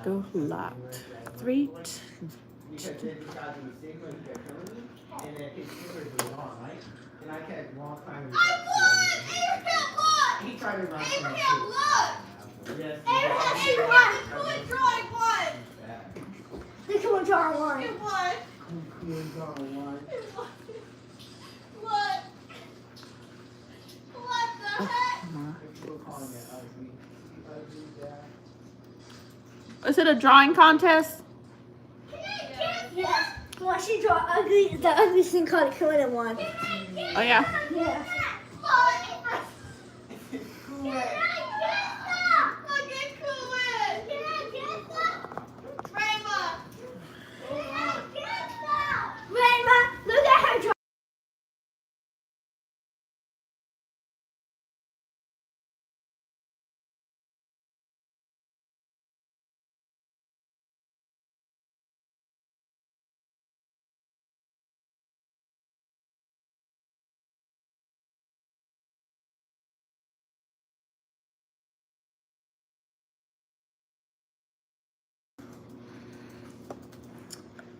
Still locked. 3. He tried to run. Yes. Abraham, drawing one. They come on drawing one. It won. What? What the heck? Is it a drawing contest? Yes. Well, she draw ugly. The ugly thing called it killing one. Oh yeah. Yeah. Look at her draw.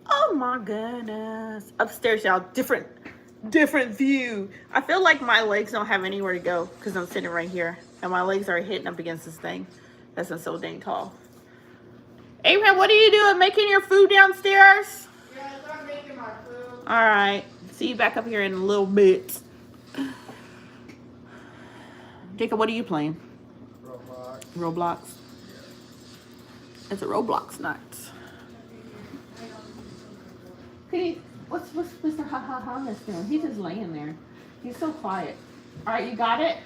Oh my goodness. Upstairs, y'all. Different view. I feel like my legs don't have anywhere to go because I'm sitting right here. And my legs are hitting up against this thing. That's so dang tall. Abraham, what are you doing? Making your food downstairs? Yes, I'm making my food. All right. See you back up here in a little bit. Jacob, what are you playing? Roblox. It's a Roblox night. Hey, what's Mr. Ha Ha Ha doing? He's just laying there. He's so quiet. All right, you got it?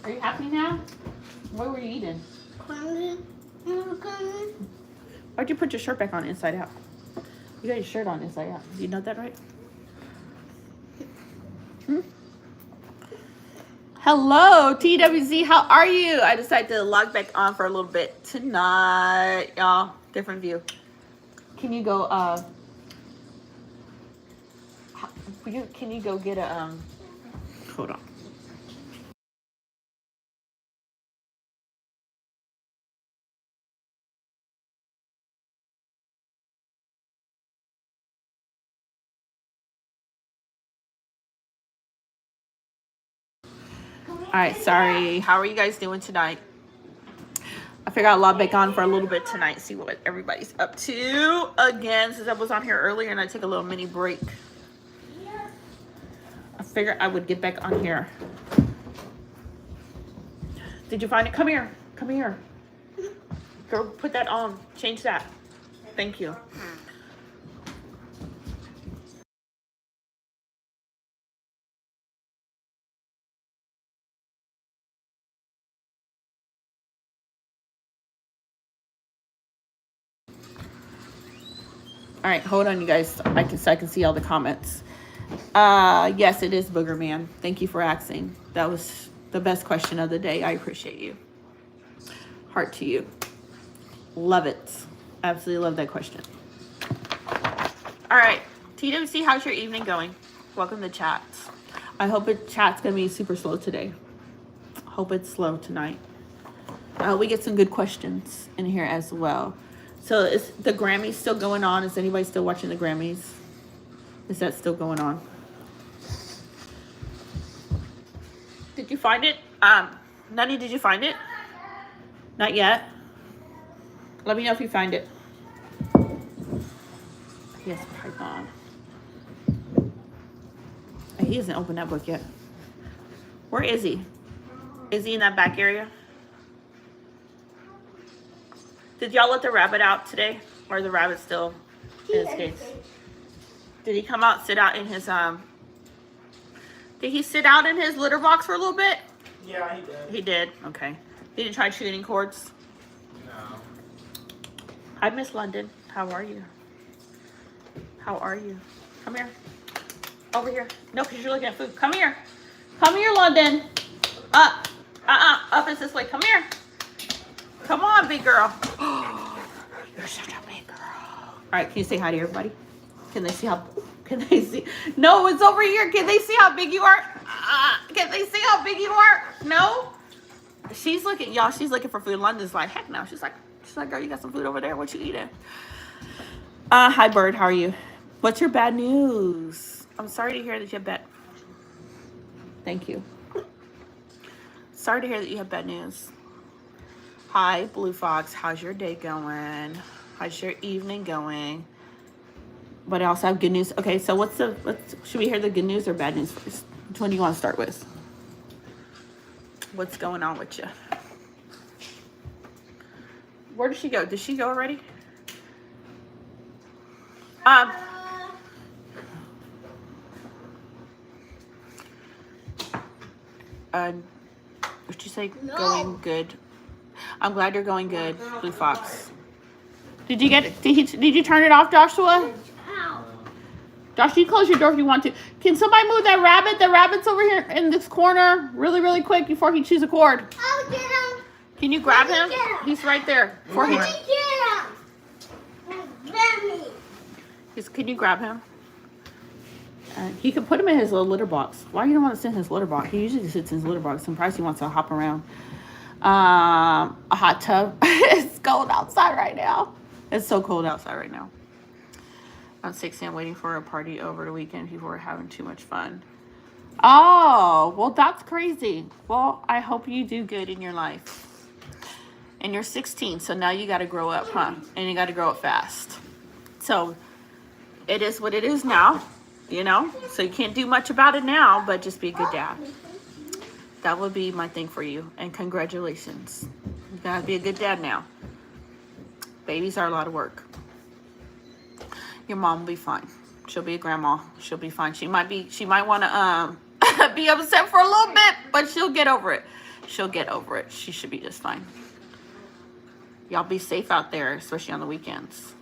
Are you happy now? What were you eating? Why'd you put your shirt back on inside out? You got your shirt on inside out. Do you know that right? Hello, TWZ. How are you? I decided to log back on for a little bit tonight, y'all. Different view. Can you go? Can you go get a Hold on. All right, sorry. How are you guys doing tonight? I figured I'd log back on for a little bit tonight, see what everybody's up to again, since I was on here earlier and I took a little mini break. I figured I would get back on here. Did you find it? Come here. Come here. Girl, put that on. Change that. Thank you. All right, hold on, you guys. I can see all the comments. Yes, it is Booger Man. Thank you for asking. That was the best question of the day. I appreciate you. Heart to you. Love it. Absolutely love that question. All right, TWC, how's your evening going? Welcome to chat. I hope chat's gonna be super slow today. Hope it's slow tonight. We get some good questions in here as well. So is the Grammys still going on? Is anybody still watching the Grammys? Is that still going on? Did you find it? Nani, did you find it? Not yet. Let me know if you find it. Yes, Python. He hasn't opened that book yet. Where is he? Is he in that back area? Did y'all let the rabbit out today? Or the rabbit still in his cage? Did he come out, sit out in his, did he sit out in his litter box for a little bit? Yeah, he did. He did? Okay. Did you try shooting cords? No. Hi, Miss London. How are you? How are you? Come here. Over here. No, because you're looking at food. Come here. Come here, London. Up. Up is this way. Come here. Come on, big girl. You're such a big girl. All right, can you say hi to everybody? Can they see? No, it's over here. Can they see how big you are? Can they see how big you are? No? She's looking, y'all, she's looking for food. London's like, heck no. She's like, She's like, girl, you got some food over there. What you eating? Hi, Bird. How are you? What's your bad news? I'm sorry to hear that you have bad... Thank you. Sorry to hear that you have bad news. Hi, Blue Fox. How's your day going? How's your evening going? But I also have good news. Okay, so should we hear the good news or bad news first? Which one do you want to start with? What's going on with you? Where did she go? Did she go already? What'd you say? No. Going good. I'm glad you're going good, Blue Fox. Did you get it? Did you turn it off, Joshua? Ow. Josh, you close your door if you want to. Can somebody move that rabbit? The rabbit's over here in this corner really, really quick before he chews a cord. I'll get him. Can you grab Let him? me get him. He's right there. Before Let he, me get him. Grab me. can you grab him? He can put him in his little litter box. Why you don't want to sit in his litter box? He usually sits in his litter box. I'm surprised he wants to hop around. A hot tub. It's cold outside right now. It's so cold outside right now. I'm 16, waiting for a party over the weekend. People are having too much fun. Oh, well, that's crazy. Well, I hope you do good in your life. And you're 16, so now you got to grow up, huh? And you got to grow up fast. So it is what it is now, you know? So you can't do much about it now, but just be a good dad. That would be my thing for you. And congratulations. You got to be a good dad now. Babies are a lot of work. Your mom will be fine. She'll be a grandma. She'll be fine. She might want to be upset for a little bit, but she'll get over it. She'll get over it. She should be just fine. Y'all be safe out there, especially on the weekends.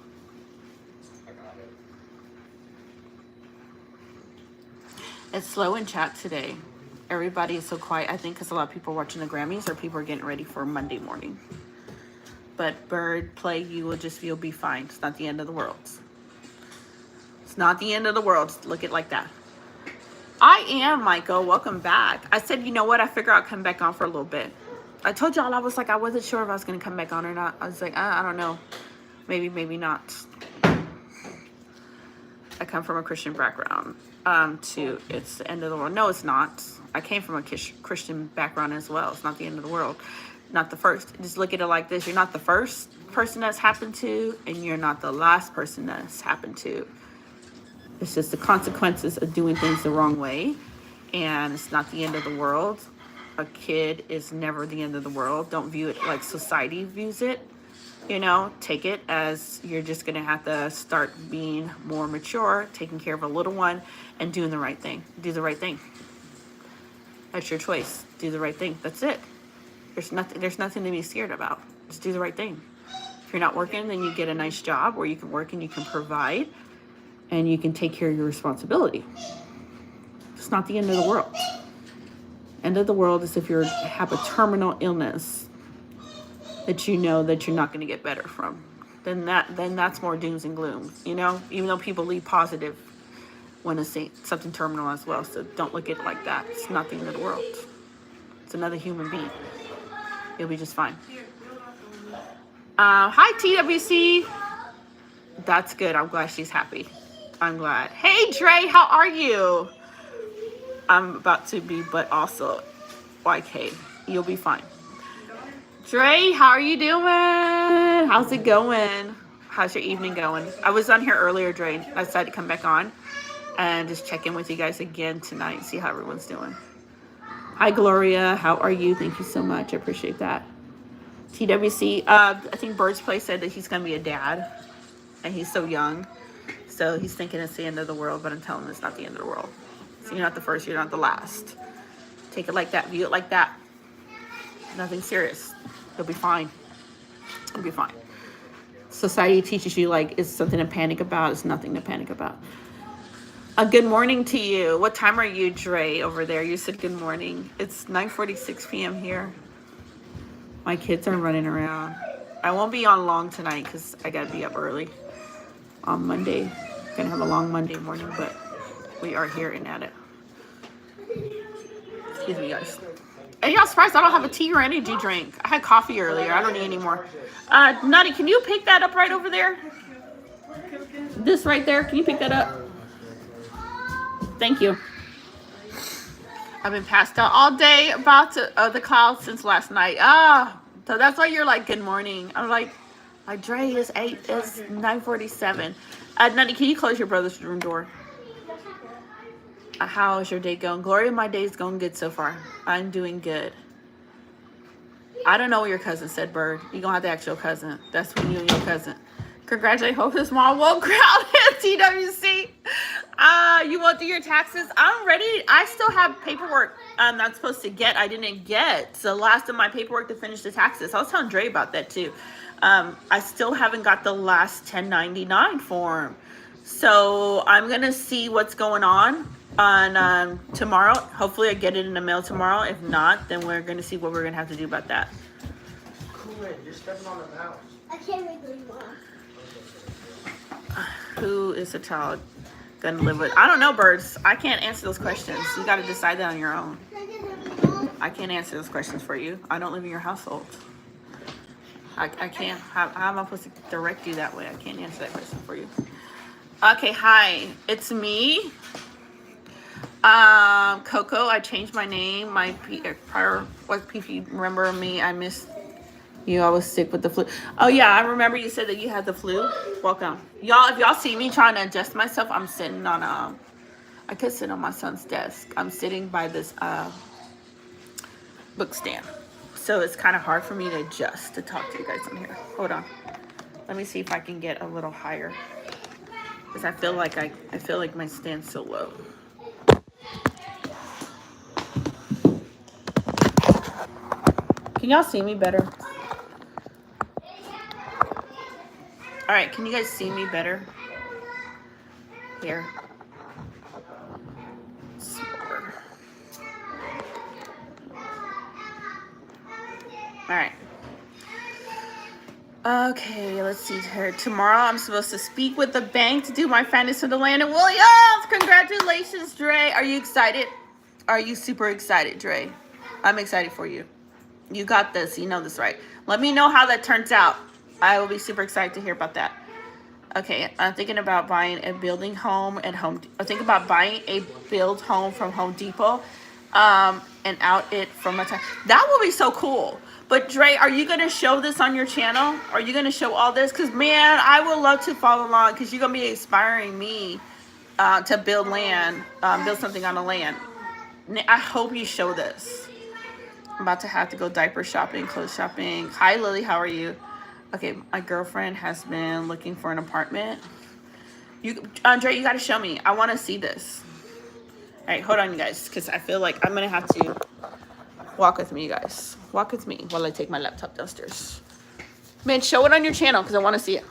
It's slow in chat today. Everybody is so quiet. I think because a lot of people are watching the Grammys or people are getting ready for Monday morning. But Bird, play, you'll be fine. It's not the end of the world. It's not the end of the world. Look at it like that. I am, Michael. Welcome back. I said, you know what? I figure I'll come back on for a little bit. I told y'all I wasn't sure if I was going to come back on or not. I was like, I don't know. Maybe, maybe not. I come from a Christian background. It's the end of the world. No, it's not. I came from a Christian background as well. It's not the end of the world. Not the first. Just look at it like this. You're not the first person that's happened to, and you're not the last person that's happened to. It's just the consequences of doing things the wrong way, and it's not the end of the world. A kid is never the end of the world. Don't view it like society views it. You know, take it as you're just going to have to start being more mature, taking care of a little one, and doing the right thing. Do the right thing. That's your choice. Do the right thing. That's it. There's nothing to be scared about. Just do the right thing. If you're not working, then you get a nice job where you can work and you can provide and you can take care of your responsibility. It's not the end of the world. End of the world is if you have a terminal illness that you know that you're not going to get better from. Then that's more dooms and gloom, you know? Even though people leave positive when it's something terminal as well. So don't look at it like that. It's not the end of the world. It's another human being. You'll be just fine. Hi, TWC. That's good. I'm glad she's happy. I'm glad. Hey, Dre, how are you? I'm about to be, but also YK. You'll be fine. Dre, how are you doing? How's it going? How's your evening going? I was on here earlier, Dre. I decided to come back on and just check in with you guys again tonight and see how everyone's doing. Hi, Gloria. How are you? Thank you so much. I appreciate that. TWC, I think Bird's Play said that he's going to be a dad, and he's so young. So he's thinking it's the end of the world, but I'm telling him it's not the end of the world. So you're not the first, you're not the last. Take it like that. View it like that. Nothing serious. You'll be fine. You'll be fine. Society teaches you like it's something to panic about. It's nothing to panic about. Good morning to you. What time are you, Dre, over there? You said good morning. It's 9:46 p.m. here. My kids are running around. I won't be on long tonight because I got to be up early on Monday. Gonna have a long Monday morning, but we are here and at it. Excuse me, guys. Are y'all surprised I don't have a tea or energy drink? I had coffee earlier. I don't need any more. Nutty, can you pick that up right over there? This right there. Can you pick that up? Thank you. I've been passed out all day about the clouds since last night. So that's why you're like, good morning. I'm like Dre, it's 9:47. Nutty, can you close your brother's room door? How is your day going? Gloria, my day's going good so far. I'm doing good. I don't know what your cousin said, Bird. You're going to have to ask your cousin. That's when you and your cousin. Congratulations. Hope the small woke crowd at TWC. You won't do your taxes? I'm ready. I still have paperwork I'm not supposed to get. I didn't get. So last of my paperwork to finish the taxes. I was telling Dre about that too. I still haven't got the last 1099 form. So I'm going to see what's going on tomorrow. Hopefully I get it in the mail tomorrow. If not, then we're going to see what we're going to have to do about that. Cool, you're stepping on the mouse. I can't make it anymore. Who is a child going to live with? I don't know, Birds. I can't answer those questions. You got to decide that on your own. I can't answer those questions for you. I don't live in your household. I can't. How am I supposed to direct you that way? I can't answer that question for you. Okay, hi. It's me. Coco. I changed my name. My prior was PP. Remember me? I missed you. I was sick with the flu. Oh yeah, I remember you said that you had the flu. Welcome, y'all. If y'all see me trying to adjust myself, I'm sitting on I could sit on my son's desk. I'm sitting by this book stand, so it's kind of hard for me to adjust to talk to you guys on here. Hold on. Let me see if I can get a little higher, because I feel like my stand's so low. Can y'all see me better? All right, can you guys see me better? Here. All right. Okay, let's see here. Tomorrow I'm supposed to speak with the bank to do my finance for the land in Williams. Congratulations, Dre. Are you excited? Are you super excited, Dre? I'm excited for you. You got this. You know this, right? Let me know how that turns out. I will be super excited to hear about that. Okay, I'm thinking about buying a building home at Home. I'm thinking about buying a build home from Home Depot, and out it from a time. That will be so cool. But Dre, are you gonna show this on your channel? Are you gonna show all this? Cause man, I would love to follow along. Cause you're gonna be inspiring me to build land, build something on the land. I hope you show this. I'm about to have to go diaper shopping, clothes shopping. Hi Lily, how are you? Okay, my girlfriend has been looking for an apartment. Andre, you gotta show me. I wanna see this. All right, hold on, you guys, because I feel like I'm gonna have to walk with me, you guys. Walk with me while I take my laptop downstairs. Man, show it on your channel, because I wanna see it.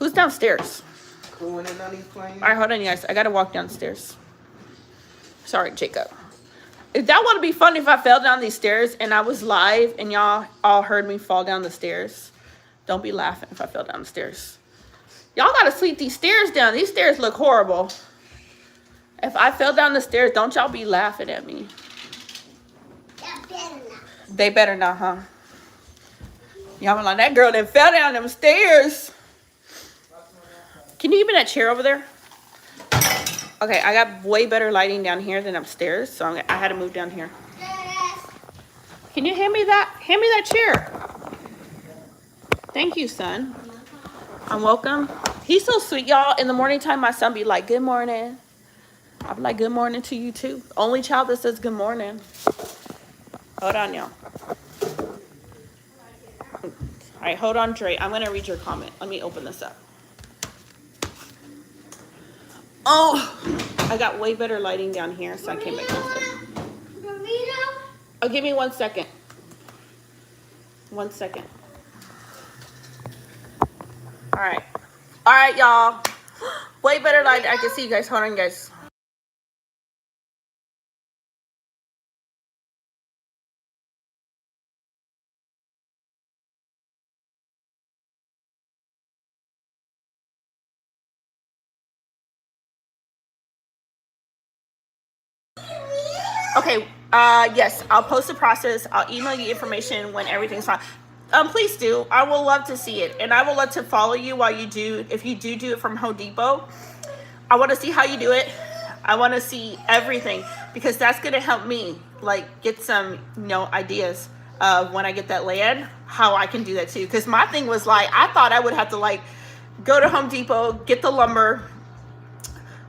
Who's downstairs? Cool, and then playing. All right, hold on, you guys. I gotta walk downstairs. Sorry, Jacob. That would be fun if I fell down these stairs and I was live and y'all all heard me fall down the stairs. Don't be laughing if I fell down the stairs. Y'all gotta sleep these stairs down. These stairs look horrible. If I fell down the stairs, don't y'all be laughing at me. They better not, huh? Y'all be like, that girl that fell down them stairs. Can you give me that chair over there? Okay, I got way better lighting down here than upstairs, so I had to move down here. Can you hand me that? Hand me that chair. Thank you, son. I'm welcome. He's so sweet, y'all. In the morning time, my son be like, good morning. I'll be like, good morning to you, too. Only child that says good morning. Hold on, y'all. All right, hold on, Dre. I'm going to read your comment. Let me open this up. Oh, I got way better lighting down here, so I came back downstairs. Oh, give me 1 second. 1 second. All right. All right, y'all. Way better light. I can see you guys. Hold on, guys. Okay, Yes, I'll post the process. I'll email you information when everything's fine. Please do. I will love to see it, and I will love to follow you while you do. If you do it from Home Depot, I want to see how you do it. I want to see everything because that's gonna help me like get some ideas of when I get that land, how I can do that too. Because my thing was like I thought I would have to like go to Home Depot, get the lumber,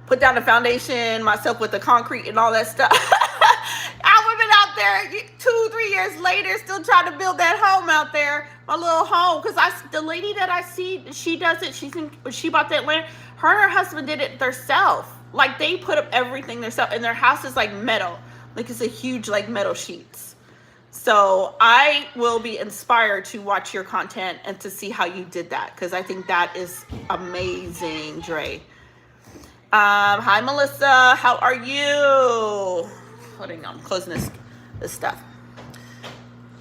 put down the foundation myself with the concrete and all that stuff. I would have been out there 2-3 years later still trying to build that home out there, my little home. Because the lady that I see, she does it. She bought that land. Her and her husband did it themselves. Like they put up everything themselves, and their house is like metal. Like it's a huge like metal sheets. So I will be inspired to watch your content and to see how you did that, because I think that is amazing, Dre. Hi Melissa, how are you? Holding on, I'm closing this stuff.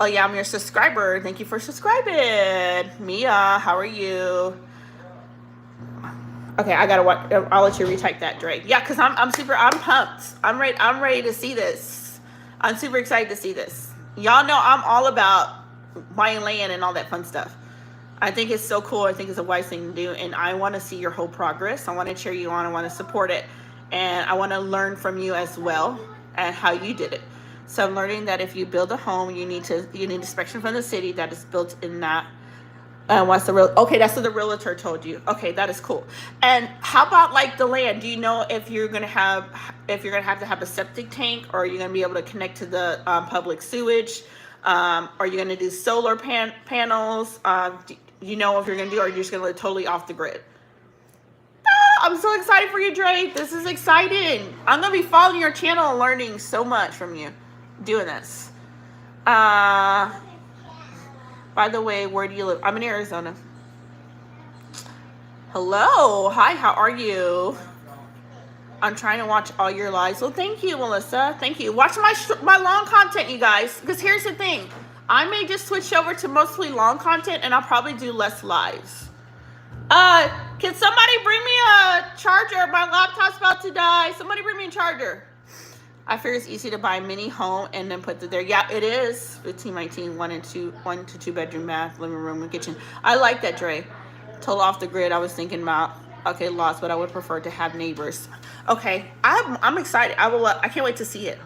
Oh yeah, I'm your subscriber. Thank you for subscribing. Mia, how are you? Okay, I gotta watch. I'll let you retype that, Drake. Yeah, because I'm pumped. I'm ready to see this. I'm super excited to see this. Y'all know I'm all about buying land and all that fun stuff. I think it's so cool. I think it's a wise thing to do, and I want to see your whole progress. I want to cheer you on. I want to support it, and I want to learn from you as well and how you did it. So I'm learning that if you build a home, you need inspection from the city that is built in that. What's the real? Okay, that's what the realtor told you. Okay, that is cool. And how about like the land? Do you know if you're gonna have to have a septic tank, or are you gonna be able to connect to the public sewage? Are you gonna do solar panels? Do you know if you're gonna do, or are you just gonna live totally off the grid? I'm so excited for you, Dre. This is exciting. I'm gonna be following your channel and learning so much from you doing this. By the way, where do you live? I'm in Arizona. Hello. Hi, how are you? I'm trying to watch all your lives. Well, thank you, Melissa. Thank you. Watch my long content, you guys. Because here's the thing. I may just switch over to mostly long content, and I'll probably do less lives. Can somebody bring me a charger? My laptop's about to die. Somebody bring me a charger. I figure it's easy to buy a mini home and then put it there. Yeah, it is. 1519, 1 to 2 bedroom, bath, living room, and kitchen. I like that, Dre. Total off the grid. I was thinking about lots, but I would prefer to have neighbors. Okay, I'm excited. I can't wait to see it.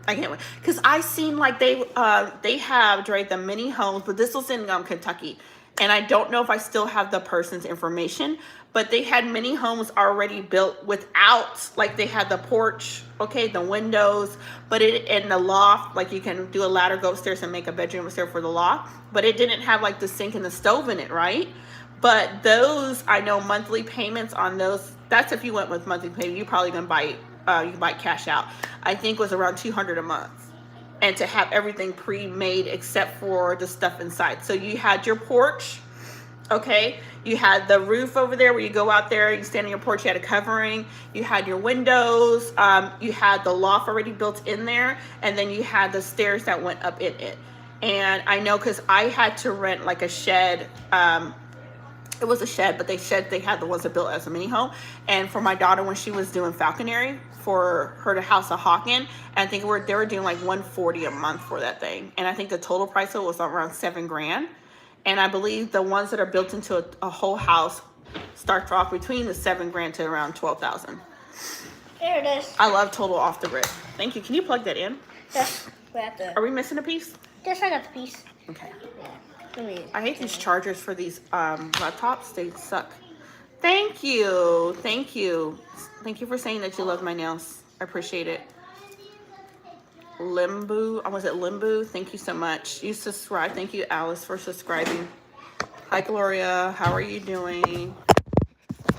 I can't wait because I seen like they have, Dre, the mini homes, but this was in Kentucky, and I don't know if I still have the person's information. But they had mini homes already built without, like they had the porch, okay, the windows, but in the loft, like you can do a ladder, go upstairs and make a bedroom upstairs for the loft, but it didn't have like the sink and the stove in it, right? But those, I know monthly payments on those, that's if you went with monthly payment, you're probably gonna buy, you can buy cash out. I think was around $200 a month. And to have everything pre-made except for the stuff inside. So you had your porch, okay, you had the roof over there where you go out there, you stand on your porch, you had a covering, you had your windows, you had the loft already built in there, and then you had the stairs that went up in it. And I know because I had to rent like a shed, it was a shed, but they had the ones that built as a mini home. And for my daughter, when she was doing falconry, for her to house a hawk in, and I think they were doing like $140 a month for that thing. And I think the total price of it was around $7,000. And I believe the ones that are built into a whole house start off between the $7,000 to around $12,000. There it is. I love total off the grid. Thank you. Can you plug that in? Yes. We have to. Are we missing a piece? Yes, I got the piece. Okay. I hate these chargers for these laptops. They suck. Thank you. Thank you. Thank you for saying that you love my nails. I appreciate it. Limbu, was it Limbu? Thank you so much. You subscribe. Thank you, Alice, for subscribing. Hi, Gloria. How are you doing?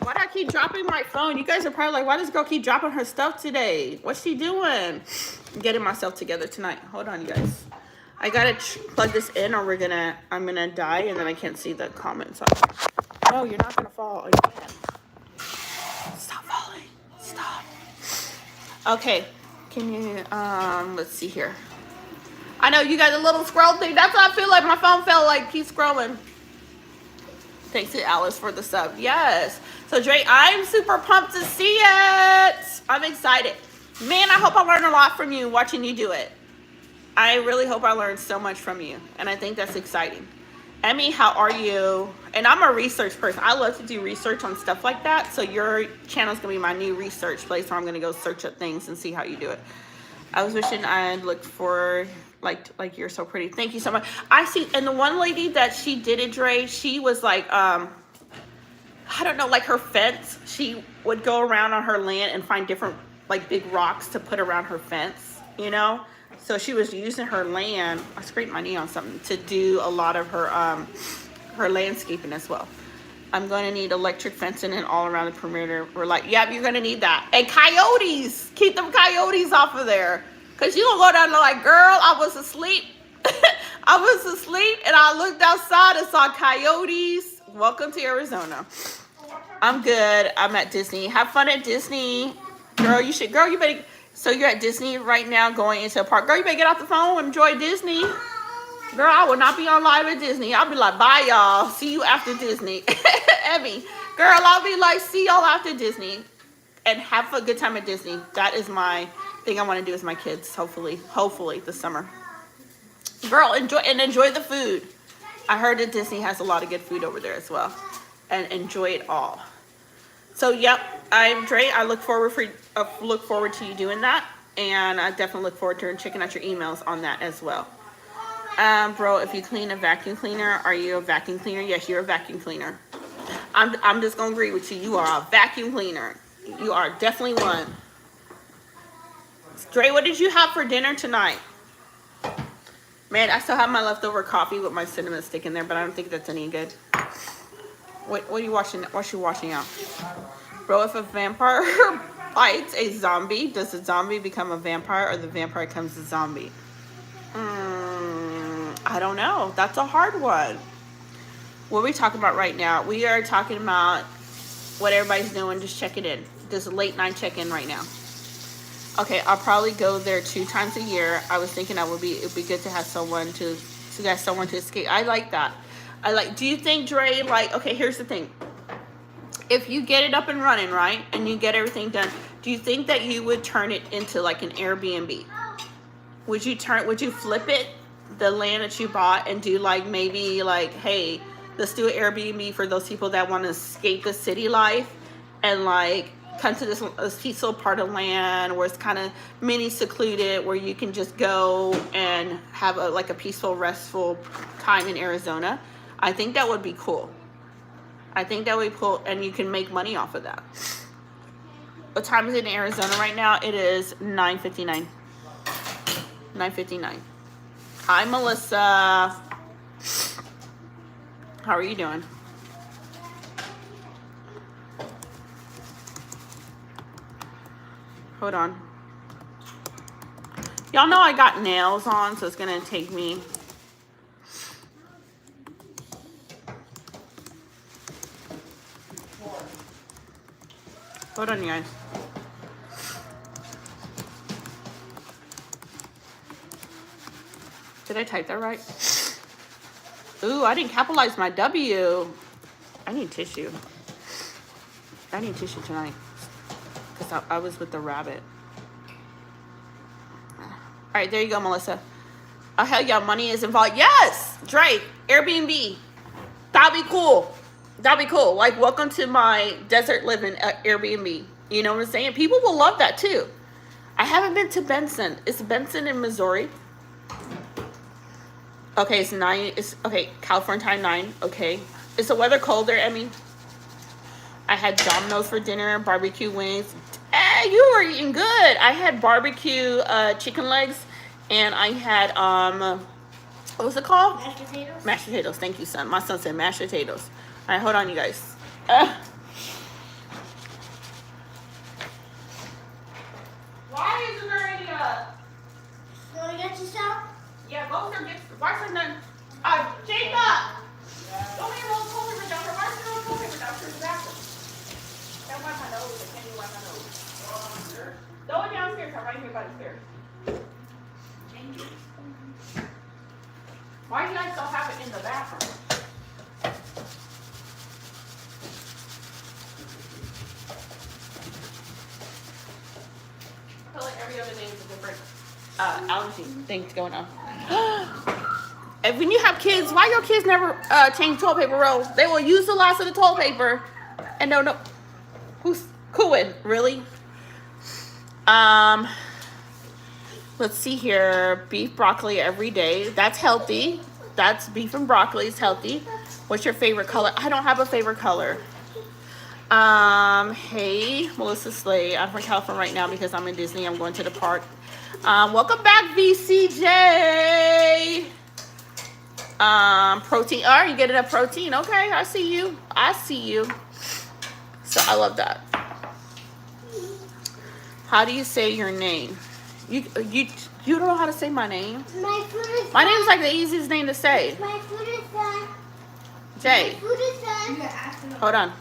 Why do I keep dropping my phone? You guys are probably like, why does this girl keep dropping her stuff today? What's she doing? I'm getting myself together tonight. Hold on, you guys. I gotta plug this in, or I'm gonna die, and then I can't see the comments. No, you're not gonna fall again. Stop falling. Stop. Okay. Can you, let's see here. I know you got a little scroll thing. That's what I feel like. My phone fell like, keep scrolling. Thanks to Alice for the sub. Yes. So, Dre, I'm super pumped to see it. I'm excited. Man, I hope I learned a lot from you watching you do it. I really hope I learned so much from you, and I think that's exciting. Emmy, how are you? And I'm a research person. I love to do research on stuff like that. So your channel's gonna be my new research place where I'm gonna go search up things and see how you do it. I was wishing I looked for like you're so pretty. Thank you so much. I see, and the one lady that she did it, Dre, she was like I don't know, like her fence. She would go around on her land and find different like big rocks to put around her fence, you know? So she was using her land, I scraped my knee on something, to do a lot of her landscaping as well. I'm going to need electric fencing and all around the perimeter. We're like, yep, you're going to need that. And coyotes, keep them coyotes off of there. Because you going to go down there like, girl, I was asleep. I was asleep and I looked outside and saw coyotes. Welcome to Arizona. I'm good. I'm at Disney. Have fun at Disney. Girl, you better. So you're at Disney right now going into a park. Girl, you better get off the phone and enjoy Disney. Girl, I will not be on live at Disney. I'll be like, bye, y'all. See you after Disney. Emmy. Girl, I'll be like, see y'all after Disney. And have a good time at Disney. That is my thing I want to do with my kids, hopefully this summer. Girl, enjoy the food. I heard that Disney has a lot of good food over there as well. And enjoy it all. So, yep, I'm Dre. I look forward to you doing that. And I definitely look forward to checking out your emails on that as well. Bro, if you clean a vacuum cleaner, are you a vacuum cleaner? Yes, you're a vacuum cleaner. I'm just going to agree with you. You are a vacuum cleaner. You are definitely one. Dre, what did you have for dinner tonight? Man, I still have my leftover coffee with my cinnamon stick in there, but I don't think that's any good. What are you watching? What you watching out? Bro, if a vampire bites a zombie, does the zombie become a vampire or the vampire becomes a zombie? I don't know. That's a hard one. What are we talking about right now? We are talking about what everybody's doing. Just check it in. This is a late night check-in right now. Okay, I'll probably go there 2 times a year. I was thinking it'd be good to have someone to escape. I like that. Do you think, Dre, okay, here's the thing. If you get it up and running, right, and you get everything done, do you think that you would turn it into like an Airbnb? Would you flip it, the land that you bought, and do maybe hey, let's do an Airbnb for those people that want to escape the city life and come to this peaceful part of land where it's kind of mini secluded, where you can just go and have a peaceful, restful time in Arizona. I think that would be cool. I think that would be cool, and you can make money off of that. What time is it in Arizona right now? It is 9:59. 9:59. Hi, Melissa. How are you doing? Hold on. Y'all know I got nails on, so it's gonna take me. Hold on, you guys. Did I type that right? Ooh, I didn't capitalize my W. I need tissue. I need tissue tonight. Because I was with the rabbit. Alright, there you go, Melissa. Oh, hell yeah, money is involved. Yes! Drake, Airbnb. That'd be cool. That'd be cool. Welcome to my desert living Airbnb. You know what I'm saying? People will love that too. I haven't been to Benson. Is Benson in Missouri? Okay, it's 9. Okay, California time 9. Okay. Is the weather cold there, Emmy? I had Domino's for dinner, barbecue wings. You were eating good. I had barbecue chicken legs, and I had what was it called? Mashed potatoes. Mashed potatoes. Thank you, son. My son said mashed potatoes. All right, hold on, you guys. Why isn't there any You wanna get yourself? Yeah, go there. Why is there none? Jacob! Don't be a little cold paper down there. Why is there no cold paper down there in the bathroom? Can't wipe my nose. I can't even wipe my nose. Throw it downstairs. I'm right here by the stairs. Thank you. Why do you guys still have it in the bathroom? I feel like every other day is different. allergy things going on. And when you have kids, why your kids never change toilet paper rolls? They will use the last of the toilet paper, and no, who's cooing? Really? Let's see here. Beef broccoli every day. That's healthy. That's beef and broccoli is healthy. What's your favorite color? I don't have a favorite color. Hey, Melissa Slay. I'm from California right now because I'm in Disney. I'm going to the park. Welcome back, VCJ. Protein. All right, you getting a protein? Okay, I see you. I see you. So I love that. How do you say your name? You don't know how to say my name? My name is like the easiest name to say. My food is done. Jay. My food is done. Hold on.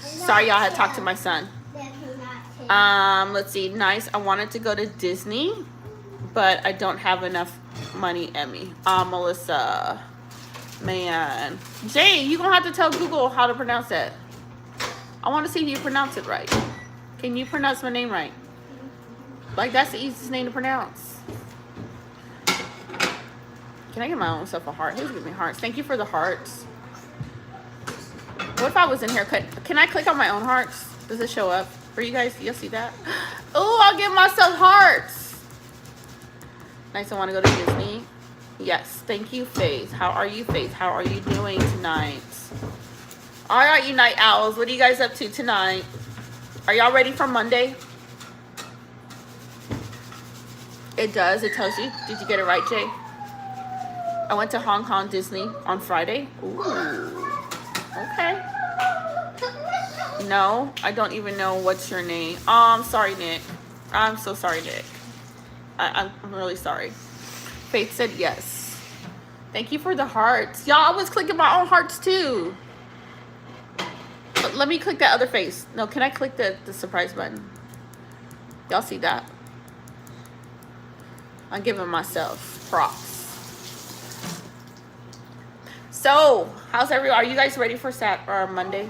Sorry, y'all had talked to my son. Let's see. Nice. I wanted to go to Disney, but I don't have enough money, Emmy. Melissa. Man. Jay, you gonna have to tell Google how to pronounce that. I want to see if you pronounce it right. Can you pronounce my name right? Like, that's the easiest name to pronounce. Can I give my own self a heart? Who's giving me hearts? Thank you for the hearts. What if I was in here? Can I click on my own hearts? Does it show up for you guys? You'll see that. Oh, I'll give myself hearts. Nice. I want to go to Disney. Yes. Thank you, Faith. How are you, Faith? How are you doing tonight? All right, you night owls. What are you guys up to tonight? Are y'all ready for Monday? It does. It tells you. Did you get it right, Jay? I went to Hong Kong Disney on Friday. Ooh. Okay. No, I don't even know what's your name. Oh, I'm sorry, Nick. I'm so sorry, Nick. I'm really sorry. Faith said yes. Thank you for the hearts. Y'all, I was clicking my own hearts too. But let me click that other face. No, can I click the surprise button? Y'all see that? I'm giving myself props. So, how's everyone? Are you guys ready for Monday?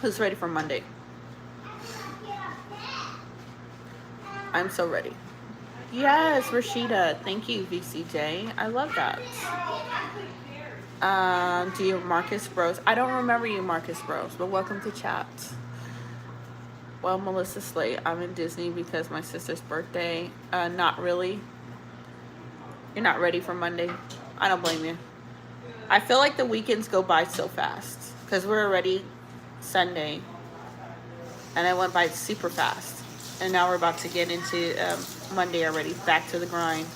Who's ready for Monday? I'm so ready. Yes, Rashida. Thank you, VCJ. I love that. Do you Marcus Bros? I don't remember you, Marcus Bros, but welcome to chat. Well, Melissa Slate, I'm in Disney because my sister's birthday. Not really. You're not ready for Monday. I don't blame you. I feel like the weekends go by so fast because we're already Sunday and it went by super fast. And now we're about to get into Monday already, back to the grind.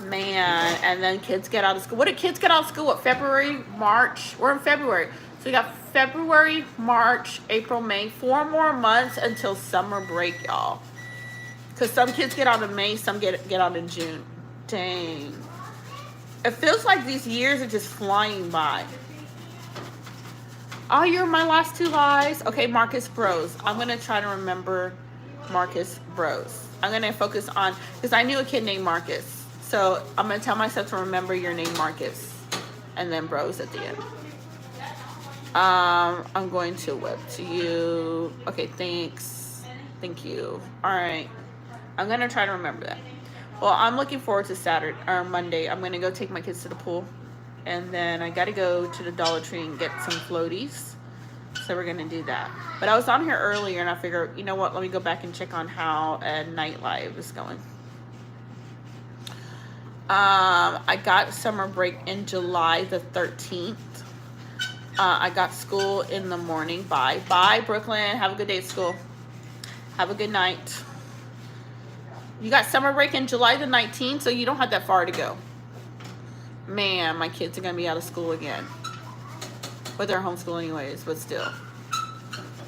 Man, and then kids get out of school. What did kids get out of school? What, February, March? We're in February. So we got February, March, April, May. 4 more months until summer break, y'all. Because some kids get out in May, some get out in June. Dang. It feels like these years are just flying by. Oh, you're my last 2 lives. Okay, Marcus Bros. I'm going to try to remember Marcus Bros. I'm going to focus on, because I knew a kid named Marcus. So I'm going to tell myself to remember your name, Marcus. And then Bros at the end. I'm going to whip to you. Okay, thanks. Thank you. All right. I'm going to try to remember that. Well, I'm looking forward to Saturday or Monday. I'm going to go take my kids to the pool. And then I got to go to the Dollar Tree and get some floaties. So we're going to do that. But I was on here earlier and I figured, you know what? Let me go back and check on how Night Live is going. I got summer break in July the 13th. I got school in the morning. Bye. Bye, Brooklyn. Have a good day at school. Have a good night. You got summer break in July the 19th, so you don't have that far to go. Man, my kids are going to be out of school again. But they're homeschooled anyways, but still.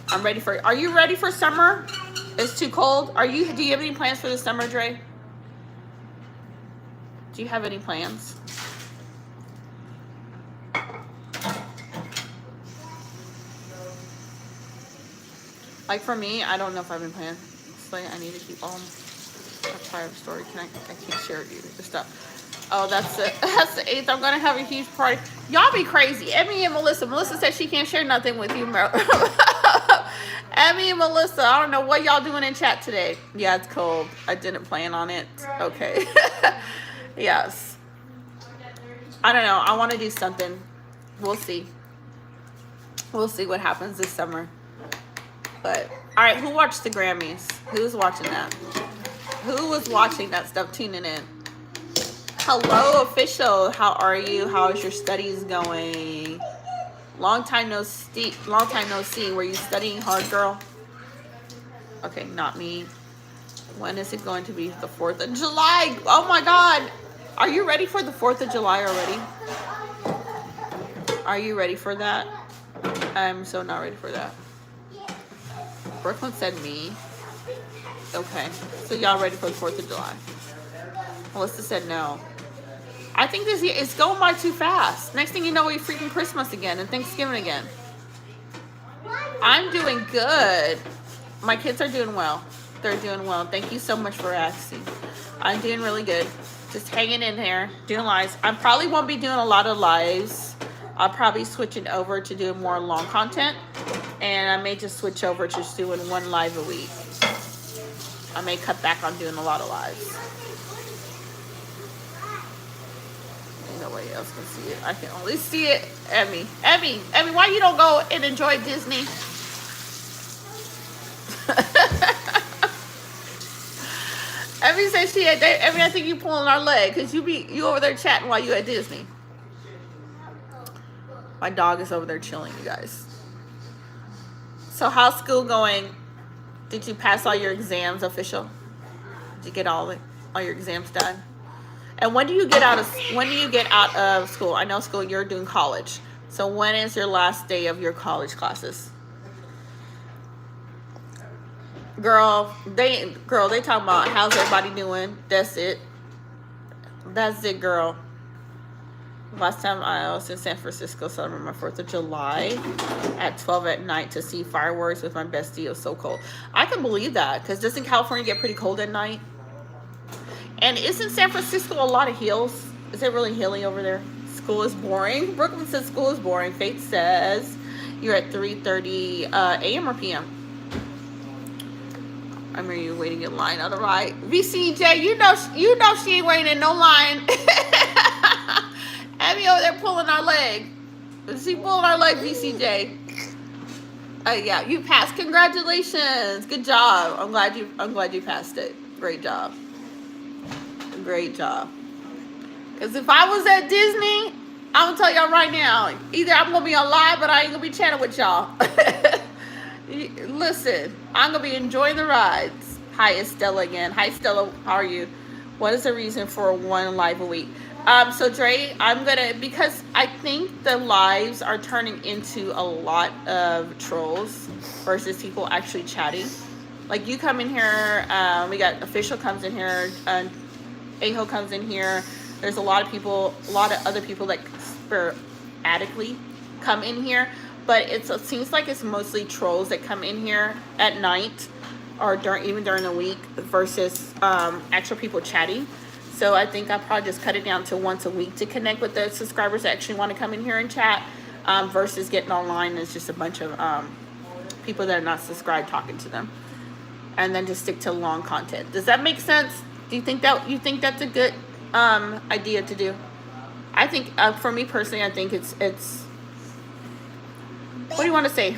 I'm ready for it. Are you ready for summer? It's too cold. Do you have any plans for the summer, Dre? Do you have any plans? Like for me, I don't know if I've been playing. It's like I need to keep all a private story. I can't share you the stuff. Oh, that's that's the 8th. I'm gonna have a huge party. Y'all be crazy. Emmy and Melissa. Melissa said she can't share nothing with you, Emmy and Melissa. I don't know what y'all doing in chat today. Yeah, it's cold. I didn't plan on it. Okay. Yes. I don't know. I want to do something. We'll see. We'll see what happens this summer. But all right, who watched the Grammys? Who's watching that? Who was watching that stuff, tuning in? Hello, official. How are you? How is your studies going? Long time no see. Long time no see. Were you studying hard, girl? Okay, not me. When is it going to be? The 4th of July. Oh my God. Are you ready for the 4th of July already? Are you ready for that? I'm so not ready for that. Brooklyn said me. Okay. So y'all ready for the 4th of July? Melissa said no. I think this year it's going by too fast. Next thing you know, we're freaking Christmas again and Thanksgiving again. I'm doing good. My kids are doing well. They're doing well. Thank you so much for asking. I'm doing really good. Just hanging in there, doing lives. I probably won't be doing a lot of lives. I'll probably switch it over to doing more long content. And I may just switch over to just doing 1 live a week. I may cut back on doing a lot of lives. Nobody else can see it. I can only see it. Emmy, why you don't go and enjoy Disney? Emmy says she had that. Emmy, I think you pulling our leg because you over there chatting while you at Disney. My dog is over there chilling, you guys. So how's school going? Did you pass all your exams, official? Did you get all your exams done? And when do you get out of school? I know school, you're doing college. So when is your last day of your college classes? Girl, they talking about how's everybody doing. That's it, girl. Last time I was in San Francisco celebrating my 4th of July at 12 at night to see fireworks with my bestie. It was so cold. I can believe that because doesn't California get pretty cold at night? And isn't San Francisco a lot of hills? Is it really hilly over there? School is boring. Brooklyn says school is boring. Faith says you're at 3:30 a.m. or p.m. I remember you waiting in line on the right. VCJ, you know she ain't waiting in no line. Abby over there pulling our leg. Is she pulling our leg, VCJ? Yeah, you passed. Congratulations. Good job. I'm glad you passed it. Great job. Great job. Because if I was at Disney, I'm going to tell y'all right now, either I'm going to be on live, but I ain't going to be chatting with y'all. Listen, I'm going to be enjoying the rides. Hi, it's Stella again. Hi, Stella. How are you? What is the reason for 1 live a week? So Dre, because I think the lives are turning into a lot of trolls versus people actually chatting. Like you come in here, we got Official comes in here, Aho comes in here. There's a lot of other people that sporadically come in here, but it seems like it's mostly trolls that come in here at night or even during the week versus actual people chatting. So I think I'll probably just cut it down to once a week to connect with the subscribers that actually want to come in here and chat versus getting online. It's just a bunch of people that are not subscribed talking to them. And then just stick to long content. Does that make sense? Do you think that's a good idea to do? I think for me personally, I think it's what do you want to say?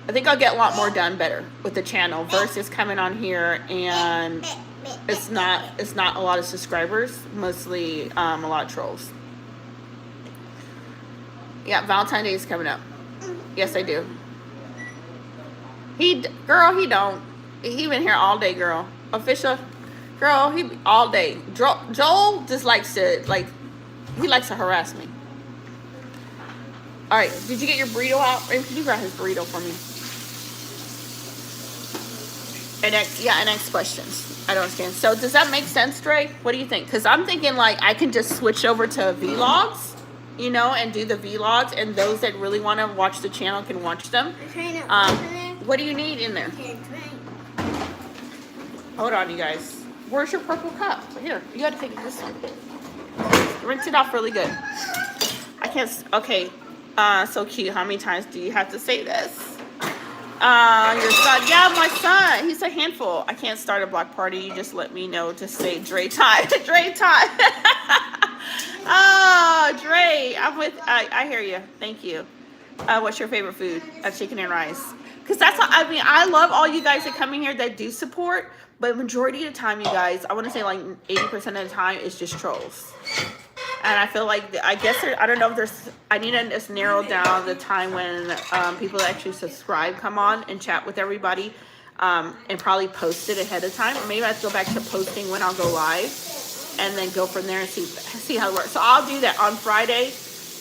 I think I'll get a lot more done better with the channel versus coming on here and it's not a lot of subscribers, mostly a lot of trolls. Yeah, Valentine's Day is coming up. Yes, I do. He don't. He been here all day, girl. Official, girl, he all day. Joel just likes to he likes to harass me. All right, did you get your burrito out? Can you grab his burrito for me? And next questions. I don't understand. So does that make sense, Dre? What do you think? Because I'm thinking like I can just switch over to vlogs you know, and do the vlogs, and those that really want to watch the channel can watch them. What do you need in there? Hold on, you guys. Where's your purple cup? Here, you got to take this one. Rinse it off really good. I can't. Okay. So cute. How many times do you have to say this? Your son. Yeah, my son. He's a handful. I can't start a block party. You just let me know to say Dre time. Dre time. Oh, Dre. I hear you. Thank you. What's your favorite food? Chicken and rice. Because that's what, I mean, I love all you guys that come in here that do support. But majority of the time, you guys, I want to say like 80% of the time, it's just trolls. And I feel like, I guess, I don't know if there's, I need to just narrow down the time when people that actually subscribe come on and chat with everybody, and probably post it ahead of time. Or maybe I have to go back to posting when I'll go live and then go from there and see how it works. So I'll do that on Friday.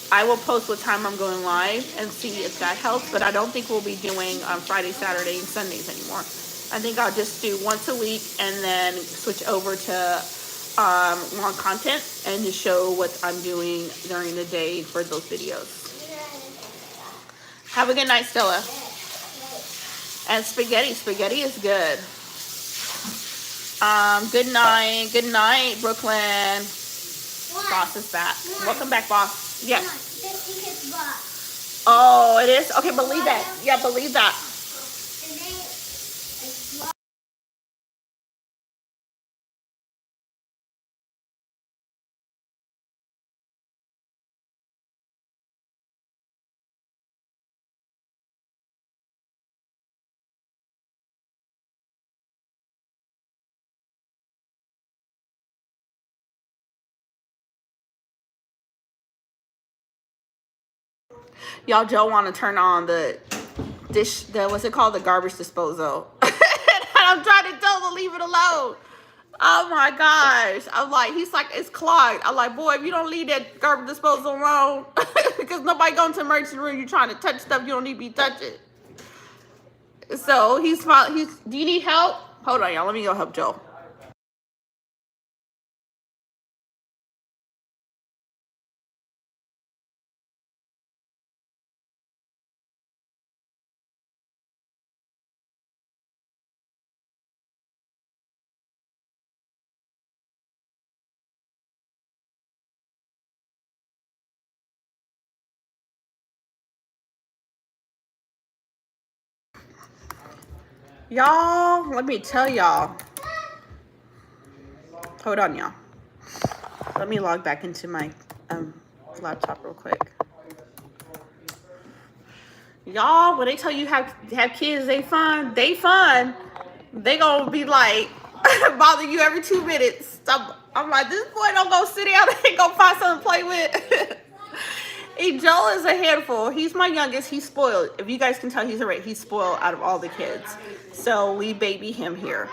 I will post what time I'm going live and see if that helps. But I don't think we'll be doing Friday, Saturday, and Sundays anymore. I think I'll just do once a week and then switch over to long content and to show what I'm doing during the day for those videos. Have a good night, Stella. And spaghetti is good. Good night, Brooklyn. Boss is back. Welcome back, boss. Yes. Oh, it is? Okay, believe that. Yeah, believe that. Y'all, Joe want to turn on the dish, what's it called? The garbage disposal. And I'm trying to tell him to leave it alone. Oh my gosh. I'm like, he's like, it's clogged. I'm like, boy, if you don't leave that garbage disposal alone, because nobody going to the emergency room, you're trying to touch stuff you don't need to be touching. So do you need help? Hold on, y'all. Let me go help Joe. Y'all, let me tell y'all. Hold on, y'all. Let me log back into my laptop real quick. Y'all, when they tell you have kids, they fun. They gonna be like bother you every 2 minutes. I'm like, this boy don't go sit down and go find something to play with. Joel is a handful. He's my youngest. He's spoiled. If you guys can tell, he's spoiled out of all the kids. So we baby him here.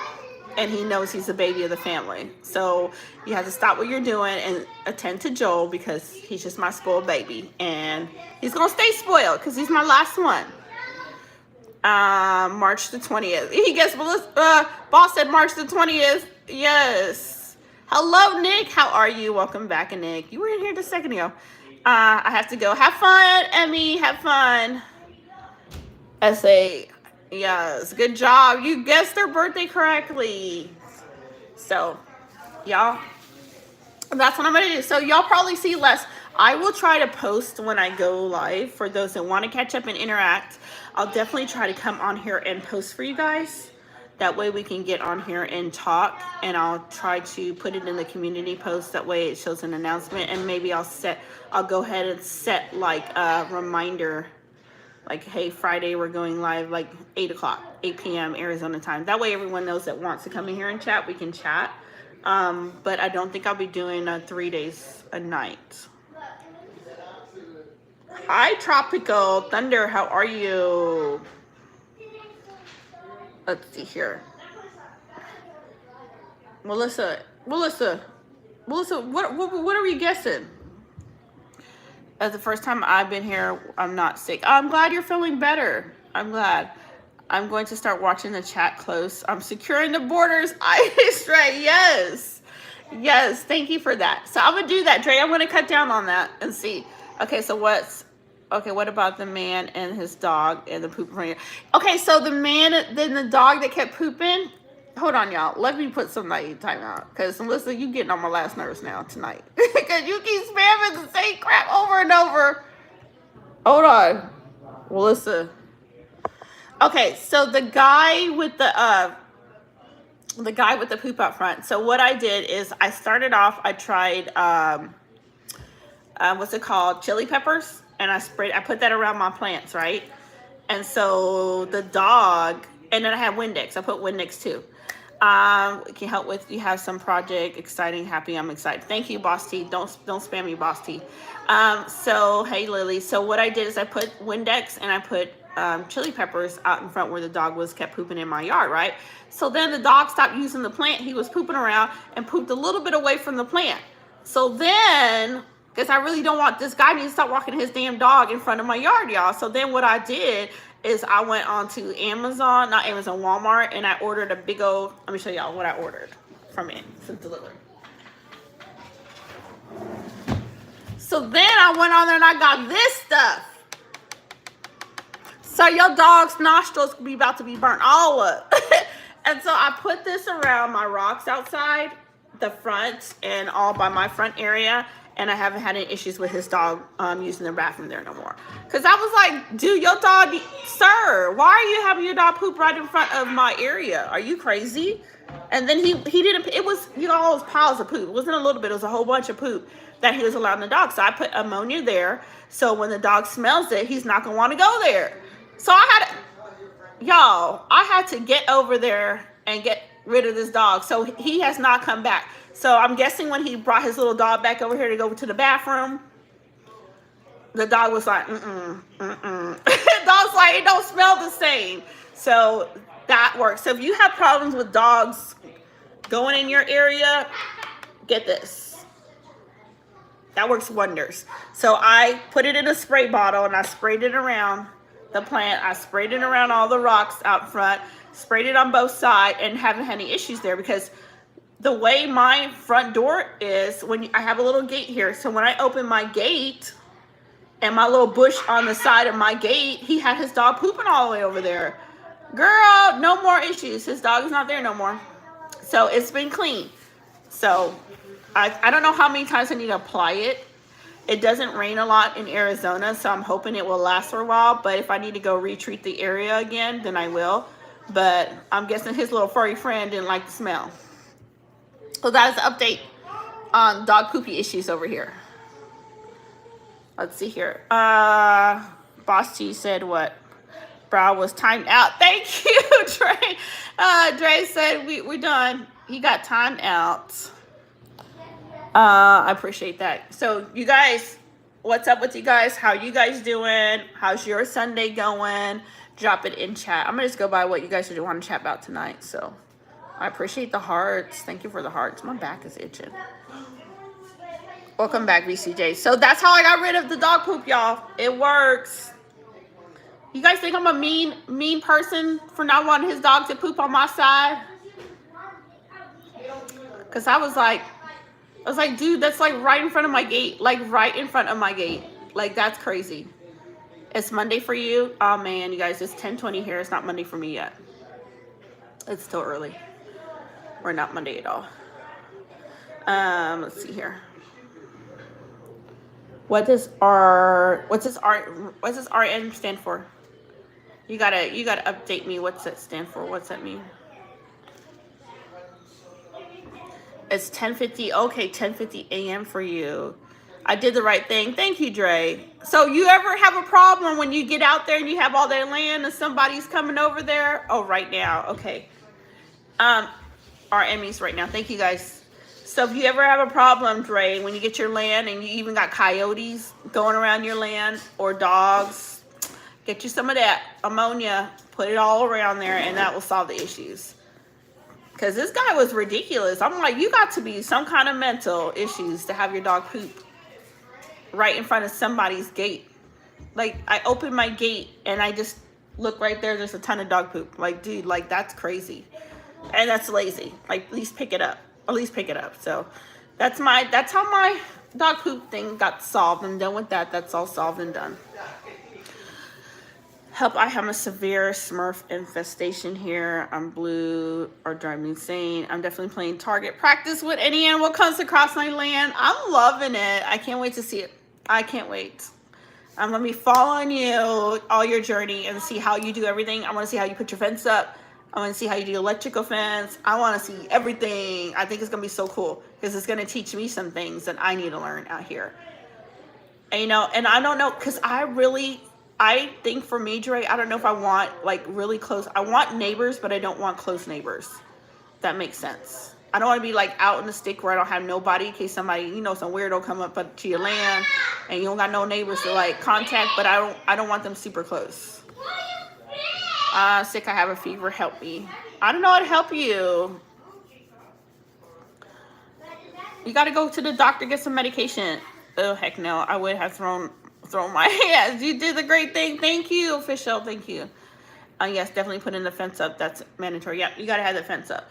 And he knows he's the baby of the family. So you have to stop what you're doing and attend to Joel because he's just my spoiled baby. And he's going to stay spoiled because he's my last one. March the 20th. He gets, boss said March the 20th. Yes. Hello, Nick. How are you? Welcome back, Nick. You were in here just a second ago. I have to go. Have fun, Emmy. Have fun. SA. Yes. Good job. You guessed their birthday correctly. So, y'all, that's what I'm going to do. So, y'all probably see less. I will try to post when I go live for those that want to catch up and interact. I'll definitely try to come on here and post for you guys. That way we can get on here and talk, and I'll try to put it in the community post. That way it shows an announcement, and maybe I'll go ahead and set like a reminder, like, hey, Friday we're going live like 8 p.m. Arizona time. That way everyone knows that wants to come in here and chat, we can chat. But I don't think I'll be doing 3 days a night. Hi, Tropical Thunder. How are you? Let's see here. Melissa, what are we guessing? That's the first time I've been here. I'm not sick. I'm glad you're feeling better. I'm glad. I'm going to start watching the chat close. I'm securing the borders. Dre, yes. Yes, thank you for that. So I'm going to do that, Dre. I'm going to cut down on that and see. Okay, so what about the man and his dog and the poop in front of you? Okay, so then the dog that kept pooping. Hold on, y'all. Let me put some night time out. Because, Melissa, you getting on my last nerves now tonight. Because you keep spamming the same crap over and over. Hold on. Melissa. Okay, so the guy with the poop out front. So what I did is I started off, I tried, what's it called? Chili peppers. And I put that around my plants, right? And so the dog, and then I have Windex. I put Windex too. It can help with, you have some project, exciting, happy, I'm excited. Thank you, Boss T. Don't spam me, Boss T. So, hey, Lily. So what I did is I put Windex and I put chili peppers out in front where the dog kept pooping in my yard, right? So then the dog stopped using the plant. He was pooping around and pooped a little bit away from the plant. So then, because I really don't want, this guy needs to stop walking his damn dog in front of my yard, y'all. So then what I did is I went on to Walmart, and I ordered a big old, let me show y'all what I ordered from it to deliver. So then I went on there and I got this stuff. So your dog's nostrils could be about to be burnt all up. And so I put this around my rocks outside, the front, and all by my front area. And I haven't had any issues with his dog using the bathroom there no more. Because I was like, dude, your dog, sir, why are you having your dog poop right in front of my area? Are you crazy? And then he didn't, it was, all those piles of poop. It wasn't a little bit, it was a whole bunch of poop that he was allowing the dog. So I put ammonia there. So when the dog smells it, he's not going to want to go there. So I had to get over there and get rid of this dog. So he has not come back. So I'm guessing when he brought his little dog back over here to go to the bathroom, the dog was like, The dog's like, it don't smell the same. So that works. So if you have problems with dogs going in your area, get this. That works wonders. So I put it in a spray bottle and I sprayed it around the plant. I sprayed it around all the rocks out front, sprayed it on both sides, and haven't had any issues there because the way my front door is, I have a little gate here. So when I open my gate and my little bush on the side of my gate, he had his dog pooping all the way over there. Girl, no more issues. His dog is not there no more. So it's been clean. So I don't know how many times I need to apply it. It doesn't rain a lot in Arizona, so I'm hoping it will last for a while. But if I need to go retreat the area again, then I will. But I'm guessing his little furry friend didn't like the smell. So that is the update on dog poopy issues over here. Let's see here. Boss T said what? Brow was timed out. Thank you, Dre. Dre said we're done. He got timed out. I appreciate that. So you guys, what's up with you guys? How you guys doing? How's your Sunday going? Drop it in chat. I'm gonna just go by what you guys want to chat about tonight. So I appreciate the hearts. Thank you for the hearts. My back is itching. Welcome back, VCJ. So that's how I got rid of the dog poop, y'all. It works. You guys think I'm a mean person for not wanting his dog to poop on my side? Because I was like, dude, that's like right in front of my gate. Like right in front of my gate. Like that's crazy. It's Monday for you? Oh man, you guys, it's 10:20 here. It's not Monday for me yet. It's still early. Or not Monday at all. Let's see here. What's this RN stand for? You gotta update me. What's that stand for? What's that mean? It's 10:50. Okay, 10:50 a.m. for you. I did the right thing. Thank you, Dre. So you ever have a problem when you get out there and you have all that land and somebody's coming over there? Oh, right now. Okay. Our Emmys right now. Thank you, guys. So if you ever have a problem, Dre, when you get your land and you even got coyotes going around your land or dogs, get you some of that ammonia, put it all around there, and that will solve the issues. Because this guy was ridiculous. I'm like, you got to be some kind of mental issues to have your dog poop right in front of somebody's gate. Like, I opened my gate and I just look right there. There's a ton of dog poop. Like, dude, like, that's crazy. And that's lazy. Like, at least pick it up. So that's how my dog poop thing got solved. I'm done with that. That's all solved and done. Help, I have a severe Smurf infestation here. I'm blue or driving me insane. I'm definitely playing target practice with any animal comes across my land. I'm loving it. I can't wait to see it. I can't wait. I'm going to be following you, all your journey, and see how you do everything. I want to see how you put your fence up. I want to see how you do electrical fence. I want to see everything. I think it's going to be so cool because it's going to teach me some things that I need to learn out here. And, you know, and I don't know, because I think for me, Dre, I don't know if I want like really close. I want neighbors, but I don't want close neighbors. That makes sense. I don't want to be like out in the stick where I don't have nobody in case somebody, you know, some weirdo come up to your land and you don't got no neighbors to like contact, but I don't want them super close. Sick, I have a fever, help me. I don't know how to help you. You got to go to the doctor, get some medication. Oh, heck no. I would have thrown my hands. You did the great thing. Thank you, official. Thank you. Yes, definitely put in the fence up. That's mandatory. Yeah, you got to have the fence up.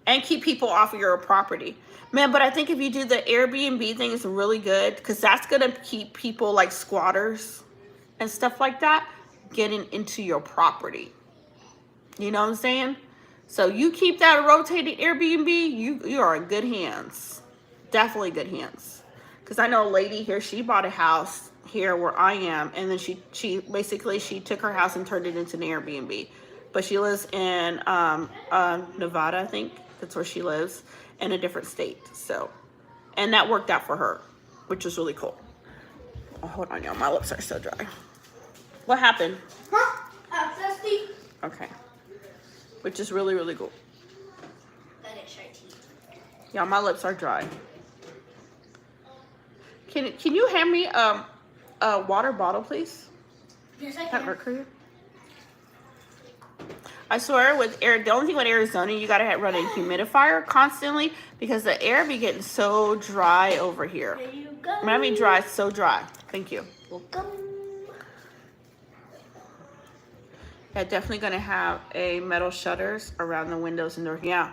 And keep people off of your property. Man, but I think if you do the Airbnb thing, it's really good. Because that's going to keep people like squatters and stuff like that getting into your property. You know what I'm saying? So you keep that rotating Airbnb, you are in good hands. Definitely good hands. Because I know a lady here, she bought a house here where I am, and then she basically took her house and turned it into an Airbnb. But she lives in Nevada, I think. That's where she lives, in a different state. So, and that worked out for her, which was really cool. Oh, hold on, y'all. My lips are so dry. What happened? Huh? Thirsty? Okay. Which is really, really cool. Gotta get sharp teeth. Yeah, my lips are dry. Can you hand me a water bottle, please? Yes, I That can. work for you? I swear, the only thing with Arizona, you gotta run a humidifier constantly because the air be getting so dry over here. There you go. When I mean dry, it's so dry. Thank you. Welcome. Yeah, definitely gonna have a metal shutters around the windows and doors. Yeah,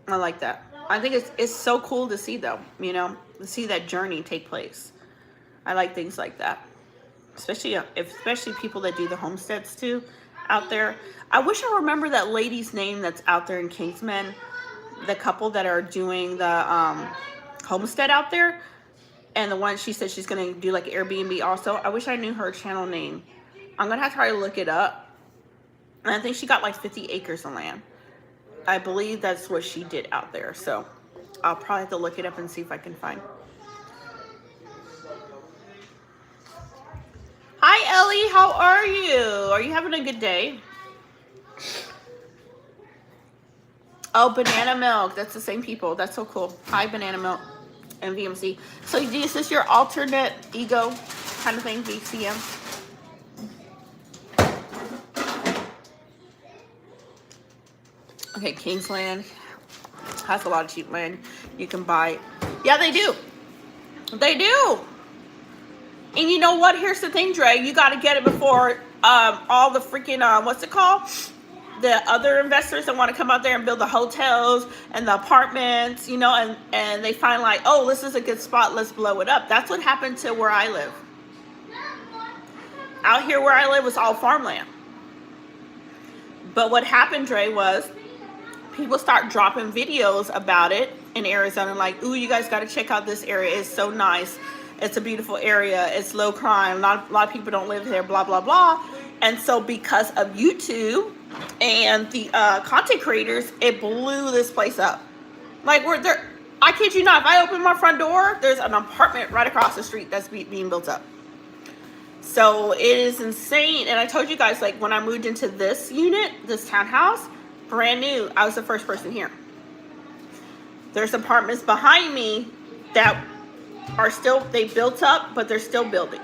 I like that. I think it's so cool to see though. You know, to see that journey take place. I like things like that, especially people that do the homesteads too out there. I wish I remember that lady's name that's out there in Kingsman, the couple that are doing the homestead out there, and the one she said she's gonna do like Airbnb also. I wish I knew her channel name. I'm gonna have to try to look it up. And I think she got like 50 acres of land. I believe that's what she did out there. So I'll probably have to look it up and see if I can find. Hi Ellie, how are you? Are you having a good day? Oh, Banana Milk. That's the same people. That's so cool. Hi, Banana Milk and VMC. So is this your alternate ego kind of thing, VCM? Okay, Kingsland has a lot of cheap land you can buy. Yeah, they do. They do. And you know what? Here's the thing, Dre. You got to get it before all the freaking, what's it called? The other investors that want to come out there and build the hotels and the apartments, you know, and they find like, oh, this is a good spot. Let's blow it up. That's what happened to where I live. Out here where I live was all farmland. But what happened, Dre, was people start dropping videos about it in Arizona. Like, ooh, you guys got to check out this area. It's so nice. It's a beautiful area. It's low crime. A lot of people don't live there, blah, blah, blah. And so because of YouTube and the content creators, it blew this place up. Like, we're there. I kid you not. If I open my front door, there's an apartment right across the street that's being built up. So it is insane. And I told you guys, like, when I moved into this unit, this townhouse, brand new, I was the first person here. There's apartments behind me that are still, they built up, but they're still building.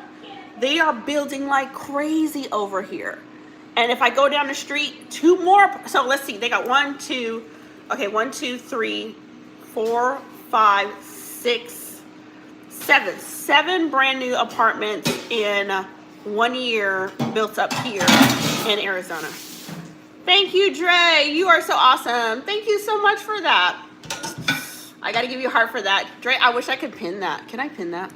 They are building like crazy over here. And if I go down the street, two more, so let's see, they got 1, 2, 3, 4, 5, 6, 7. 7 brand new apartments in 1 year built up here in Arizona. Thank you, Dre. You are so awesome. Thank you so much for that. I gotta give you a heart for that. Dre, I wish I could pin that. Can I pin that?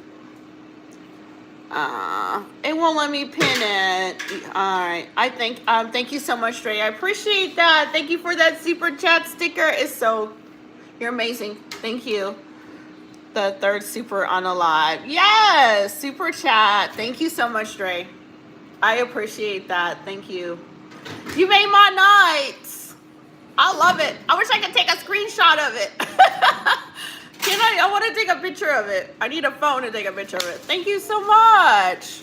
It won't let me pin it. All right. Thank you so much, Dre. I appreciate that. Thank you for that super chat sticker. You're amazing. Thank you. The third super on a live. Yes, super chat. Thank you so much, Dre. I appreciate that. Thank you. You made my night. I love it. I wish I could take a screenshot of it. Can I? I want to take a picture of it. I need a phone to take a picture of it. Thank you so much.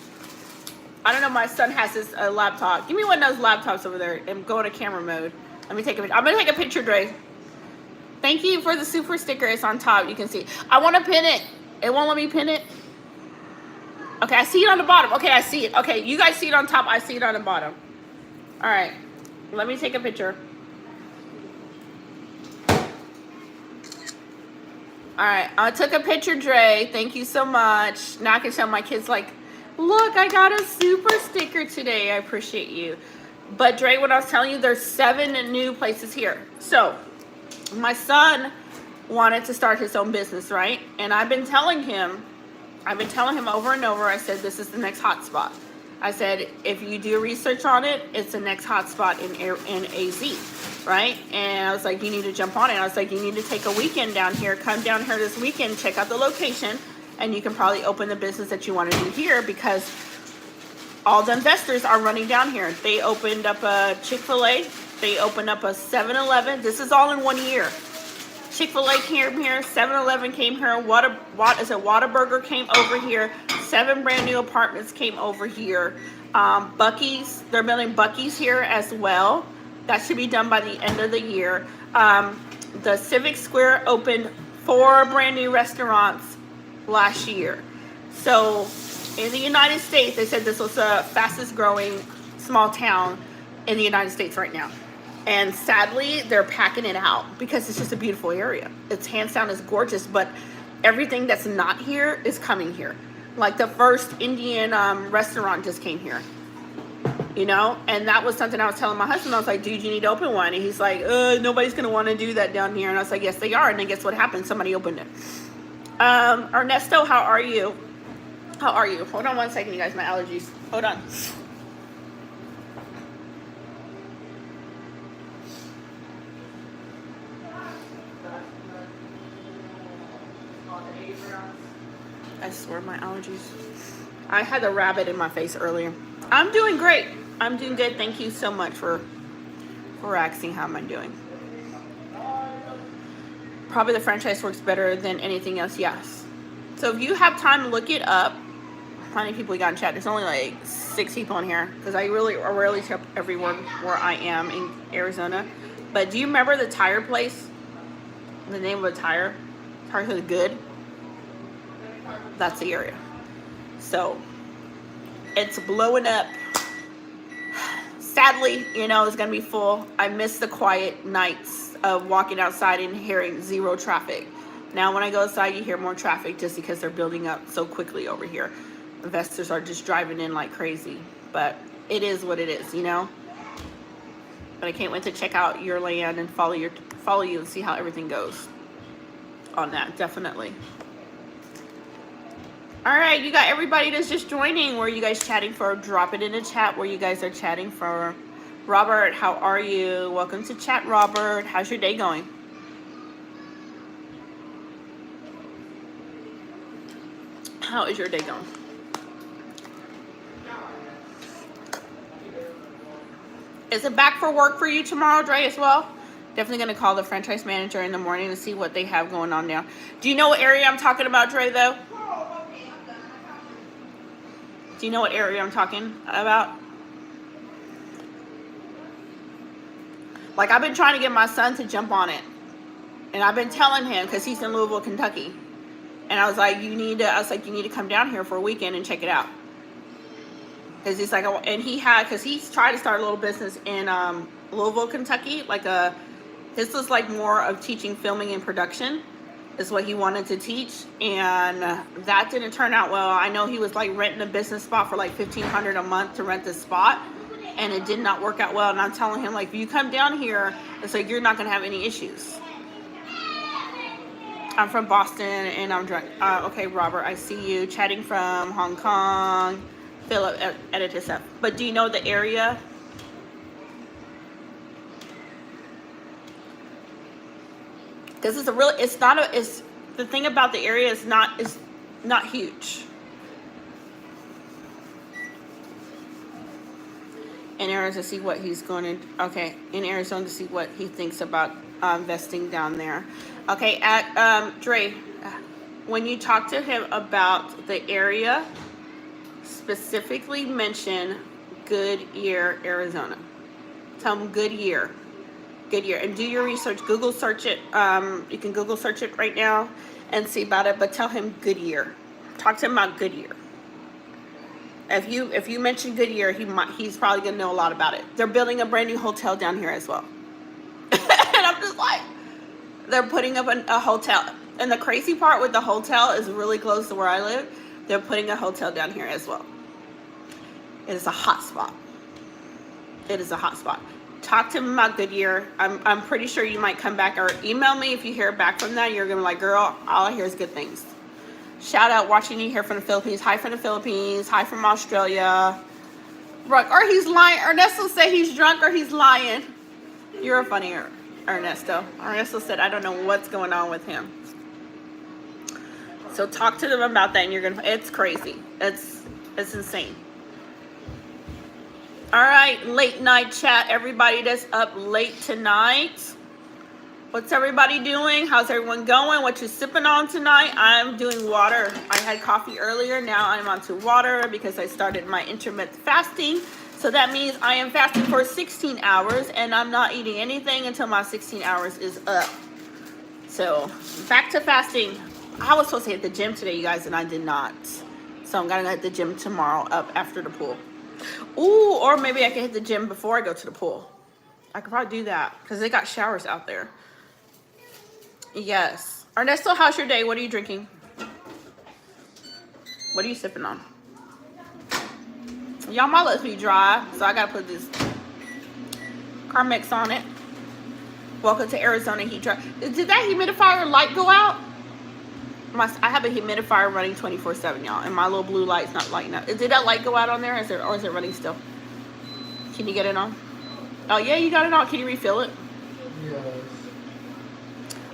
I don't know. My son has his laptop. Give me one of those laptops over there and go into camera mode. Let me take a picture. I'm going to take a picture, Dre. Thank you for the super sticker. It's on top. You can see. I want to pin it. It won't let me pin it. Okay, I see it on the bottom. Okay, I see it. Okay, you guys see it on top. I see it on the bottom. All right. Let me take a picture. All right, I took a picture, Dre. Thank you so much. Now I can show my kids, like, look, I got a super sticker today. I appreciate you. But Dre, what I was telling you, there's 7 new places here. So my son wanted to start his own business, right? And I've been telling him over and over, I said, this is the next hot spot. I said, if you do research on it, it's the next hot spot in AZ, right? And I was like, you need to jump on it. I was like, you need to take a weekend down here. Come down here this weekend, check out the location, and you can probably open the business that you want to do here because all the investors are running down here. They opened up a Chick-fil-A. They opened up a 7-Eleven. This is all in 1 year. Chick-fil-A came here, 7-Eleven came here, Whataburger came over here, 7 brand new apartments came over here. Buc-ee's, they're building Buc-ee's here as well. That should be done by the end of the year. The Civic Square opened 4 brand new restaurants last year. So in the United States, they said this was the fastest growing small town in the United States right now. And sadly, they're packing it out because it's just a beautiful area. It's hands down, it's gorgeous, but everything that's not here is coming here. Like the first Indian restaurant just came here, you know? And that was something I was telling my husband. I was like, dude, you need to open one. And he's like, nobody's going to want to do that down here. And I was like, yes, they are. And then guess what happened? Somebody opened it. Ernesto, how are you? How are you? Hold on one second, you guys, my allergies. Hold on. I swear my allergies. I had a rabbit in my face earlier. I'm doing great. I'm doing good. Thank you so much for asking how am I doing. Probably the franchise works better than anything else. Yes. So if you have time to look it up, how many people we got in chat? There's only like 6 people in here because I rarely tell everyone where I am in Arizona. But do you remember the tire place? The name of the tire? Tires are good. That's the area. So it's blowing up. Sadly, you know, it's gonna be full. I miss the quiet nights of walking outside and hearing zero traffic. Now when I go outside, you hear more traffic just because they're building up so quickly over here. Investors are just driving in like crazy, but it is what it is, you know. But I can't wait to check out your land and follow you and see how everything goes on that. Definitely. All right, you got everybody that's just joining. Where are you guys chatting for? Drop it in the chat where you guys are chatting for. Robert, how are you? Welcome to chat, Robert. How's your day going? How is your day going? Is it back for work for you tomorrow, Dre, as well? Definitely going to call the franchise manager in the morning to see what they have going on now. Do you know what area I'm talking about, Dre, though? Do you know what area I'm talking about? Like, I've been trying to get my son to jump on it. And I've been telling him, because he's in Louisville, Kentucky. And I was like, you need to come down here for a weekend and check it out. Because he's like, and because he's tried to start a little business in Louisville, Kentucky. This was like more of teaching filming and production is what he wanted to teach. And that didn't turn out well. I know he was like renting a business spot for like $1,500 a month to rent this spot. And it did not work out well. And I'm telling him, like, if you come down here, it's like you're not going to have any issues. I'm from Boston and I'm drunk. Okay, Robert, I see you chatting from Hong Kong. Philip edited this up. But do you know the area? Because it's the thing about the area is not huge. In Arizona to see what he's going to, okay, in Arizona to see what he thinks about investing down there. Okay, Dre, when you talk to him about the area, specifically mention Goodyear, Arizona. Tell him Goodyear, and do your research. Google search it. You can Google search it right now and see about it, but tell him Goodyear. Talk to him about Goodyear. If you mention Goodyear, he's probably gonna know a lot about it. They're building a brand new hotel down here as well. And I'm just like, they're putting up a hotel. And the crazy part with the hotel is really close to where I live. They're putting a hotel down here as well. It is a hot spot. It is a hot spot. Talk to him about Goodyear. I'm pretty sure you might come back or email me if you hear back from that. You're gonna be like, girl, all I hear is good things. Shout out watching you here from the Philippines. Hi from the Philippines. Hi from Australia. Or he's lying. Ernesto said he's drunk or he's lying. You're a funny Ernesto. Ernesto said, I don't know what's going on with him. So talk to them about that and it's crazy. It's insane. All right, late night chat. Everybody that's up late tonight. What's everybody doing? How's everyone going? What you sipping on tonight? I'm doing water. I had coffee earlier. Now I'm on to water because I started my intermittent fasting. So that means I am fasting for 16 hours and I'm not eating anything until my 16 hours is up. So back to fasting. I was supposed to hit the gym today, you guys, and I did not. So I'm gonna hit the gym tomorrow up after the pool. Ooh, or maybe I can hit the gym before I go to the pool. I could probably do that because they got showers out there. Yes. Ernesto, how's your day? What are you drinking? What are you sipping on? Y'all, my lips be dry, so I gotta put this Carmex on it. Welcome to Arizona Heat Dry. Did that humidifier light go out? I have a humidifier running 24/7, y'all, and my little blue light's not lighting up. Did that light go out on there, or is it running still? Can you get it on? Oh yeah, you got it on. Can you refill it? Yes.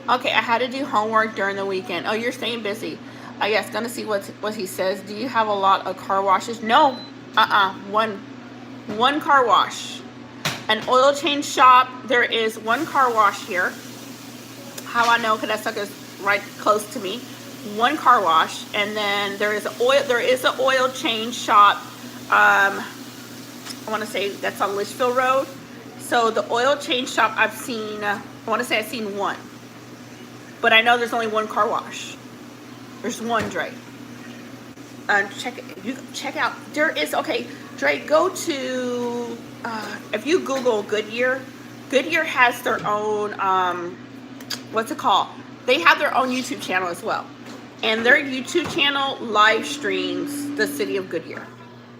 Okay, I had to do homework during the weekend. Oh, you're staying busy. Yes, gonna see what he says. Do you have a lot of car washes? No. One car wash. An oil change shop. There is one car wash here. How I know? Because that sucker's right close to me. One car wash, and then there is an oil change shop. I want to say that's on Litchfield Road. So the oil change shop I've seen. I want to say I've seen one. But I know there's only one car wash. There's one, Dre. Check out. There is, okay, Dre, go to, if you Google Goodyear, Goodyear has their own, what's it called? They have their own YouTube channel as well. And their YouTube channel live streams the city of Goodyear.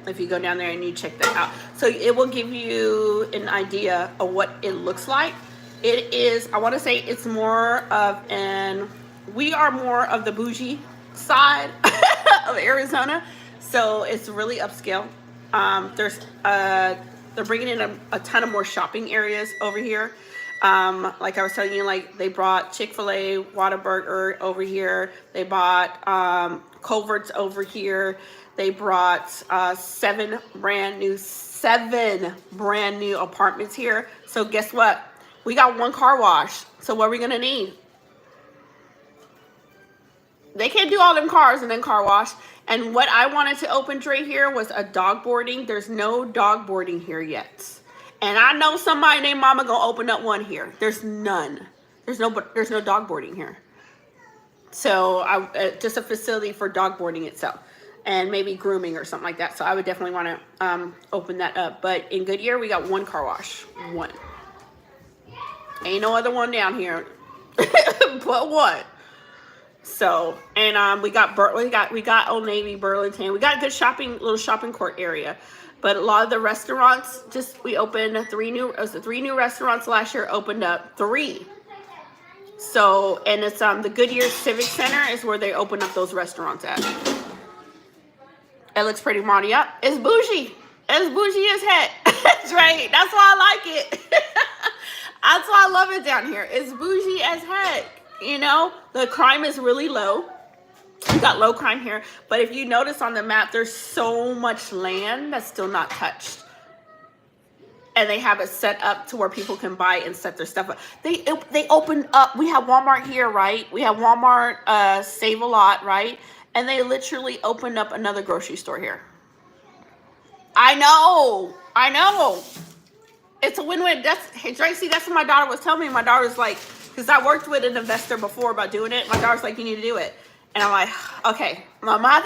If you go down there and you check that out. So it will give you an idea of what it looks like. It is, I want to say it's more of we are more of the bougie side of Arizona. So it's really upscale. They're bringing in a ton of more shopping areas over here. Like I was telling you, like they brought Chick-fil-A, Whataburger over here. They bought Culver's over here. They brought 7 brand new apartments here. So guess what? We got one car wash. So what are we gonna need? They can't do all them cars and then car wash. And what I wanted to open, Dre, here was a dog boarding. There's no dog boarding here yet. And I know somebody named Mama gonna open up one here. There's none. There's no dog boarding here. So just a facility for dog boarding itself. And maybe grooming or something like that. So I would definitely want to open that up. But in Goodyear, we got one car wash. One. Ain't no other one down here. But what? So, and we got Old Navy, Burlington. We got a good little shopping court area. But a lot of the restaurants, we opened 3 new restaurants last year, opened up 3. So, and it's the Goodyear Civic Center is where they open up those restaurants at. It looks pretty modern. Yep, it's bougie. It's bougie as heck. That's right. That's why I like it. That's why I love it down here. It's bougie as heck. You know, the crime is really low. We got low crime here. But if you notice on the map, there's so much land that's still not touched. And they have it set up to where people can buy and set their stuff up. They opened up. We have Walmart here, right? We have Walmart Save a Lot, right? And they literally opened up another grocery store here. I know. It's a win-win. Hey, Tracy, that's what my daughter was telling me. My daughter was like, because I worked with an investor before about doing it. My daughter's like, you need to do it. And I'm like, okay, I'm gonna have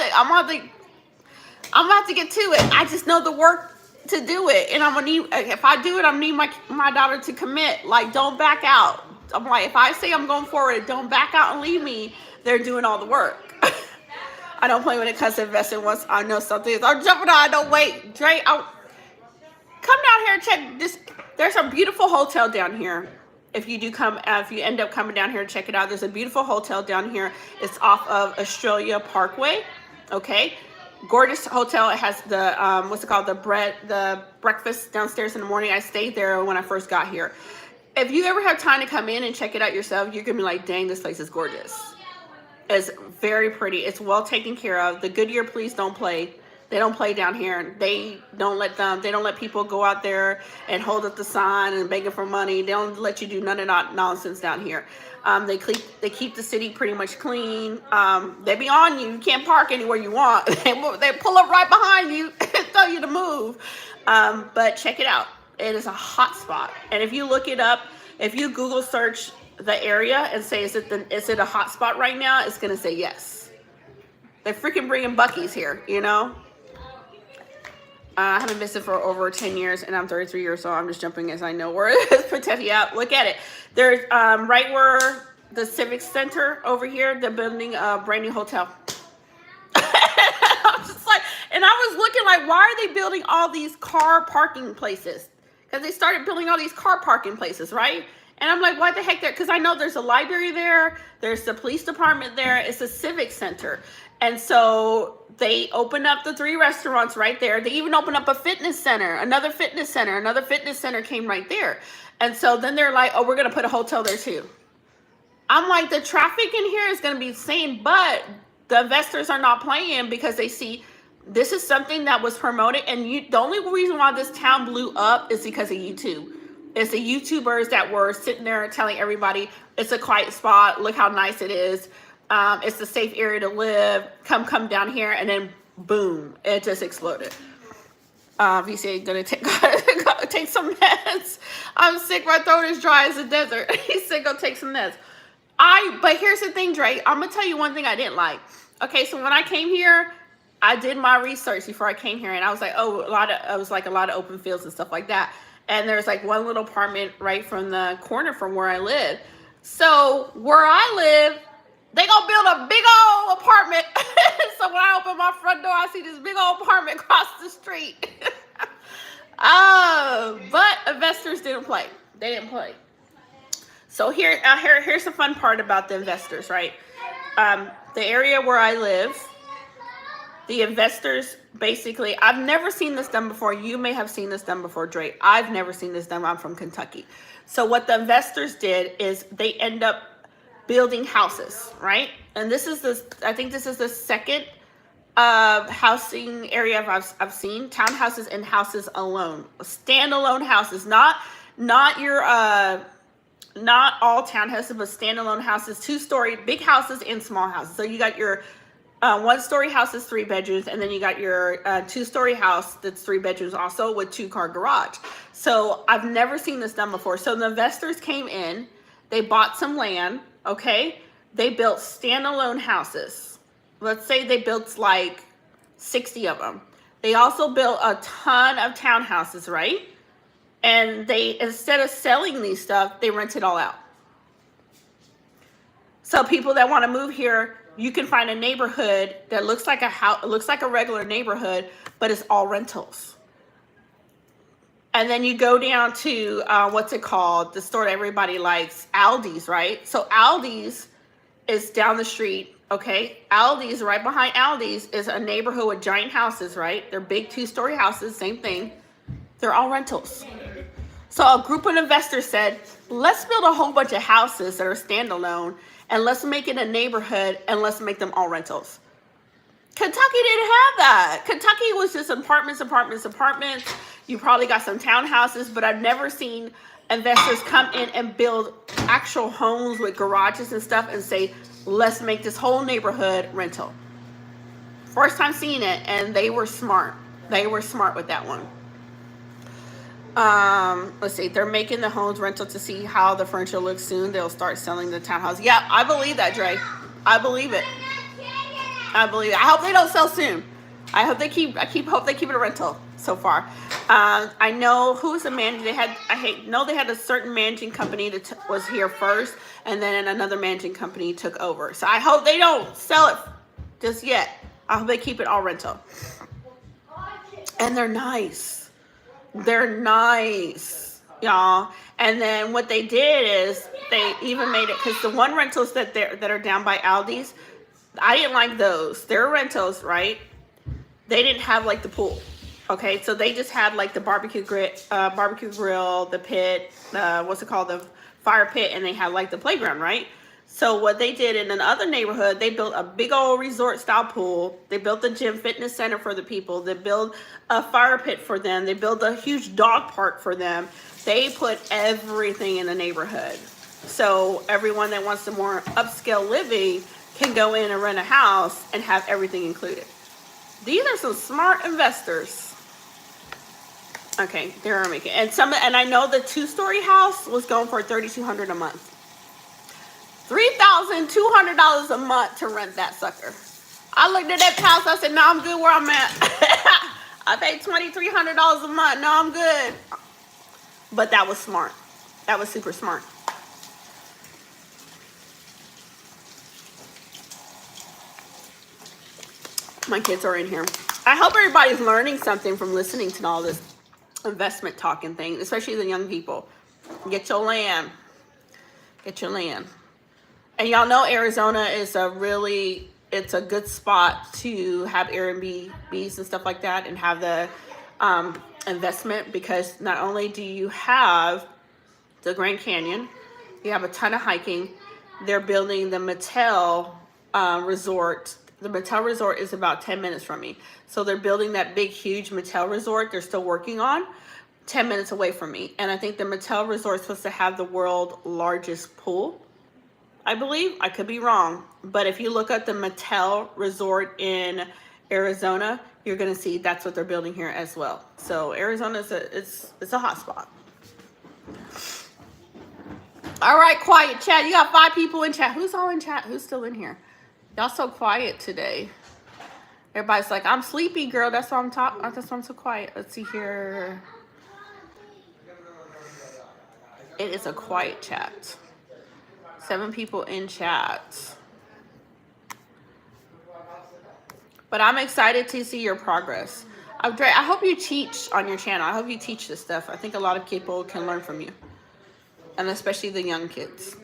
to get to it. I just know the work to do it, and I'm gonna need. If I do it, I'm gonna need my daughter to commit. Like, don't back out. I'm like, if I say I'm going forward, don't back out and leave me. They're doing all the work. I don't play when it comes to investing. Once I know something is, I'm jumping on. I don't wait. Dre, come down here and check this. There's a beautiful hotel down here. If you do come, if you end up coming down here to check it out, there's a beautiful hotel down here. It's off of Australia Parkway. Okay. Gorgeous hotel. It has the what's it called, the breakfast downstairs in the morning. I stayed there when I first got here. If you ever have time to come in and check it out yourself, you're gonna be like, dang, this place is gorgeous. It's very pretty. It's well taken care of. The Goodyear police don't play. They don't play down here. They don't let people go out there and hold up the sign and begging for money. They don't let you do none of that nonsense down here. They keep the city pretty much clean. They be on you. You can't park anywhere you want. They pull up right behind you and tell you to move. But check it out. It is a hot spot. And if you look it up, if you Google search the area and say, is it a hot spot right now? It's going to say yes. They're freaking bringing Buc-ee's here, you know? I haven't visited for over 10 years, and I'm 33 years old. I'm just jumping as I know where it is. Potentially, yeah, look at it. There's right where the Civic Center over here, they're building a brand new hotel. I'm just like, and I was looking like, why are they building all these car parking places? Because they started building all these car parking places, right? And I'm like, what the heck there? Because I know there's a library there. There's the police department there. It's a civic center. And so they opened up the 3 restaurants right there. They even opened up a fitness center, another fitness center came right there. And so then they're like, oh, we're going to put a hotel there too. I'm like, the traffic in here is going to be insane, but the investors are not playing because they see this is something that was promoted. And the only reason why this town blew up is because of YouTube. It's the YouTubers that were sitting there telling everybody it's a quiet spot. Look how nice it is. It's a safe area to live. Come down here, and then boom, it just exploded. VC gonna take some meds. I'm sick. My throat is dry as a desert. He said go take some meds. But here's the thing, Dre. I'm gonna tell you one thing I didn't like. Okay, so when I came here, I did my research before I came here, and I was like, oh, a lot of open fields and stuff like that. And there's like one little apartment right from the corner from where I live. So where I live, they gonna build a big old apartment. So when I open my front door, I see this big old apartment across the street. But investors didn't play. They didn't play. So here's the fun part about the investors, right? The area where I live, the investors basically, I've never seen this done before. You may have seen this done before, Dre. I've never seen this done. I'm from Kentucky. So what the investors did is they end up building houses, right? And I think this is the second housing area I've seen. Townhouses and houses alone. Standalone houses, not your not all townhouses, but standalone houses, 2-story, big houses and small houses. So you got your 1-story house is 3 bedrooms, and then you got your 2-story house that's 3 bedrooms also with 2-car garage. So I've never seen this done before. So the investors came in, they bought some land, okay? They built standalone houses. Let's say they built like 60 of them. They also built a ton of townhouses, right? And they, instead of selling these stuff, they rent it all out. So people that want to move here, you can find a neighborhood that looks like a house, looks like a regular neighborhood, but it's all rentals. And then you go down to, what's it called? The store that everybody likes, Aldi's, right? So Aldi's is down the street, okay? Aldi's, right behind Aldi's, is a neighborhood with giant houses, right? They're big 2-story houses, same thing. They're all rentals. So a group of investors said, let's build a whole bunch of houses that are standalone, and let's make it a neighborhood, and let's make them all rentals. Kentucky didn't have that. Kentucky was just apartments. You probably got some townhouses, but I've never seen investors come in and build actual homes with garages and stuff and say, let's make this whole neighborhood rental. First time seeing it, and they were smart. They were smart with that one. Let's see, they're making the homes rental to see how the furniture looks soon. They'll start selling the townhouse. Yeah, I believe that, Dre. I believe it. I believe it. I hope they don't sell soon. I hope they keep it a rental so far. I know who's the manager. They had a certain managing company that was here first, and then another managing company took over. So I hope they don't sell it just yet. I hope they keep it all rental. And they're nice. They're nice, y'all. And then what they did is they even made it, because the one rentals that are down by Aldi's, I didn't like those. They're rentals, right? They didn't have like the pool. Okay, so they just had like the barbecue grill, the pit, what's it called, the fire pit, and they had like the playground, right? So what they did in another neighborhood, they built a big old resort style pool. They built a gym fitness center for the people. They built a fire pit for them. They built a huge dog park for them. They put everything in the neighborhood. So everyone that wants the more upscale living can go in and rent a house and have everything included. These are some smart investors. Okay, they're making, and I know the 2-story house was going for $3,200 a month. $3,200 a month to rent that sucker. I looked at that house. I said, "No, I'm good where I'm at." I paid $2,300 a month. No, I'm good. But that was smart. That was super smart. My kids are in here. I hope everybody's learning something from listening to all this investment talking thing, especially the young people. Get your land. Get your land. And y'all know Arizona is it's a good spot to have Airbnbs and stuff like that and have the investment, because not only do you have the Grand Canyon, you have a ton of hiking. They're building the Mattel resort. The Mattel resort is about 10 minutes from me. So they're building that big, huge Mattel resort they're still working on 10 minutes away from me. And I think the Mattel resort is supposed to have the world's largest pool, I believe. I could be wrong. But if you look at the Mattel resort in Arizona, you're going to see that's what they're building here as well. So Arizona is a hot spot. All right, quiet chat. You got 5 people in chat. Who's all in chat? Who's still in here? Y'all so quiet today. Everybody's like, "I'm sleepy, girl. That's why That's why I'm so quiet." Let's see here. It is a quiet chat. 7 people in chat. But I'm excited to see your progress. I hope you teach on your channel. I hope you teach this stuff. I think a lot of people can learn from you. And especially the young kids.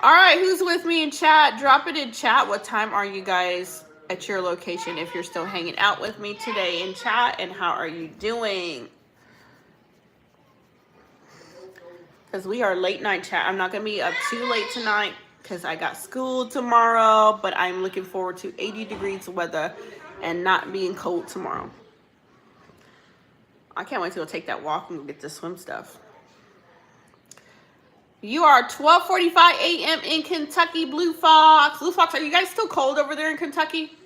All right, who's with me in chat? Drop it in chat. What time are you guys at your location if you're still hanging out with me today in chat? And how are you doing? Because we are late night chat. I'm not going to be up too late tonight because I got school tomorrow. But I'm looking forward to 80 degrees weather and not being cold tomorrow. I can't wait to go take that walk and get the swim stuff. You are 12:45 a.m. in Kentucky, Blue Fox. Blue Fox, are you guys still cold over there in Kentucky?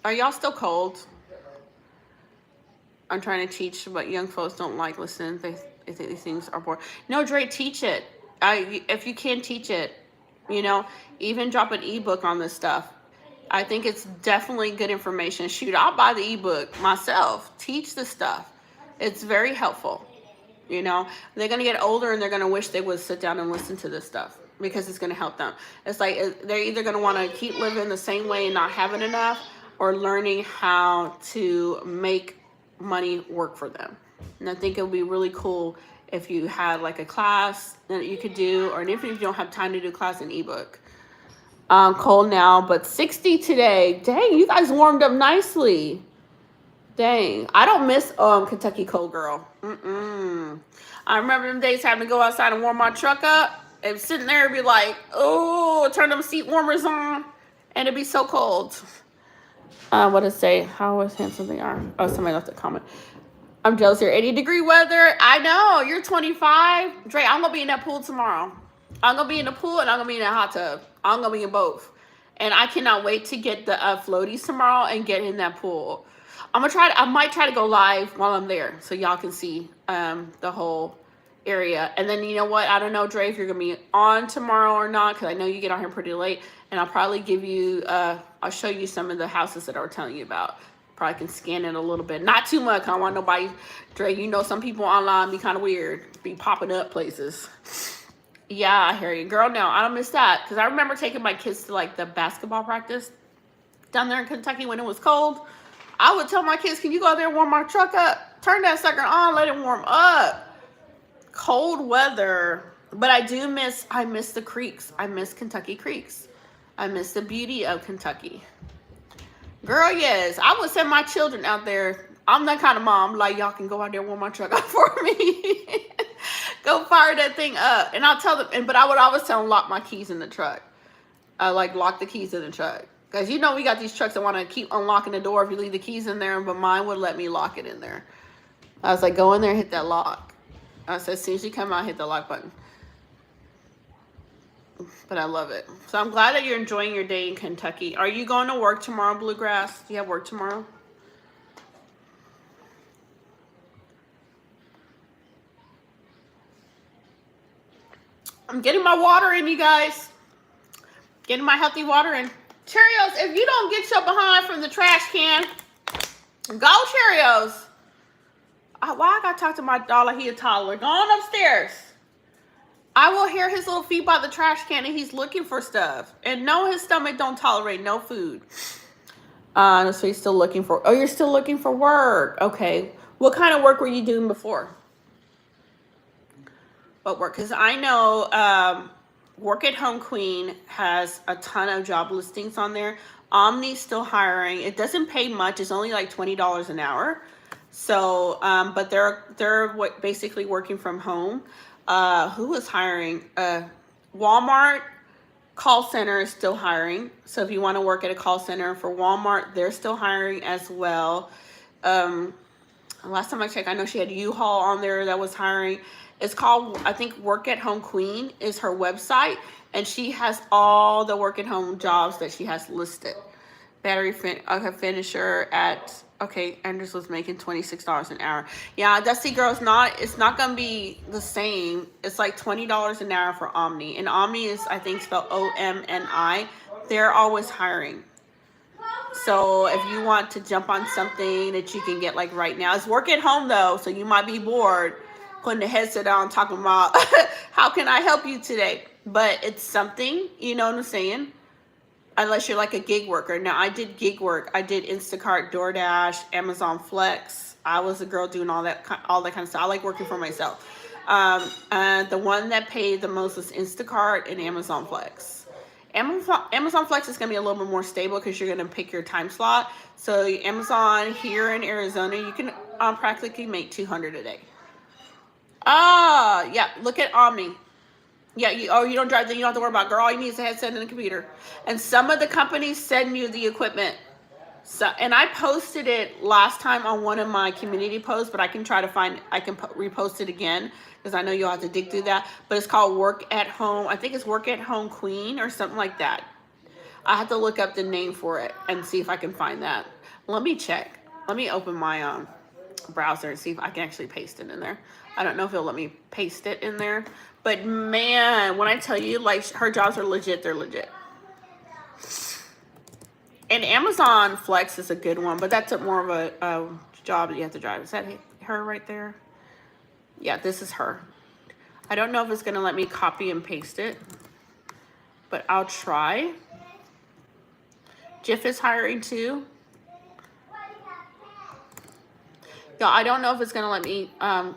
Are y'all still cold? I'm trying to teach, but young folks don't like listening. They think these things are boring. No, Dre, teach it. If you can teach it, even drop an ebook on this stuff. I think it's definitely good information. Shoot, I'll buy the ebook myself. Teach the stuff. It's very helpful. They're going to get older and they're going to wish they would sit down and listen to this stuff because it's going to help them. It's like they're either going to want to keep living the same way and not having enough, or learning how to make money work for them. And I think it would be really cool if you had like a class that you could do, or even if you don't have time to do class, an ebook. Cold now, but 60 today. Dang, you guys warmed up nicely. Dang, I don't miss Kentucky cold, girl. I remember them days having to go outside and warm my truck up and sitting there and be like, oh, turn them seat warmers on, and it'd be so cold. What did it say? How handsome they are. Oh, somebody left a comment. I'm jealous here. 80-degree weather. I know. You're 25. Dre, I'm going to be in that pool tomorrow. I'm going to be in the pool and I'm going to be in that hot tub. I'm going to be in both. And I cannot wait to get the floaties tomorrow and get in that pool. I might try to go live while I'm there so y'all can see the whole area. And then you know what? I don't know, Dre, if you're going to be on tomorrow or not, because I know you get on here pretty late. And I'll probably give you, I'll show you some of the houses that I was telling you about. Probably can scan it a little bit. Not too much. I don't want nobody, Dre, you know some people online be kind of weird. Be popping up places. Yeah, I hear you. Girl, no, I don't miss that. Because I remember taking my kids to like the basketball practice down there in Kentucky when it was cold. I would tell my kids, can you go out there and warm my truck up? Turn that sucker on, let it warm up. Cold weather. But I miss the creeks. I miss Kentucky creeks. I miss the beauty of Kentucky. Girl, yes. I would send my children out there. I'm that kind of mom. Like, y'all can go out there and warm my truck up for me. Go fire that thing up. And I'll tell them, but I would always tell them lock my keys in the truck. Lock the keys in the truck. Because you know we got these trucks that want to keep unlocking the door if you leave the keys in there, but mine would let me lock it in there. I was like, go in there and hit that lock. I said, as soon as you come out, hit the lock button. But I love it. So I'm glad that you're enjoying your day in Kentucky. Are you going to work tomorrow, Bluegrass? Do you have work tomorrow? I'm getting my water in, you guys. Getting my healthy water in. Cheerios, if you don't get your behind from the trash can, go Cheerios. Why I gotta talk to my dollar? He a toddler. Go on upstairs. I will hear his little feet by the trash can and he's looking for stuff. And no, his stomach don't tolerate no food. So he's still looking for, oh, you're still looking for work. Okay. What kind of work were you doing before? What work? Because I know Work at Home Queen has a ton of job listings on there. Omni's still hiring. It doesn't pay much. It's only like $20 an hour. So, but they're basically working from home. Who is hiring? Walmart call center is still hiring. So if you want to work at a call center for Walmart, they're still hiring as well. Last time I checked, I know she had U-Haul on there that was hiring. It's called, I think, Work at Home Queen is her website. And she has all the work at home jobs that she has listed. Battery finisher at, okay, Anders was making $26 an hour. Yeah, Dusty Girl, it's not going to be the same. It's like $20 an hour for Omni. And Omni is, I think, spelled O-M-N-I. They're always hiring. So if you want to jump on something that you can get like right now, it's work at home though. So you might be bored putting the headset on talking about how can I help you today? But it's something, you know what I'm saying? Unless you're like a gig worker. Now I did gig work. I did Instacart, DoorDash, Amazon Flex. I was a girl doing all that kind of stuff. I like working for myself. And the one that paid the most was Instacart and Amazon Flex. Amazon Flex is going to be a little bit more stable because you're going to pick your time slot. So Amazon here in Arizona, you can practically make $200 a day. Yeah, look at Omni. Yeah, you don't drive, then you don't have to worry about, girl, all you need is a headset and a computer. And some of the companies send you the equipment. So, and I posted it last time on one of my community posts, but I can try to find, I can repost it again because I know you'll have to dig through that. But it's called Work at Home. I think it's Work at Home Queen or something like that. I have to look up the name for it and see if I can find that. Let me check. Let me open my browser and see if I can actually paste it in there. I don't know if it'll let me paste it in there. But man, when I tell you, like, her jobs are legit, they're legit. And Amazon Flex is a good one, but that's more of a job that you have to drive. Is that her right there? Yeah, this is her. I don't know if it's going to let me copy and paste it, but I'll try. Jif is hiring too. Y'all, I don't know if it's gonna let me. I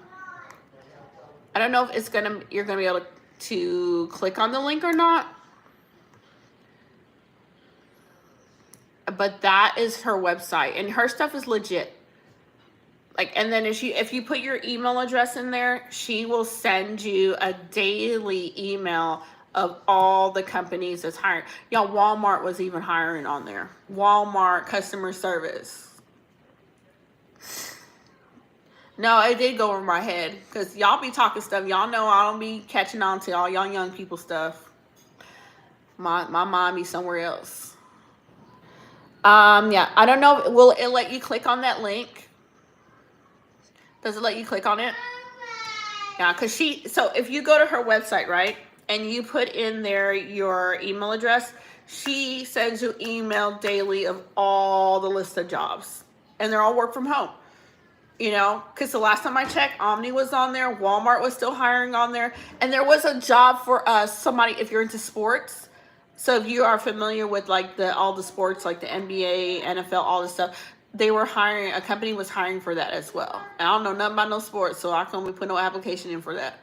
don't know if you're gonna be able to click on the link or not. But that is her website, and her stuff is legit. Like, and then if you put your email address in there, she will send you a daily email of all the companies that's hiring. Y'all, Walmart was even hiring on there. Walmart customer service. No, it did go over my head because y'all be talking stuff. Y'all know I don't be catching on to all y'all young people stuff. My mind be somewhere else. Yeah, I don't know. Will it let you click on that link? Does it let you click on it? Yeah, because so if you go to her website, right, and you put in there your email address, she sends you email daily of all the list of jobs. And they're all work from home. You know, because the last time I checked, Omni was on there, Walmart was still hiring on there, and there was a job for somebody if you're into sports. So if you are familiar with like all the sports, like the NBA, NFL, all this stuff, they were hiring. A company was hiring for that as well. And I don't know nothing about no sports, so I can't put no application in for that.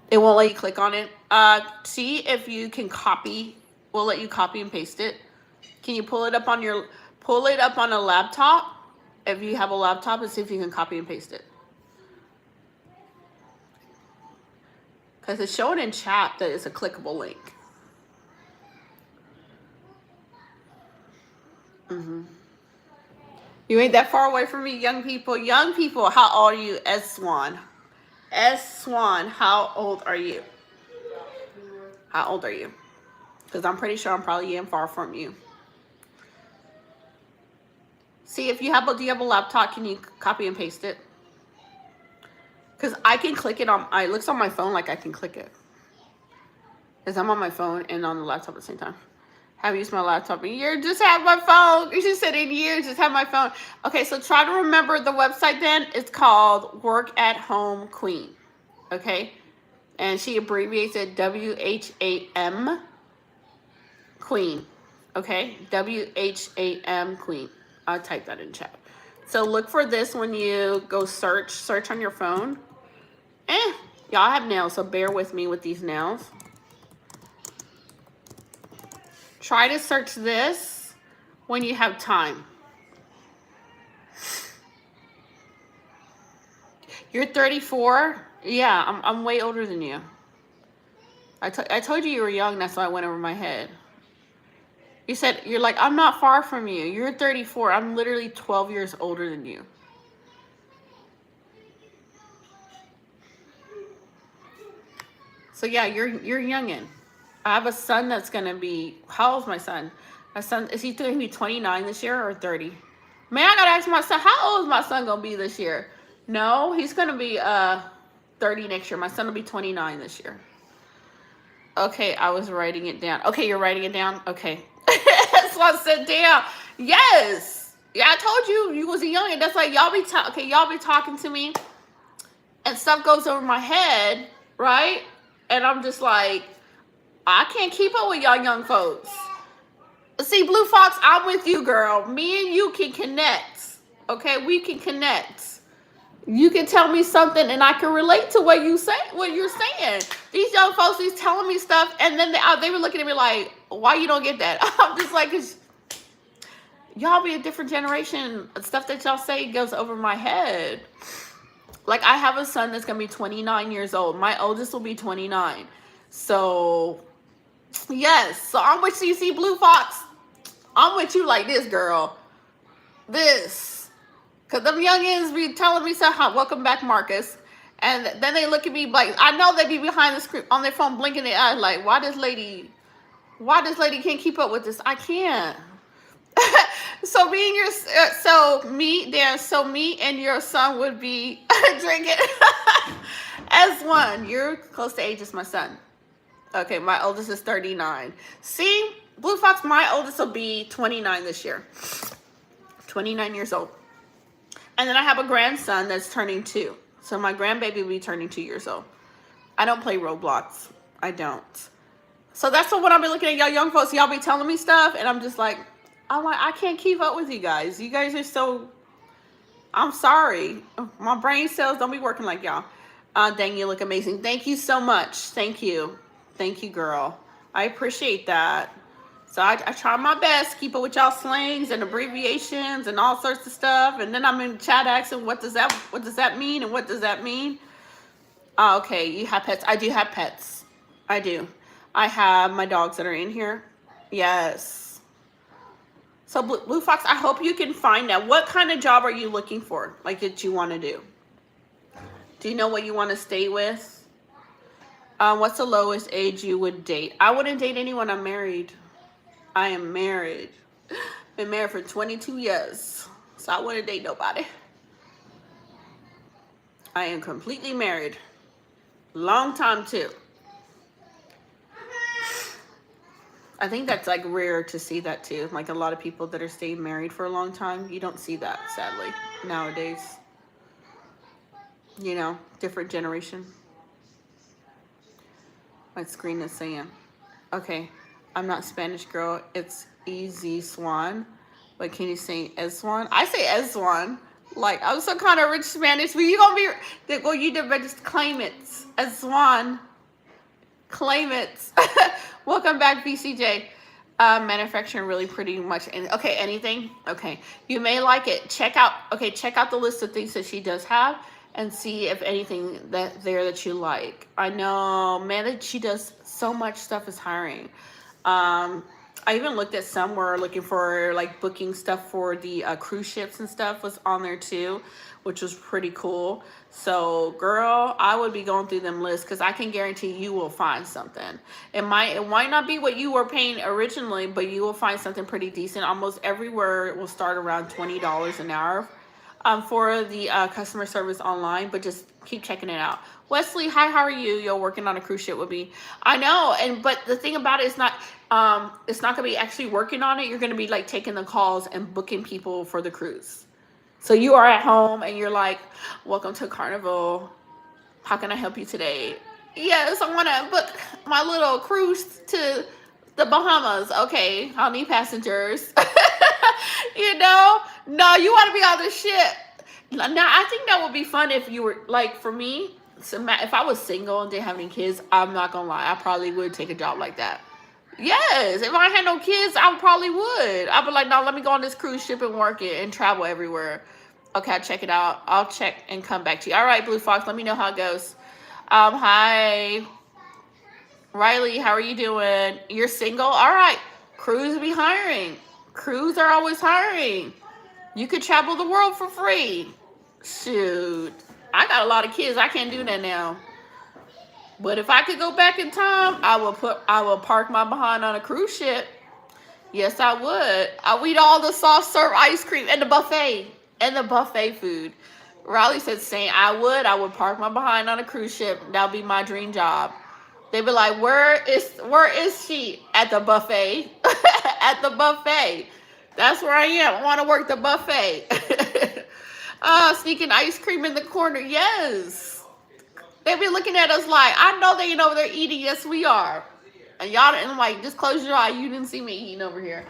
It won't let you click on it. See if you can copy. We'll let you copy and paste it. Can you pull it up on a laptop? If you have a laptop, and see if you can copy and paste it. Because it's showing in chat that it's a clickable link. You ain't that far away from me, young people. Young people, how old are you? S. Swan, how old are you? How old are you? Because I'm pretty sure I'm probably am far from you. See, if you have do you have a laptop, can you copy and paste it? Because I can click it it looks on my phone like I can click it. Because I'm on my phone and on the laptop at the same time. Haven't used my laptop in years, just have my phone. You should said in years, just have my phone. Okay, so try to remember the website then. It's called Work at Home Queen. Okay? And she abbreviates it WHAM Queen. Okay? WHAM Queen. I'll type that in chat. So look for this when you go search on your phone. Y'all have nails, so bear with me with these nails. Try to search this when you have time. You're 34? Yeah, I'm way older than you. I told you were young, that's why I went over my head. You said, you're like, I'm not far from you. You're 34. I'm literally 12 years older than you. So yeah, you're youngin'. I have a son that's going to be, how old's my son? My son, is he going to be 29 this year or 30? Man, I got to ask my son, how old is my son going to be this year? No, he's going to be 30 next year. My son will be 29 this year. Okay, I was writing it down. Okay, you're writing it down? Okay. That's why I said down. Yes. Yeah, I told you was a youngin'. That's like y'all be talking to me and stuff goes over my head, right? And I'm just like, I can't keep up with y'all young folks. See, Blue Fox, I'm with you, girl. Me and you can connect. Okay, we can connect. You can tell me something and I can relate to what you're saying. These young folks, he's telling me stuff, and then they were looking at me like, why you don't get that? I'm just like, cause y'all be a different generation. Stuff that y'all say goes over my head. Like, I have a son that's gonna be 29 years old. My oldest will be 29. So, yes. So I'm with you, see, Blue Fox. I'm with you like this, girl. This. Because them youngins be telling me somehow, welcome back, Marcus. And then they look at me like, I know they be behind the screen on their phone blinking their eyes like, why this lady can't keep up with this? I can't. So me and your son would be drinking as one. You're close to age as my son. Okay, my oldest is 39. See, Blue Fox, my oldest will be 29 this year. 29 years old. And then I have a grandson that's turning 2. So my grandbaby will be turning 2 years old. I don't play Roblox. I don't. So that's what I'll be looking at y'all young folks. Y'all be telling me stuff, and I'm like, I can't keep up with you guys. You guys are so, I'm sorry. My brain cells don't be working like y'all. Dang, you look amazing. Thank you so much. Thank you. Thank you, girl. I appreciate that. So I try my best to keep up with y'all slangs and abbreviations and all sorts of stuff. And then I'm in chat asking, what does that mean? And what does that mean? Okay, you have pets. I do have pets. I do. I have my dogs that are in here. Yes. So Blue Fox, I hope you can find that. What kind of job are you looking for? Like that you want to do? Do you know what you want to stay with? What's the lowest age you would date? I wouldn't date anyone. I'm married. I am married. Been married for 22 years. So I wouldn't date nobody. I am completely married. Long time too. I think that's like rare to see that too. Like a lot of people that are staying married for a long time, you don't see that sadly nowadays. You know, different generation. My screen is saying, okay, I'm not Spanish girl. It's easy swan. But can you say Eswan? I say Eswan. Like I'm some kind of rich Spanish. But you gonna be well, you did just claim it. Eswan. Claim it. Welcome back, BCJ. Manufacturing really pretty much. Okay, anything? Okay. You may like it. Check out the list of things that she does have and see if anything that you like. I know, man, that she does so much stuff is hiring. I even looked at some were looking for like booking stuff for the cruise ships and stuff was on there too, which was pretty cool. So girl, I would be going through them lists because I can guarantee you will find something. It might not be what you were paying originally, but you will find something pretty decent. Almost everywhere it will start around $20 an hour for the customer service online, but just keep checking it out. Wesley, hi, how are you? You're working on a cruise ship with me. I know, but the thing about it is not gonna be actually working on it. You're gonna be like taking the calls and booking people for the cruise. So you are at home and you're like, welcome to Carnival. How can I help you today? Yes, I want to book my little cruise to the Bahamas. Okay, I'll need passengers. You know? No, you want to be on the ship. Now, I think that would be fun if you were, like, for me, if I was single and didn't have any kids, I'm not going to lie, I probably would take a job like that. Yes, if I had no kids, I probably would. I'd be like, no, let me go on this cruise ship and work it and travel everywhere. Okay, I'll check it out. I'll check and come back to you. All right, Blue Fox, let me know how it goes. Hi. Riley, how are you doing? You're single? All right. Crews be hiring. Crews are always hiring. You could travel the world for free. Shoot. I got a lot of kids. I can't do that now. But if I could go back in time, I will park my behind on a cruise ship. Yes, I would. I would eat all the soft serve ice cream and the buffet food. Riley said, saying I would park my behind on a cruise ship. That'll be my dream job. They'd be like, where is she? At the buffet. At the buffet. That's where I am. I want to work the buffet. Sneaking ice cream in the corner. Yes. They be looking at us like, I know they ain't over there eating. Yes, we are. And y'all didn't like, just close your eye. You didn't see me eating over here.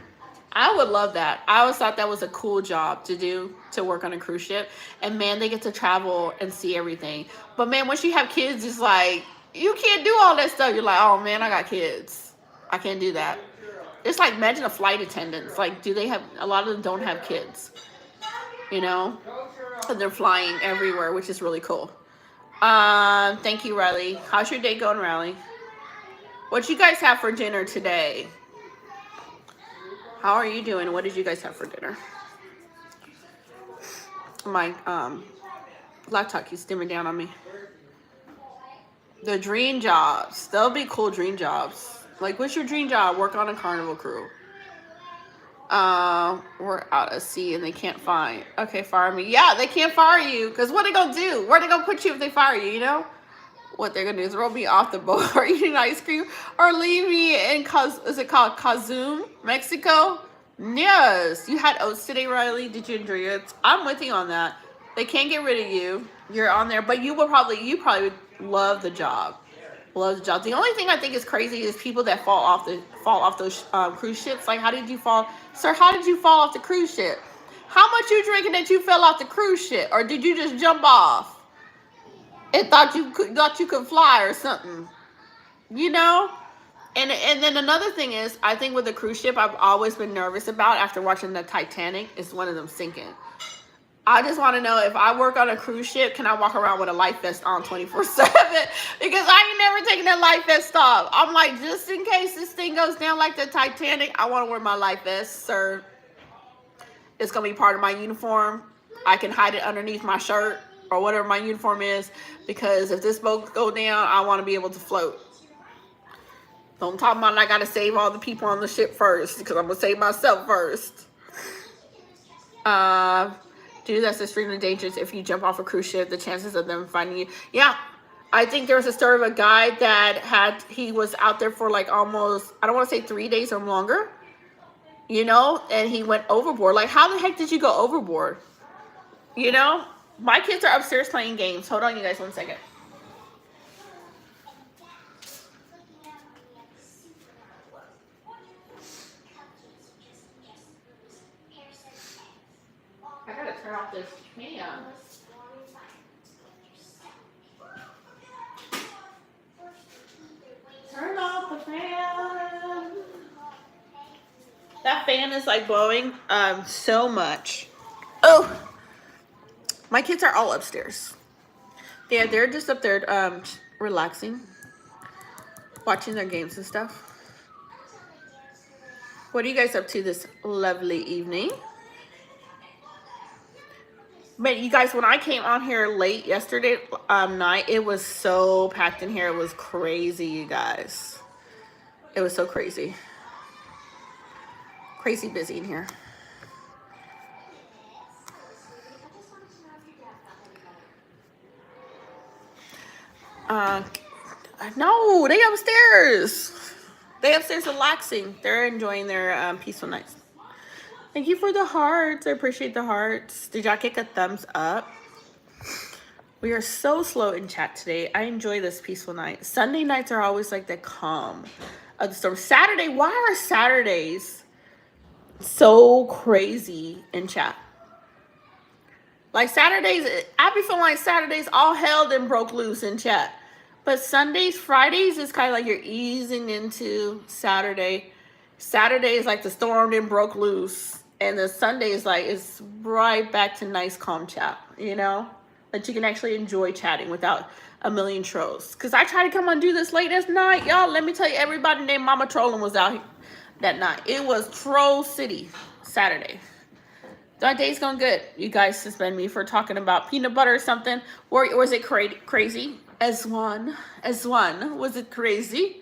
I would love that. I always thought that was a cool job to do, to work on a cruise ship. And man, they get to travel and see everything. But man, once you have kids, it's like, you can't do all that stuff. You're like, oh man, I got kids. I can't do that. It's like, imagine a flight attendant. Like, a lot of them don't have kids. You know? And they're flying everywhere, which is really cool. Thank you, Riley. How's your day going, Riley? What you guys have for dinner today? How are you doing? What did you guys have for dinner? My laptop keeps dimming down on me. The dream jobs. They'll be cool dream jobs. Like, what's your dream job? Work on a Carnival crew. We're out at sea and they can't find. Okay, fire me. Yeah, they can't fire you. Because what are they going to do? Where are they going to put you if they fire you, you know? What they're going to do is throw me off the boat or eating ice cream or leave me in, is it called Cozumel, Mexico? Yes. You had oats today, Riley. Did you enjoy it? I'm with you on that. They can't get rid of you. You're on there. But you probably would love the job. Love the job. The only thing I think is crazy is people that fall off those cruise ships. Like, how did you fall? Sir, how did you fall off the cruise ship? How much you drinking that you fell off the cruise ship, or did you just jump off and thought you could fly or something? You know. And then another thing is, I think with the cruise ship, I've always been nervous about after watching the Titanic is one of them sinking. I just want to know if I work on a cruise ship, can I walk around with a life vest on 24/7? Because I ain't never taking that life vest off. I'm like, just in case this thing goes down like the Titanic, I want to wear my life vest, sir. It's going to be part of my uniform. I can hide it underneath my shirt or whatever my uniform is. Because if this boat goes down, I want to be able to float. Don't talk about I got to save all the people on the ship first. Because I'm going to save myself first. Dude, that's extremely dangerous. If you jump off a cruise ship, the chances of them finding you. Yeah. I think there was a story of a guy that he was out there for like almost, I don't want to say 3 days or longer. You know, and he went overboard. Like, how the heck did you go overboard? You know, my kids are upstairs playing games. Hold on, you guys, 1 second. I gotta turn off this fan. Turn off the fan. That fan is like blowing so much. Oh, my kids are all upstairs. Yeah, they're just up there relaxing, watching their games and stuff. What are you guys up to this lovely evening? But you guys, when I came on here late yesterday night, it was so packed in here. It was crazy, you guys. It was so crazy. Crazy busy in here. No, they upstairs. They upstairs relaxing. They're enjoying their peaceful nights. Thank you for the hearts. I appreciate the hearts. Did y'all kick a thumbs up? We are so slow in chat today. I enjoy this peaceful night. Sunday nights are always like the calm of the storm. Saturday, why are Saturdays so crazy in chat? Like Saturdays, I be feeling like Saturdays all hell then broke loose in chat. But Sundays, Fridays is kind of like you're easing into Saturday. Saturday is like the storm then broke loose. And the Sunday is like, it's right back to nice calm chat, you know? That you can actually enjoy chatting without a million trolls. Because I tried to come and do this late at night. Y'all, let me tell you, everybody named Mama Trolling was out here that night. It was Troll City Saturday. My day's going good. You guys suspend me for talking about peanut butter or something. Or was it crazy? As one. Was it crazy?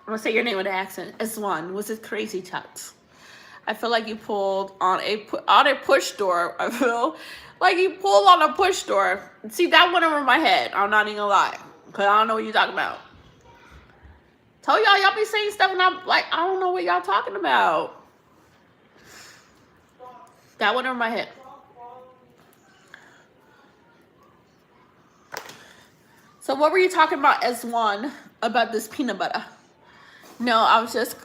I'm going to say your name with an accent. As one. Was it crazy, chat? I feel like you pulled on a push door. I feel like you pulled on a push door. See, that went over my head. I'm not even gonna lie. Because I don't know what you're talking about. Told y'all be saying stuff and I'm like, I don't know what y'all talking about. That went over my head. So what were you talking about as one about this peanut butter? No, I was just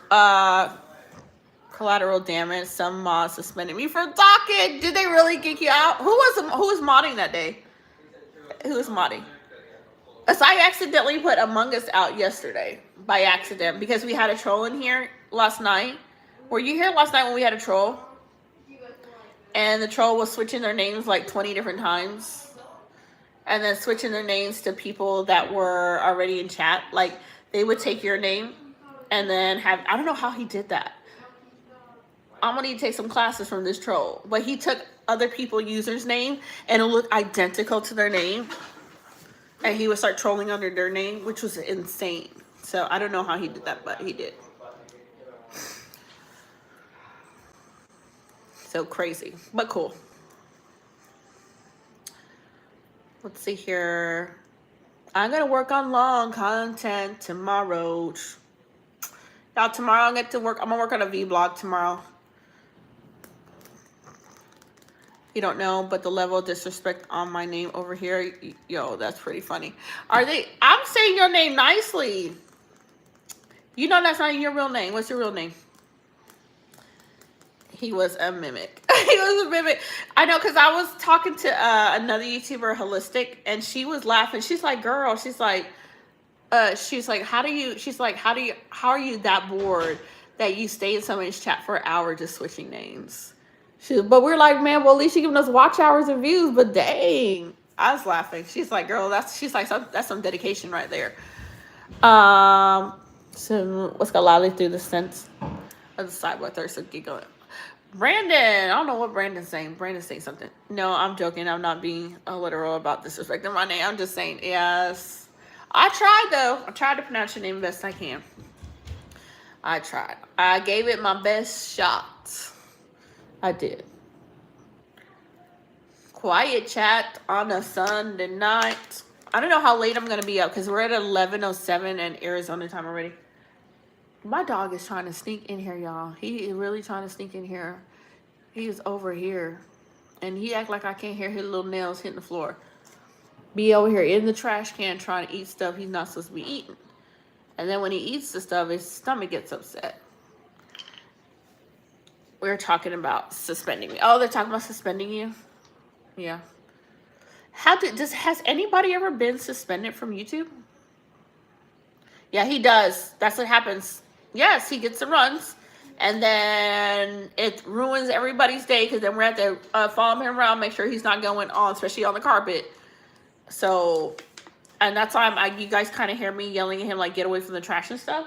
collateral damage. Some mod suspended me for talking. Did they really kick you out? Who was modding that day? Who was modding? So I accidentally put Among Us out yesterday by accident because we had a troll in here last night. Were you here last night when we had a troll? And the troll was switching their names like 20 different times. And then switching their names to people that were already in chat. Like they would take your name and then I don't know how he did that. I'm gonna need to take some classes from this troll. But he took other people's users' name and it looked identical to their name. And he would start trolling under their name, which was insane. So I don't know how he did that, but he did. So crazy, but cool. Let's see here. I'm gonna work on long content tomorrow. Y'all, tomorrow I'm gonna work on a vlog tomorrow. You don't know, but the level of disrespect on my name over here, yo, that's pretty funny. I'm saying your name nicely. You know that's not your real name. What's your real name? He was a mimic. was a bit. I know, because I was talking to another YouTuber, Holistic, and she was laughing. She's like, "Girl," she's like, how are you that bored that you stay in somebody's chat for an hour just switching names? But we're like, man, well, at least you're giving us watch hours and views. But dang, I was laughing. She's like, girl, that's some dedication right there. So let's go loudly through the sense of the sidewalk. There's a giggle. Brandon, I don't know what Brandon's saying. Brandon's saying something. No, I'm joking. I'm not being literal about disrespecting my name. I'm just saying, yes. I tried, though. I tried to pronounce your name best I can. I tried. I gave it my best shot. I did. Quiet chat on a Sunday night. I don't know how late I'm going to be up because we're at 11:07 in Arizona time already. My dog is trying to sneak in here, y'all. He is really trying to sneak in here. He is over here. And he act like I can't hear his little nails hitting the floor. Be over here in the trash can trying to eat stuff he's not supposed to be eating. And then when he eats the stuff, his stomach gets upset. We're talking about suspending me. Oh, they're talking about suspending you? Yeah. Has anybody ever been suspended from YouTube? Yeah, he does. That's what happens. Yes, he gets the runs. And then it ruins everybody's day because then we're at to follow him around, make sure he's not going on, especially on the carpet. So, and that's why you guys kind of hear me yelling at him, like, get away from the trash and stuff.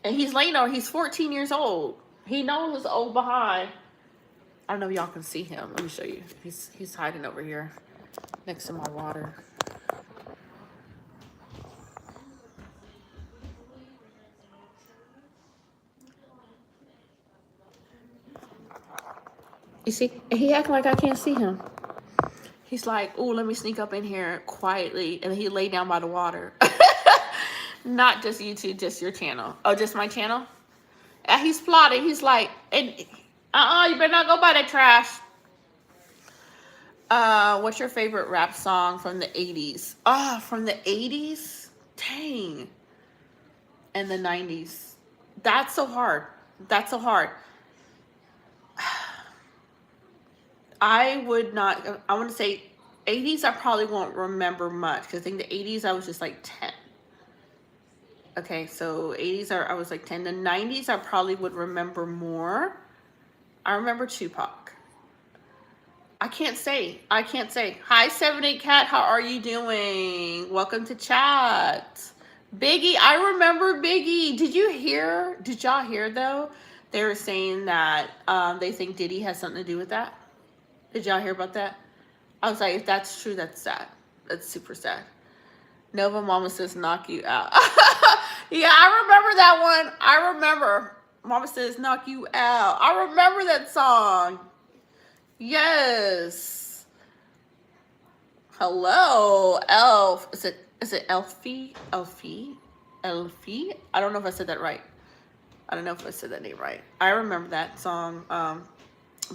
And he's laying there. He's 14 years old. He knows his old behind. I don't know if y'all can see him. Let me show you. He's hiding over here next to my water. You see, he acting like I can't see him. He's like, oh, let me sneak up in here quietly. And he lay down by the water. Not just YouTube, just your channel. Oh, just my channel? And he's plotting. He's like, you better not go by that trash. What's your favorite rap song from the 80s? From the 80s? Dang. And the 90s. That's so hard. That's so hard. I want to say 80s I probably won't remember much because I think the 80s I was just like 10. Okay, so 80s I was like 10. The 90s I probably would remember more. I remember Tupac. I can't say. Hi, 78 Cat. How are you doing? Welcome to chat. Biggie. I remember Biggie. Did y'all hear though? They were saying that they think Diddy has something to do with that. Did y'all hear about that? I was like, if that's true, that's sad. That's super sad. Nova Mama says, knock you out. Yeah, I remember that one. I remember. Mama says, knock you out. I remember that song. Yes. Hello, Elf. Is it Elfie? Elfie? I don't know if I said that right. I don't know if I said that name right. I remember that song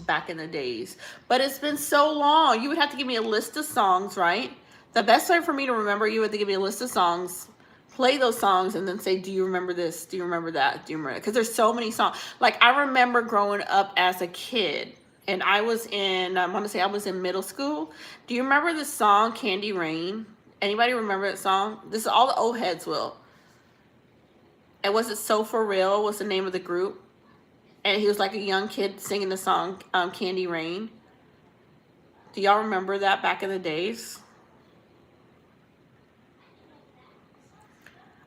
back in the days. But it's been so long. You would have to give me a list of songs, right? The best way for me to remember you would to give me a list of songs, play those songs, and then say, do you remember this? Do you remember that? Do you remember that? Because there's so many songs. Like, I remember growing up as a kid, and I want to say I was in middle school. Do you remember the song Candy Rain? Anybody remember that song? This is all the old heads will. And was it So For Real was the name of the group? And he was like a young kid singing the song Candy Rain. Do y'all remember that back in the days?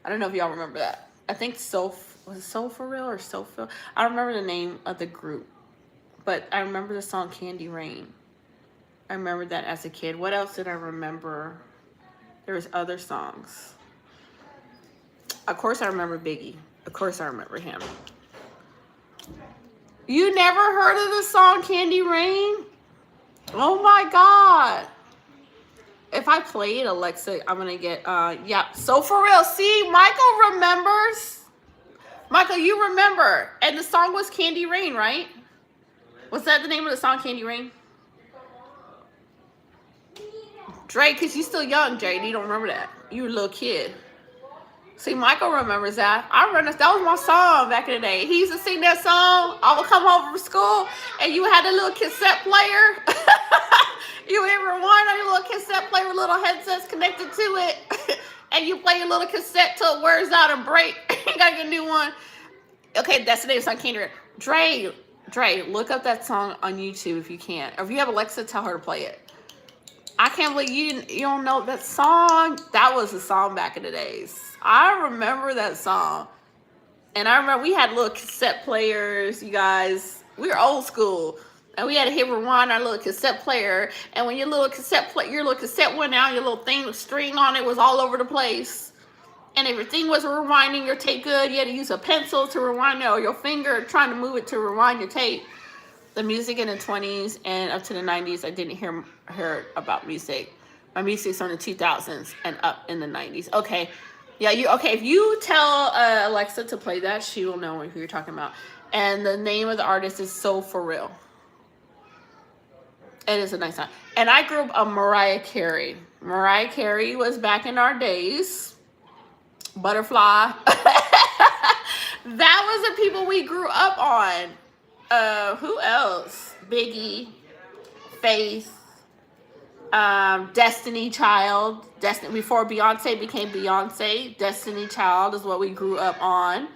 I don't know if y'all remember that. I think was it So For Real or So For? I don't remember the name of the group. But I remember the song Candy Rain. I remember that as a kid. What else did I remember? There was other songs. Of course I remember Biggie. Of course I remember him. You never heard of the song Candy Rain? Oh my God. If I play it, Alexa, I'm going to get, yeah. So For Real. See, Michael remembers. Michael, you remember. And the song was Candy Rain, right? Was that the name of the song, Candy Rain? Dre, because you're still young, Jay. You don't remember that. You were a little kid. See, Michael remembers that. I remember that was my song back in the day. He used to sing that song. I would come home from school, and you had a little cassette player. You would rewind on your little cassette player with little headsets connected to it, and you play your little cassette till it wears out and break. You gotta get a new one. Okay, that's the name of the song. Can't hear it. Dre, look up that song on YouTube if you can. Or if you have Alexa, tell her to play it. I can't believe you don't know that song. That was a song back in the days. I remember that song. And I remember we had little cassette players, you guys. We were old school. And we had to hit rewind our little cassette player. And when your little cassette went out, your little thing with string on it was all over the place. And if everything was rewinding your tape good, you had to use a pencil to rewind it, or your finger trying to move it to rewind your tape. The music in the 20s and up to the 90s, I didn't hear about music. My music's on the 2000s and up in the 90s. Okay. Yeah, if you tell Alexa to play that, she will know who you're talking about. And the name of the artist is So For Real. It is a nice song. And I grew up on Mariah Carey. Mariah Carey was back in our days. Butterfly. That was the people we grew up on. Who else? Biggie, Faith, Destiny Child. Before Beyonce became Beyonce, Destiny Child is what we grew up on.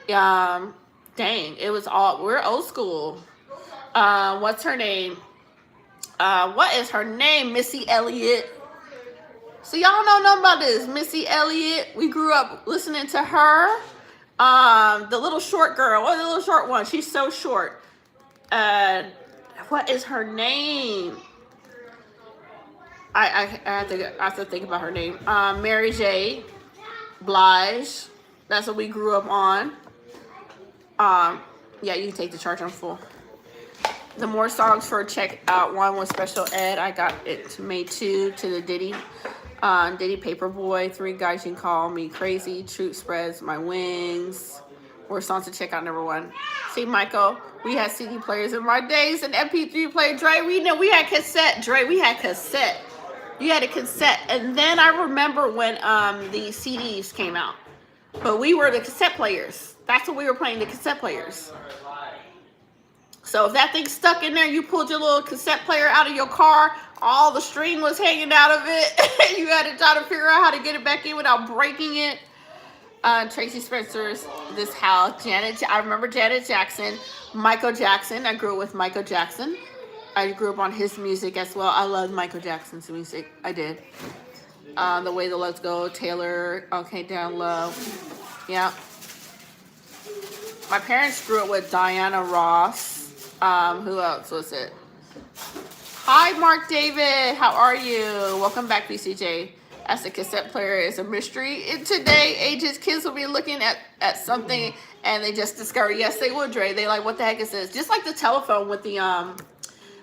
Dang, it was all, we're old school. What's her name? What is her name? Missy Elliott. So y'all know nothing about this. Missy Elliott. We grew up listening to her. The little short girl. Oh, the little short one. She's so short. What is her name? I have to think about her name. Mary J. Blige. That's what we grew up on. Yeah, you can take the charge on full. The more songs for check out one was Special Ed. I got it made 2 to the Diddy. Diddy Paperboy, 3 Guys You Can Call Me Crazy, Truth Spreads My Wings. More songs to check out, number 1. See, Michael, we had CD players in my days and MP3 player. Dre, we had cassette. Dre, we had cassette. You had a cassette. And then I remember when the CDs came out. But we were the cassette players. That's what we were playing, the cassette players. So if that thing stuck in there, you pulled your little cassette player out of your car, all the string was hanging out of it. You had to try to figure out how to get it back in without breaking it. Tracy Spencer's This House. I remember Janet Jackson. Michael Jackson. I grew up with Michael Jackson. I grew up on his music as well. I loved Michael Jackson's music. I did. The Way the Let's Go. Taylor. Okay, Down Low. Yeah. My parents grew up with Diana Ross. Who else was it? Hi, Mark David. How are you? Welcome back, BCJ. As a cassette player is a mystery. In today, ages, kids will be looking at something and they just discover, yes, they would, Dre. They like, what the heck is this? Just like the telephone with the,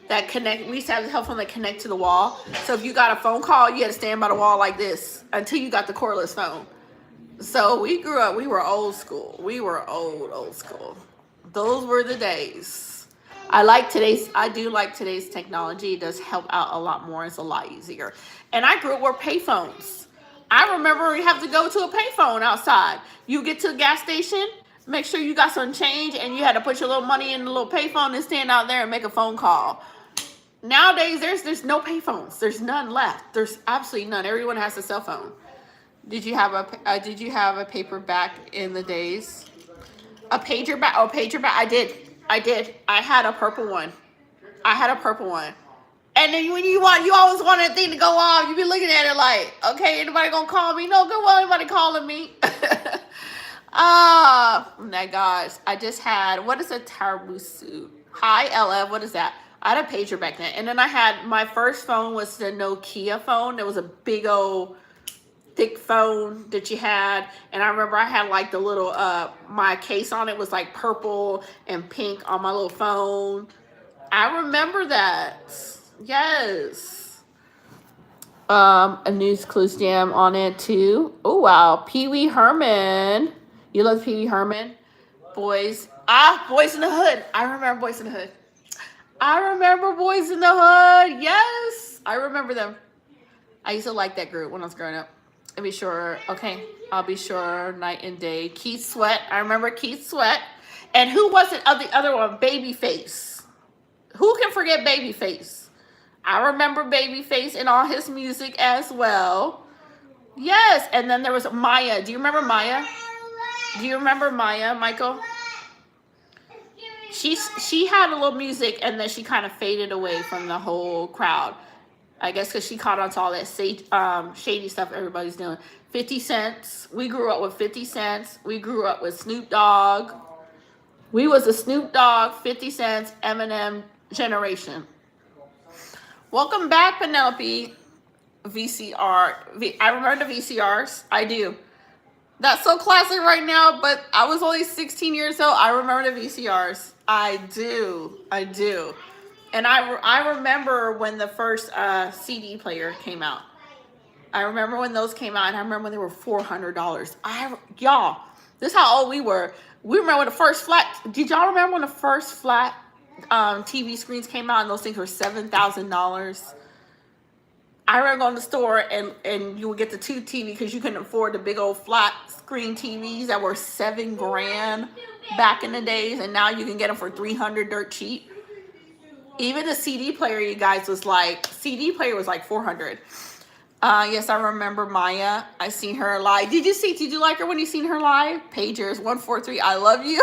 that connect. We used to have the telephone that connect to the wall. So if you got a phone call, you had to stand by the wall like this until you got the cordless phone. So we grew up, we were old school. We were old school. Those were the days. I do like today's technology. It does help out a lot more. It's a lot easier. And I grew up with payphones. I remember you have to go to a payphone outside. You get to a gas station, make sure you got some change, and you had to put your little money in the little payphone and stand out there and make a phone call. Nowadays, there's no payphones. There's none left. There's absolutely none. Everyone has a cell phone. Did you have a paperback in the days? A pagerback? Oh, pagerback. I did. I had a purple one. And then when you always want that thing to go off. You be looking at it like, okay, anybody gonna call me? No, good, well, anybody calling me? My gosh. I just had, what is a Tarabusu? Hi, LF, what is that? I had a pager back then. And then I had, my first phone was the Nokia phone. It was a big old thick phone that you had, and I remember I had like the little my case on it was like purple and pink on my little phone. I remember that. Yes. A News Clues Jam on it too. Oh wow, Pee Wee Herman. You love Pee Wee Herman? Boys in the Hood. I remember Boys in the Hood. Yes, I remember them. I used to like that group when I was growing up. I'll be sure. Okay, I'll be sure. Night and day. Keith Sweat. I remember Keith Sweat. And who was it? Of the other one, Babyface. Who can forget Babyface? I remember Babyface and all his music as well. Yes, and then there was Maya. Do you remember Maya? Do you remember Maya, Michael? She had a little music, and then she kind of faded away from the whole crowd. I guess because she caught on to all that shady stuff everybody's doing. 50 Cent. We grew up with 50 Cent. We grew up with Snoop Dogg. We was a Snoop Dogg, 50 Cent, Eminem generation. Welcome back, Penelope. VCR. I remember the VCRs. I do. That's so classic right now, but I was only 16 years old. I remember the VCRs. I do. And I remember when the first CD player came out. I remember when those came out, and I remember when they were $400. Y'all, this is how old we were. We remember when the first flat. Did y'all remember when the first flat TV screens came out, and those things were $7,000? I remember going to the store and you would get the two TV because you couldn't afford the big old flat screen TVs that were $7,000 back in the days, and now you can get them for $300 dirt cheap. Even the CD player, you guys, was like $400. Yes, I remember Maya. I seen her live. Did you like her when you seen her live? Pagers 143. I love you.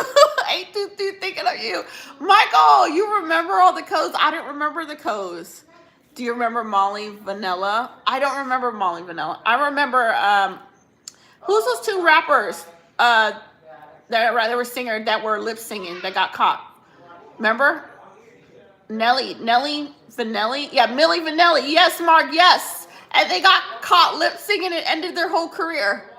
822 thinking of you. Michael, you remember all the codes? I didn't remember the codes. Do you remember Molly Vanilla? I don't remember Molly Vanilla. I remember who's those two rappers that were singers that were lip singing that got caught? Remember? Nelly Vanelli? Yeah, Millie Vanilli. Yes, Mark, yes. And they got caught lip singing and ended their whole career.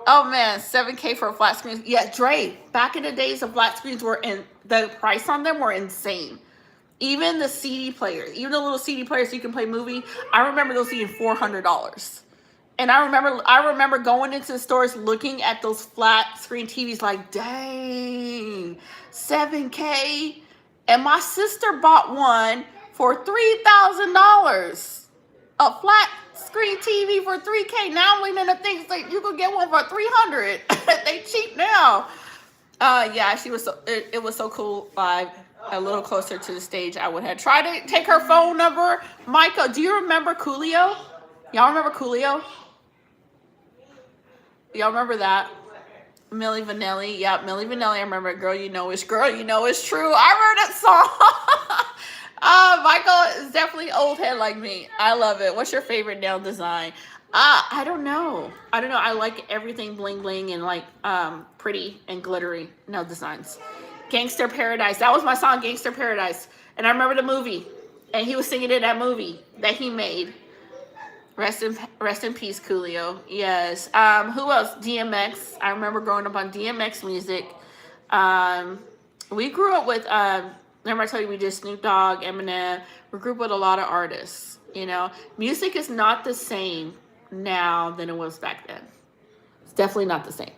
Oh man, $7K for a flat screen. Yeah, Dre. Back in the days of flat screens the price on them were insane. Even the CD players, even the little CD players so you can play movie, I remember those being $400. And I remember going into the stores looking at those flat screen TVs like, dang, $7K. And my sister bought one for $3,000. A flat screen TV for $3K. Now I'm looking at things like you could get one for $300. They cheap now. Yeah, it was so cool live. A little closer to the stage, I would have tried to take her phone number. Michael, do you remember Coolio? Y'all remember Coolio? Y'all remember that? Millie Vanilli. Yeah, Millie Vanilli. I remember it. Girl, you know it's true. I remember that song. Michael is definitely old head like me. I love it. What's your favorite nail design? I don't know. I like everything bling bling and like pretty and glittery nail designs. Gangster Paradise. That was my song, Gangster Paradise. And I remember the movie. And he was singing in that movie that he made. Rest in peace, Coolio. Yes. Who else? DMX. I remember growing up on DMX music. We grew up with, remember I told you we did Snoop Dogg, Eminem. We grew up with a lot of artists, you know. Music is not the same now than it was back then. It's definitely not the same.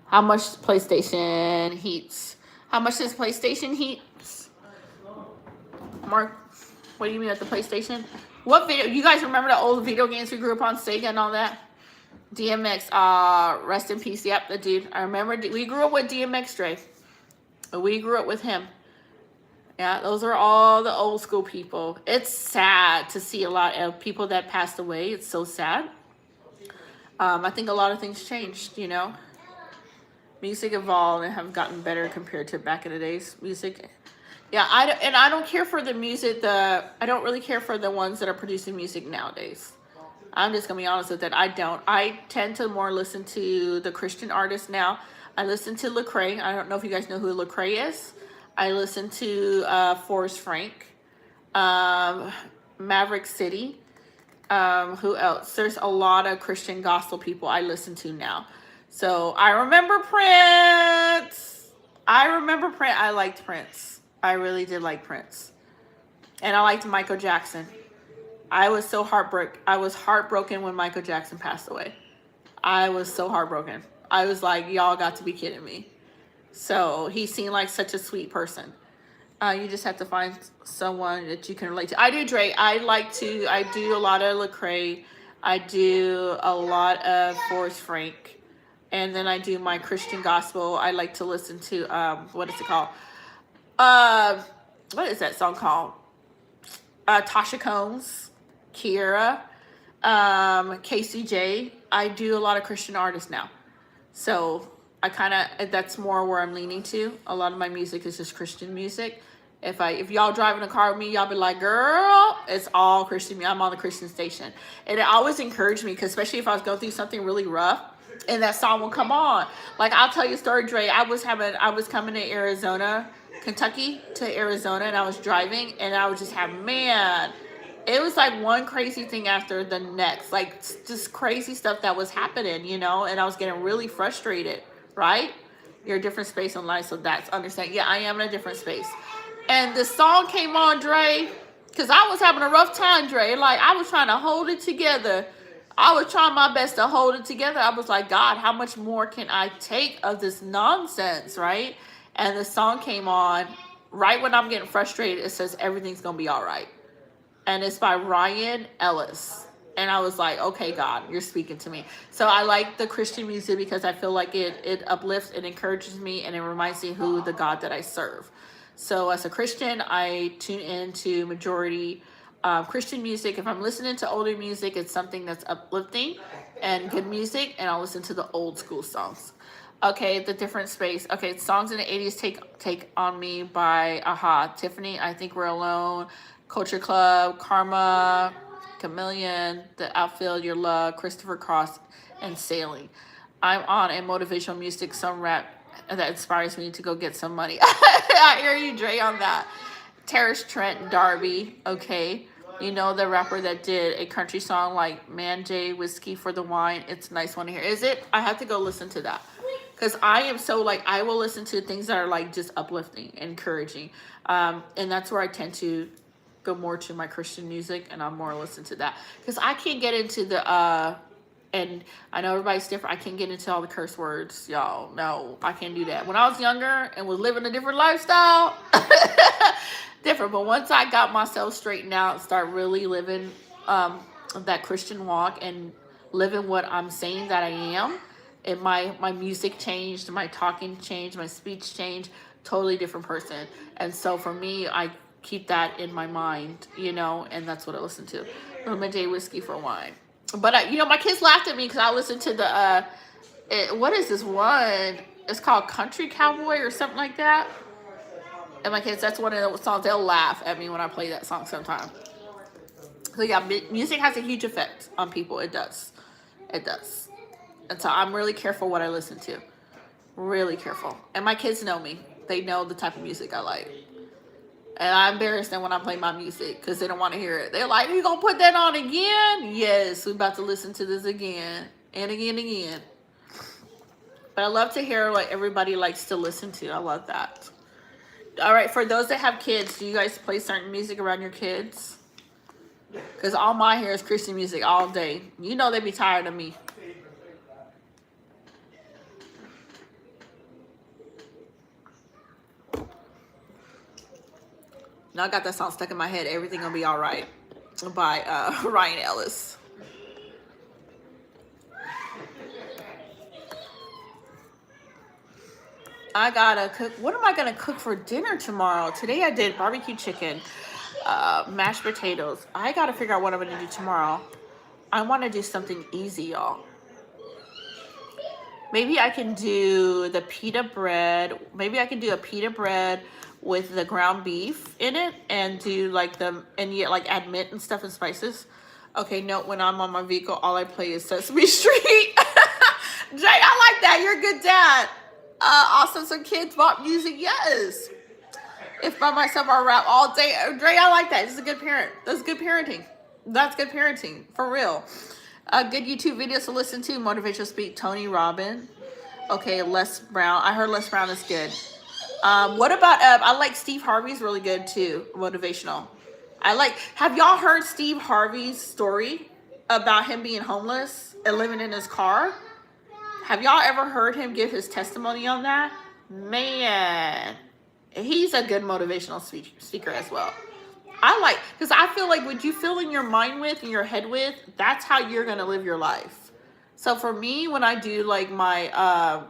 How much PlayStation heats? How much does PlayStation heat? Mark, what do you mean with the PlayStation? What video? You guys remember the old video games we grew up on, Sega and all that? DMX, rest in peace. Yep, the dude. I remember we grew up with DMX, Dre. We grew up with him. Yeah, those are all the old school people. It's sad to see a lot of people that passed away. It's so sad. I think a lot of things changed, you know. Music evolved and have gotten better compared to back in the days. Music, yeah. I don't care for the music. I don't really care for the ones that are producing music nowadays. I'm just gonna be honest with that. I don't. I tend to more listen to the Christian artists now. I listen to Lecrae. I don't know if you guys know who Lecrae is. I listen to Forrest Frank, Maverick City. Who else? There's a lot of Christian gospel people I listen to now. So I remember Prince. I liked Prince. I really did like Prince. And I liked Michael Jackson. I was heartbroken when Michael Jackson passed away. I was so heartbroken. I was like, y'all got to be kidding me. So he seemed like such a sweet person. You just have to find someone that you can relate to. I do Drake. I do a lot of Lecrae. I do a lot of Forrest Frank. And then I do my Christian gospel. I like to listen to, what is it called? What is that song called? Tasha Combs, Kiera, KCJ. I do a lot of Christian artists now. So I kind of, that's more where I'm leaning to. A lot of my music is just Christian music. If y'all driving a car with me, y'all be like, girl, it's all Christian. I'm on the Christian station. And it always encouraged me, because especially if I was going through something really rough, and that song will come on. Like, I'll tell you a story, Dre. I was coming to Arizona, Kentucky to Arizona, and I was driving, and I was just having, man, it was like one crazy thing after the next, like just crazy stuff that was happening, you know, and I was getting really frustrated, right? You're a different space in life, so that's understanding. Yeah, I am in a different space. And the song came on, Dre, because I was having a rough time, Dre. Like, I was trying to hold it together. I was trying my best to hold it together. I was like, God, how much more can I take of this nonsense, right? And the song came on right when I'm getting frustrated. It says, everything's going to be all right. And it's by Ryan Ellis. And I was like, okay, God, you're speaking to me. So I like the Christian music because I feel like it uplifts and encourages me, and it reminds me who the God that I serve. So as a Christian, I tune into majority Christian music. If I'm listening to older music, it's something that's uplifting and good music, and I'll listen to the old school songs. Okay, the different space. Okay, songs in the 80s, Take On Me by Aha, Tiffany, I Think We're Alone, Culture Club, Karma, Chameleon, The Outfield, Your Love, Christopher Cross, and Sailing. I'm on a motivational music, some rap that inspires me to go get some money. I hear you, Dre, on that. Terrace Trent D'Arby, okay. You know, the rapper that did a country song like Man J, Whiskey for the Wine. It's a nice one to hear. Is it? I have to go listen to that. Because I am so, like, I will listen to things that are, like, just uplifting, encouraging. And that's where I tend to go more to my Christian music, and I'm more listen to that. Because I can't get into the, and I know everybody's different. I can't get into all the curse words, y'all. No, I can't do that. When I was younger and was living a different lifestyle, different. But once I got myself straightened out and start really living that Christian walk and living what I'm saying that I am, and my music changed, my talking changed, my speech changed, totally different person. And so for me, I keep that in my mind, you know, and that's what I listen to. Lemon J, Whiskey for Wine. But, you know, my kids laughed at me because I listened to the, what is this one? It's called Country Cowboy or something like that. And my kids, that's one of the songs, they'll laugh at me when I play that song sometime. So, yeah, music has a huge effect on people. It does. It does. And so I'm really careful what I listen to. Really careful. And my kids know me. They know the type of music I like. And I embarrass them when I play my music because they don't want to hear it. They're like, you going to put that on again? Yes, we're about to listen to this again and again and again. But I love to hear what everybody likes to listen to. I love that. All right, for those that have kids, do you guys play certain music around your kids? Because all my hair is Christian music all day. You know they be tired of me. Now I got that song stuck in my head, Everything Gonna Be Alright, by Ryan Ellis. I gotta cook. What am I gonna cook for dinner tomorrow? Today I did barbecue chicken, mashed potatoes. I gotta figure out what I'm gonna do tomorrow. I wanna do something easy, y'all. Maybe I can do the pita bread. Maybe I can do a pita bread with the ground beef in it and do like add mint and stuff and spices. Okay, note when I'm on my vehicle, all I play is Sesame Street. Jay, I like that. You're a good dad. Also some kids bought music. Yes. If by myself I rap all day. Dre, I like that. This is a good parent. That's good parenting. That's good parenting. For real. Good YouTube videos to listen to. Motivational Speak, Tony Robbins. Okay, Les Brown. I heard Les Brown is good. What about, I like Steve Harvey's really good too. Motivational. Have y'all heard Steve Harvey's story about him being homeless and living in his car? Have y'all ever heard him give his testimony on that? Man, he's a good motivational speaker as well. I like, because I feel like what you fill in your mind with and your head with, that's how you're going to live your life. So for me, when I do like I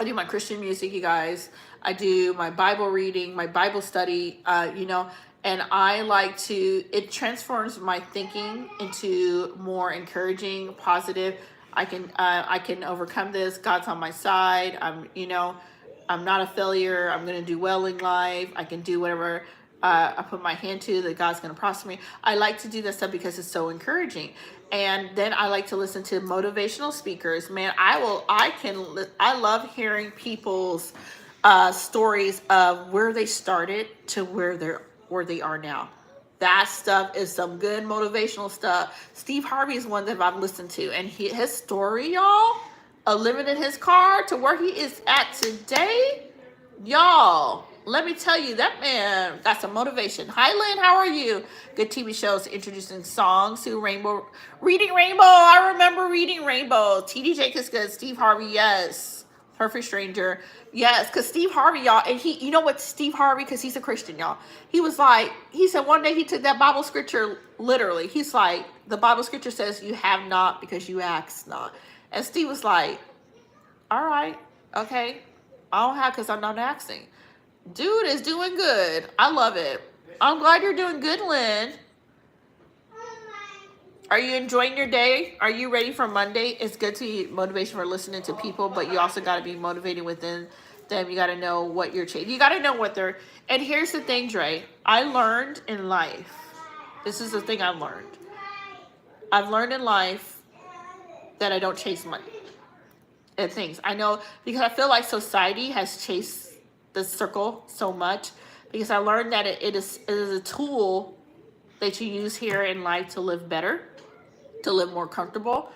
do my Christian music, you guys, I do my Bible reading, my Bible study, and I like to, it transforms my thinking into more encouraging, positive. I can overcome this. God's on my side. I'm not a failure. I'm going to do well in life. I can do whatever I put my hand to, that God's going to prosper me. I like to do that stuff because it's so encouraging. And then I like to listen to motivational speakers. Man, I love hearing people's stories of where they started to where they are now. That stuff is some good motivational stuff. Steve Harvey is one that I've listened to, and his story, y'all, of living in his car to where he is at today, y'all. Let me tell you, that man got some motivation. Hi, Lynn, how are you? Good TV shows introducing songs to Reading Rainbow. I remember Reading Rainbow. TD Jake is good. Steve Harvey, yes. Perfect Stranger. Yes, because Steve Harvey, y'all, and you know what, Steve Harvey, because he's a Christian, y'all. He said one day he took that Bible scripture literally. He's like, the Bible scripture says, you have not because you ask not. And Steve was like, all right, okay. I don't have because I'm not asking. Dude is doing good. I love it. I'm glad you're doing good, Lynn. Are you enjoying your day? Are you ready for Monday? It's good to be motivation for listening to people, but you also got to be motivated within them. You got to know what you're changing. You got to know what they're... And here's the thing, Dre. I learned in life. This is the thing I've learned. I've learned in life that I don't chase money and things. I know, because I feel like society has chased the circle so much, because I learned that it is a tool that you use here in life to live better, to live more comfortable.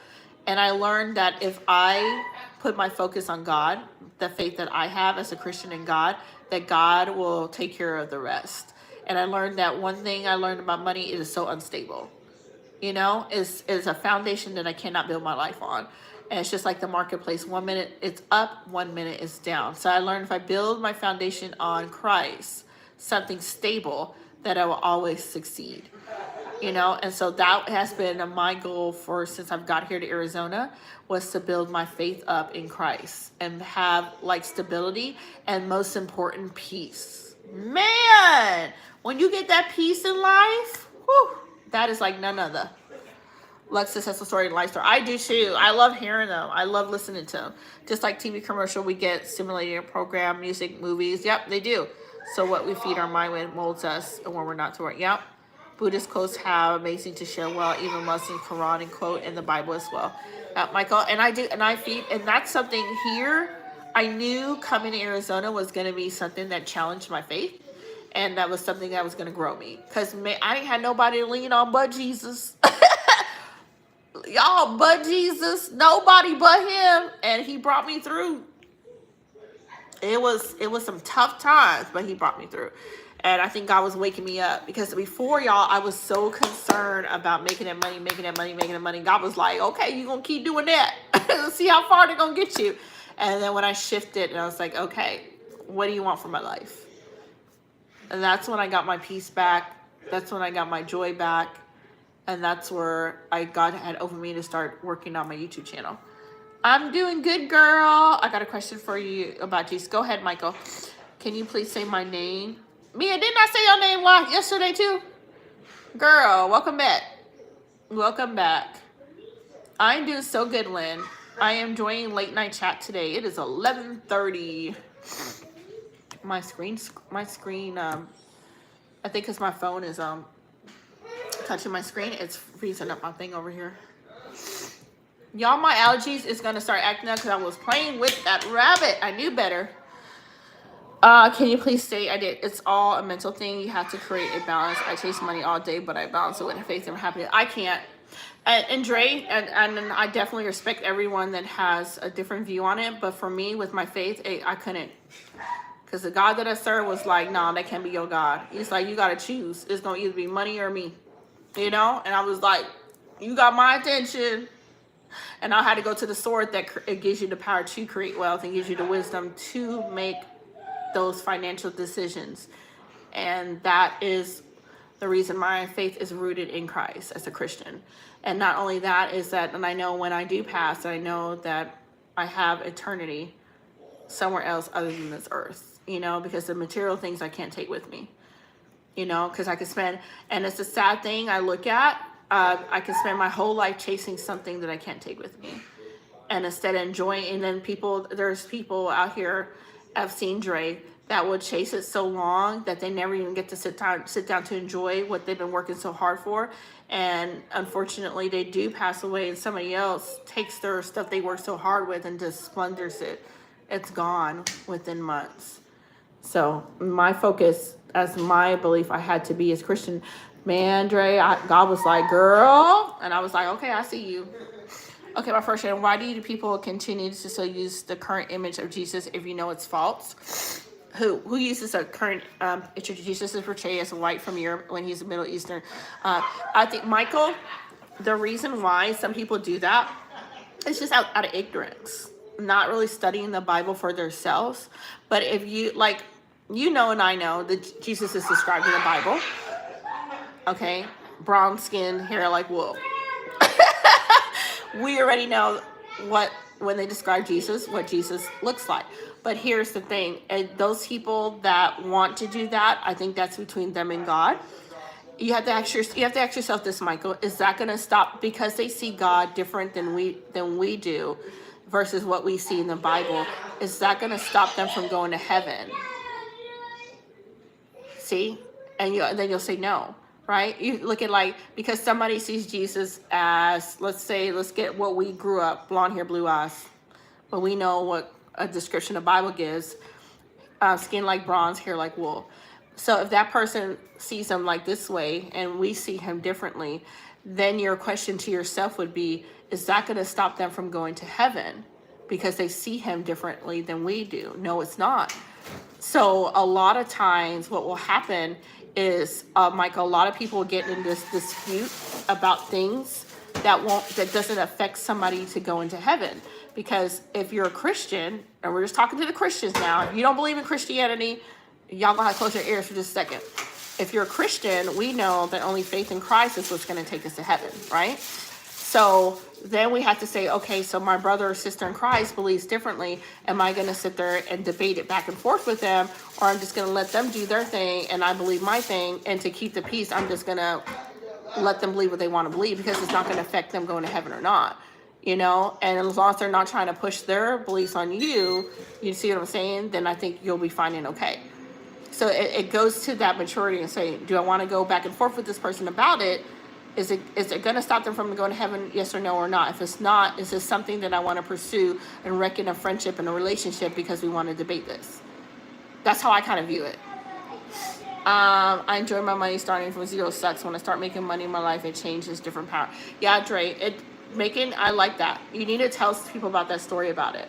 And I learned that if I put my focus on God, the faith that I have as a Christian in God, that God will take care of the rest. And I learned that one thing I learned about money, it is so unstable. Is a foundation that I cannot build my life on. And it's just like the marketplace. 1 minute it's up, 1 minute it's down. So I learned if I build my foundation on Christ, something stable, that I will always succeed. And so that has been my goal since I've got here to Arizona, was to build my faith up in Christ and have like stability and, most important, peace. Man, when you get that peace in life, whew, that is like none other. Lexus has a story and life story. I do too. I love hearing them. I love listening to them. Just like TV commercial, we get stimulating program, music, movies. Yep, they do. So what we feed our mind with molds us, and when we're not to work. Yep. Buddhist quotes have amazing to share well, even Muslim Quran and quote in the Bible as well. Michael, and I feed, and that's something here I knew coming to Arizona was going to be something that challenged my faith. And that was something that was going to grow me. Because I ain't had nobody to lean on but Jesus. Y'all, but Jesus. Nobody but him. And he brought me through. It was some tough times, but he brought me through. And I think God was waking me up. Because before, y'all, I was so concerned about making that money. God was like, okay, you're going to keep doing that. See how far they're going to get you. And then when I shifted, and I was like, okay, what do you want from my life? And that's when I got my peace back. That's when I got my joy back. And that's where God had opened me to start working on my YouTube channel. I'm doing good, girl. I got a question for you about Jesus. Go ahead, Michael. Can you please say my name? Mia, didn't I say your name yesterday too? Girl, welcome back. Welcome back. I'm doing so good, Lynn. I am joining late night chat today. It is 11:30. My screen, I think because my phone is touching my screen, it's freezing up my thing over here. Y'all, my allergies is going to start acting up because I was playing with that rabbit. I knew better. Can you please say I did? It's all a mental thing. You have to create a balance. I chase money all day, but I balance it with faith and happiness. I can't. And Dre, and I definitely respect everyone that has a different view on it. But for me, with my faith, I couldn't. Because the God that I serve was like, nah, that can't be your God. He's like, you got to choose. It's going to either be money or me. And I was like, you got my attention. And I had to go to the sword that it gives you the power to create wealth and gives you the wisdom to make those financial decisions. And that is The reason my faith is rooted in Christ as a Christian. And not only that is that, and I know when I do pass, I know that I have eternity somewhere else other than this earth, you know, because the material things I can't take with me, you know, because I could spend, and it's a sad thing I look at, I could spend my whole life chasing something that I can't take with me. And instead of enjoying, and then there's people out here, I've seen Dre, that would chase it so long that they never even get to sit down to enjoy what they've been working so hard for. And unfortunately, they do pass away, and somebody else takes their stuff they worked so hard with and just splunders it. It's gone within months. So my focus, as my belief I had to be as Christian, man, Dre, God was like, girl. And I was like, okay, I see you. Okay, my first question, why do people continue to still use the current image of Jesus if you know it's false? Who uses a current picture of Jesus is portrayed as a white from Europe when he's a Middle Eastern? I think, Michael, the reason why some people do that is just out of ignorance, not really studying the Bible for themselves. But if you, like, you know and I know that Jesus is described in the Bible, okay? Brown skin, hair like wool. We already know when they describe Jesus, what Jesus looks like. But here's the thing, and those people that want to do that, I think that's between them and God. You have to ask yourself this, Michael, is that going to stop because they see God different than we do versus what we see in the Bible? Is that going to stop them from going to heaven? See? And then you'll say no, right? You look at, like, because somebody sees Jesus as, let's get what we grew up, blonde hair, blue eyes, but we know what a description the Bible gives, skin like bronze, hair like wool. So if that person sees him like this way and we see him differently, then your question to yourself would be, is that going to stop them from going to heaven because they see him differently than we do? No, it's not. So a lot of times what will happen is, Michael, a lot of people get in this dispute about things that doesn't affect somebody to go into heaven. Because if you're a Christian, and we're just talking to the Christians now, if you don't believe in Christianity, y'all gonna have to close your ears for just a second. If you're a Christian, we know that only faith in Christ is what's gonna take us to heaven, right? So then we have to say, okay, so my brother or sister in Christ believes differently. Am I gonna sit there and debate it back and forth with them? Or I'm just gonna let them do their thing and I believe my thing, and to keep the peace, I'm just gonna let them believe what they wanna believe because it's not gonna affect them going to heaven or not. You know, and as long as they're not trying to push their beliefs on you, you see what I'm saying? Then I think you'll be fine and okay. So it goes to that maturity and say, do I want to go back and forth with this person about it? Is it going to stop them from going to heaven? Yes or no or not? If it's not, is this something that I want to pursue and reckon a friendship and a relationship because we want to debate this? That's how I kind of view it. I enjoy my money starting from zero sucks. When I start making money in my life, it changes different power. Yeah, Dre, I like that. You need to tell people about that story about it.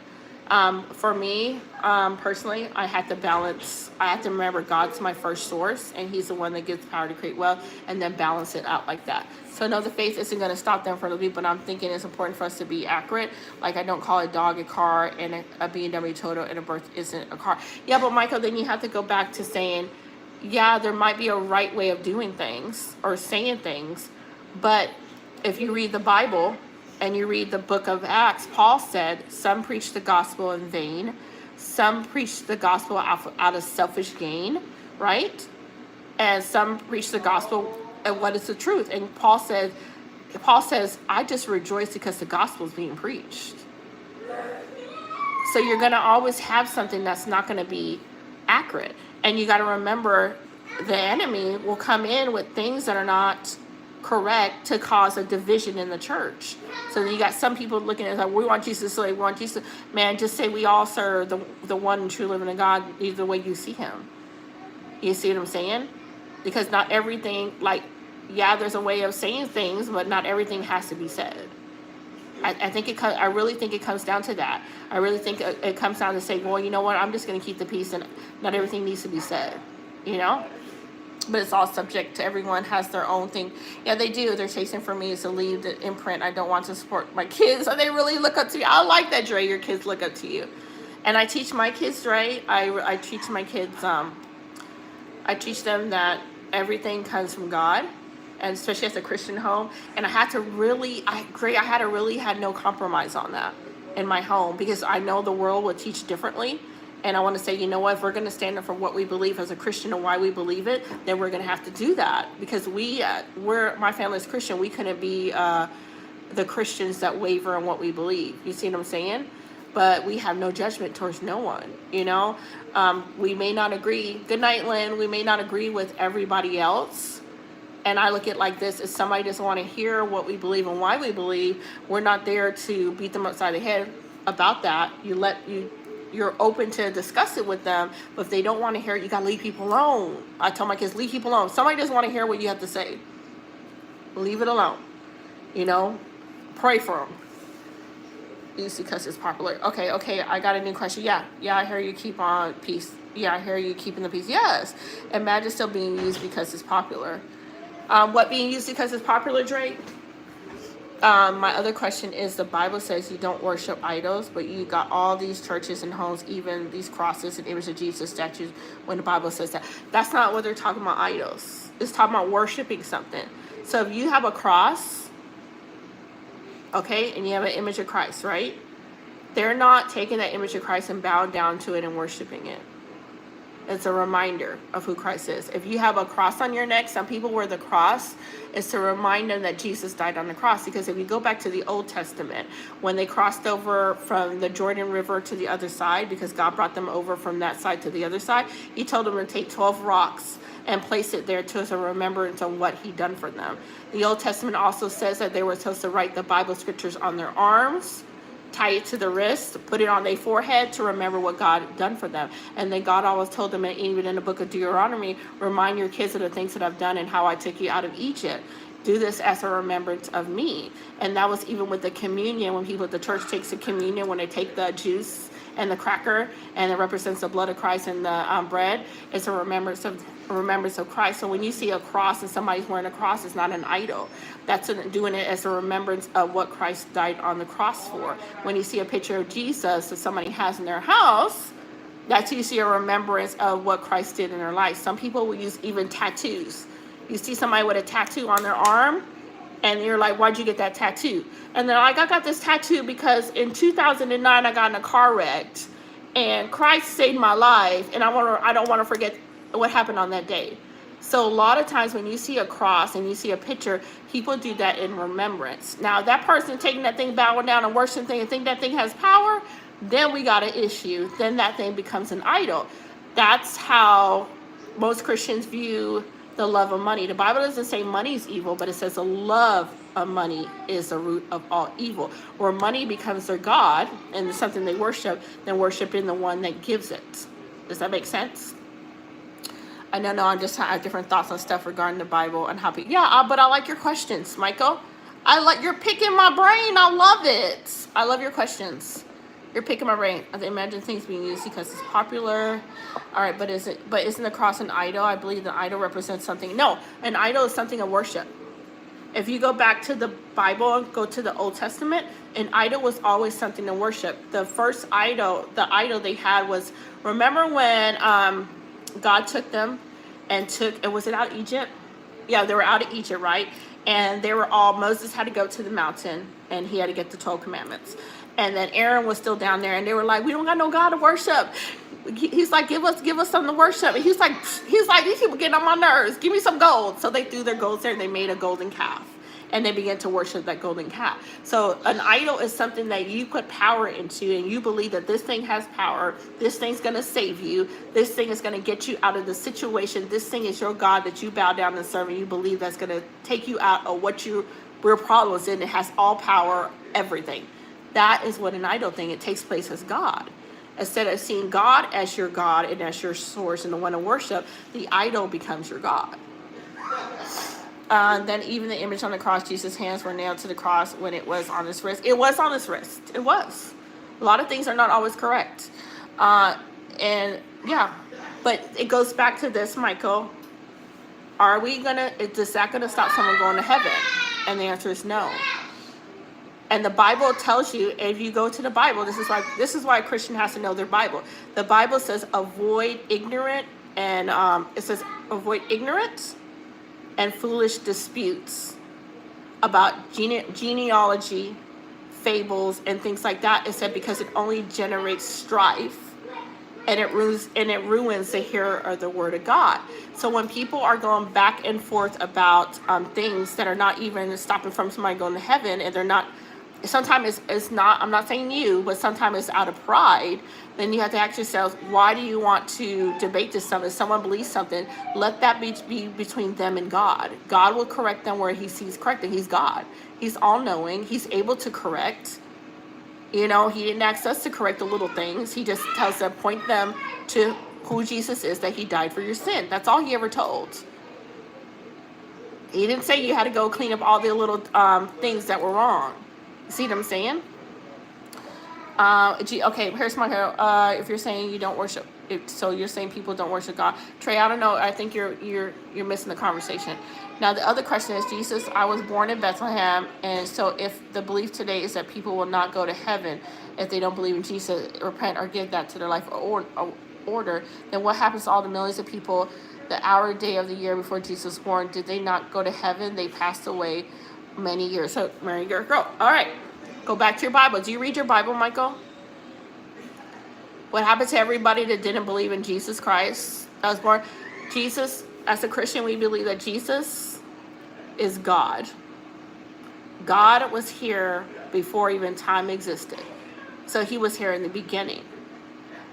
For me, personally, I had to remember God's my first source, and he's the one that gives power to create wealth, and then balance it out like that. So no, the faith isn't going to stop them from the people, but I'm thinking it's important for us to be accurate. Like, I don't call a dog a car, and a BMW Toto and a birth isn't a car. Yeah, but Michael, then you have to go back to saying, yeah, there might be a right way of doing things or saying things, but if you read the Bible and you read the book of Acts, Paul said, some preach the gospel in vain. Some preach the gospel out of selfish gain, right? And some preach the gospel and what is the truth. And Paul says, I just rejoice because the gospel is being preached. So you're going to always have something that's not going to be accurate. And you got to remember, the enemy will come in with things that are not correct to cause a division in the church. So then you got some people looking at it like, we want Jesus, so we want Jesus. Man, just say we all serve the one and true living God, either way you see him. You see what I'm saying? Because not everything, like, yeah, there's a way of saying things, but not everything has to be said. I really think it comes down to that. I really think it comes down to saying, well, you know what, I'm just going to keep the peace, and not everything needs to be said, you know? But it's all subject to everyone has their own thing. Yeah, they do. They're chasing for me to leave the imprint. I don't want to support my kids. And they really look up to me. I like that, Dre. Your kids look up to you. And I teach my kids, Dre. I teach my kids, I teach them that everything comes from God, and especially as a Christian home. And I had to really, had no compromise on that in my home, because I know the world will teach differently. And I want to say, you know what, if we're going to stand up for what we believe as a Christian and why we believe it, then we're going to have to do that, because my family's Christian. We couldn't be the Christians that waver on what we believe. You see what I'm saying? But we have no judgment towards no one, you know? We may not agree. Good night, Lynn. We may not agree with everybody else. And I look at it like this: if somebody doesn't want to hear what we believe and why we believe, we're not there to beat them upside the head about that. You're open to discuss it with them, but if they don't want to hear it, you gotta leave people alone. I tell my kids, leave people alone. If somebody doesn't want to hear what you have to say, leave it alone. You know, pray for them. Easy because it's popular. Okay, I got a new question. Yeah, I hear you keep on peace. Yeah, I hear you keeping the peace. Yes, imagine still being used because it's popular. What being used because it's popular, Drake? My other question is, the Bible says you don't worship idols, but you got all these churches and homes, even these crosses and images of Jesus statues, when the Bible says that. That's not what they're talking about, idols. It's talking about worshiping something. So if you have a cross, okay, and you have an image of Christ, right? They're not taking that image of Christ and bowing down to it and worshiping it. It's a reminder of who Christ is. If you have a cross on your neck, some people wear the cross, is to remind them that Jesus died on the cross. Because if you go back to the Old Testament, when they crossed over from the Jordan River to the other side, because God brought them over from that side to the other side, he told them to take 12 rocks and place it there as a remembrance of what he done for them. The Old Testament also says that they were supposed to write the Bible scriptures on their arms, tie it to the wrist, put it on their forehead to remember what God had done for them. And then God always told them, even in the book of Deuteronomy, remind your kids of the things that I've done and how I took you out of Egypt. Do this as a remembrance of me. And that was even with the communion, when people at the church takes the communion, when they take the juice and the cracker, and it represents the blood of Christ, and the bread, it's a remembrance of Christ. So when you see a cross and somebody's wearing a cross, it's not an idol. That's doing it as a remembrance of what Christ died on the cross for. When you see a picture of Jesus that somebody has in their house, that's usually a remembrance of what Christ did in their life. Some people will use even tattoos. You see somebody with a tattoo on their arm, and you're like, why'd you get that tattoo? And they're like, I got this tattoo because in 2009 I got in a car wreck, and Christ saved my life, and I don't want to forget what happened on that day. So a lot of times when you see a cross and you see a picture, people do that in remembrance. Now, that person taking that thing, bowing down and worshiping thing, and think that thing has power, then we got an issue. Then that thing becomes an idol. That's how most Christians view the love of money. The Bible doesn't say money is evil, but it says the love of money is the root of all evil. Where money becomes their God and something they worship, then worshiping the one that gives it. Does that make sense? I know I just have different thoughts on stuff regarding the Bible and how people. Yeah, but I like your questions, Michael. You're picking my brain. I love it. I love your questions. You're picking my brain. I imagine things being used because it's popular. All right, but isn't the cross an idol? I believe the idol represents something. No, an idol is something of worship. If you go back to the Bible and go to the Old Testament, an idol was always something to worship. The first idol, the idol they had was, remember when God took them and was it out of Egypt? Yeah, they were out of Egypt, right? And Moses had to go to the mountain, and he had to get the 12 commandments. And then Aaron was still down there, and they were like, we don't got no God to worship. He's like, give us something to worship. And he's like, these people getting on my nerves. Give me some gold. So they threw their gold there, and they made a golden calf. And they began to worship that golden calf. So an idol is something that you put power into, and you believe that this thing has power. This thing's going to save you. This thing is going to get you out of the situation. This thing is your God that you bow down and serve, and you believe that's going to take you out of what your problem is in. It has all power, everything. That is what an idol thing. It takes place as God. Instead of seeing God as your God and as your source and the one to worship, the idol becomes your God. Then even the image on the cross, Jesus' hands were nailed to the cross when it was on his wrist. It was on his wrist. It was. A lot of things are not always correct. But it goes back to this, Michael. Is that going to stop someone going to heaven? And the answer is no. And the Bible tells you, if you go to the Bible, this is why a Christian has to know their Bible. The Bible says avoid ignorant, and it says avoid ignorance and foolish disputes about genealogy, fables, and things like that. It said because it only generates strife, and it ruins the hearer of the word of God. So when people are going back and forth about things that are not even stopping from somebody going to heaven, and they're not, sometimes it's not, I'm not saying you, but sometimes it's out of pride, then you have to ask yourself, why do you want to debate this stuff? If someone believes something, let that be between them and God. God will correct them where he sees correcting. He's God. He's all-knowing. He's able to correct. You know, he didn't ask us to correct the little things. He just tells them, point them to who Jesus is, that he died for your sin. That's all he ever told. He didn't say you had to go clean up all the little things that were wrong. You see what I'm saying? Okay, here's my if you're saying you don't worship, so you're saying people don't worship God. Trey, I don't know. I think you're missing the conversation. Now, the other question is, Jesus, I was born in Bethlehem, and so if the belief today is that people will not go to heaven if they don't believe in Jesus, repent, or give that to their life order, then what happens to all the millions of people the hour, day of the year before Jesus was born? Did they not go to heaven? They passed away many years. So, Mary, girl, all right. Go back to your Bible. Do you read your Bible, Michael? What happened to everybody that didn't believe in Jesus Christ that was born? Jesus, as a Christian, we believe that Jesus is God. God was here before even time existed. So he was here in the beginning.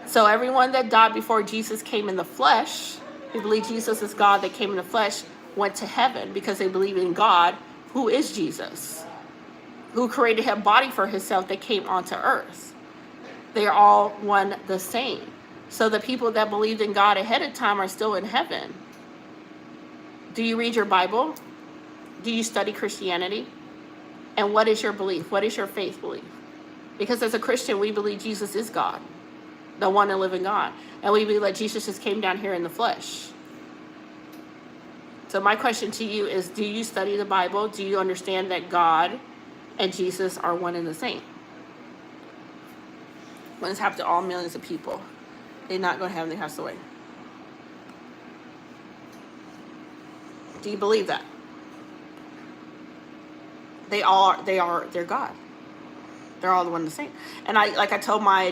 So everyone that died before Jesus came in the flesh, who believe Jesus is God that came in the flesh, went to heaven because they believe in God, who is Jesus, who created a body for himself that came onto earth. They are all one the same. So the people that believed in God ahead of time are still in heaven. Do you read your Bible? Do you study Christianity? And what is your belief? What is your faith belief? Because as a Christian, we believe Jesus is God, the one and living God. And we believe that Jesus just came down here in the flesh. So my question to you is, do you study the Bible? Do you understand that God and Jesus are one and the same? When it's happened to all millions of people, they're not going to heaven, they pass away. Do you believe that? They're God. They're all the one the same. And I told my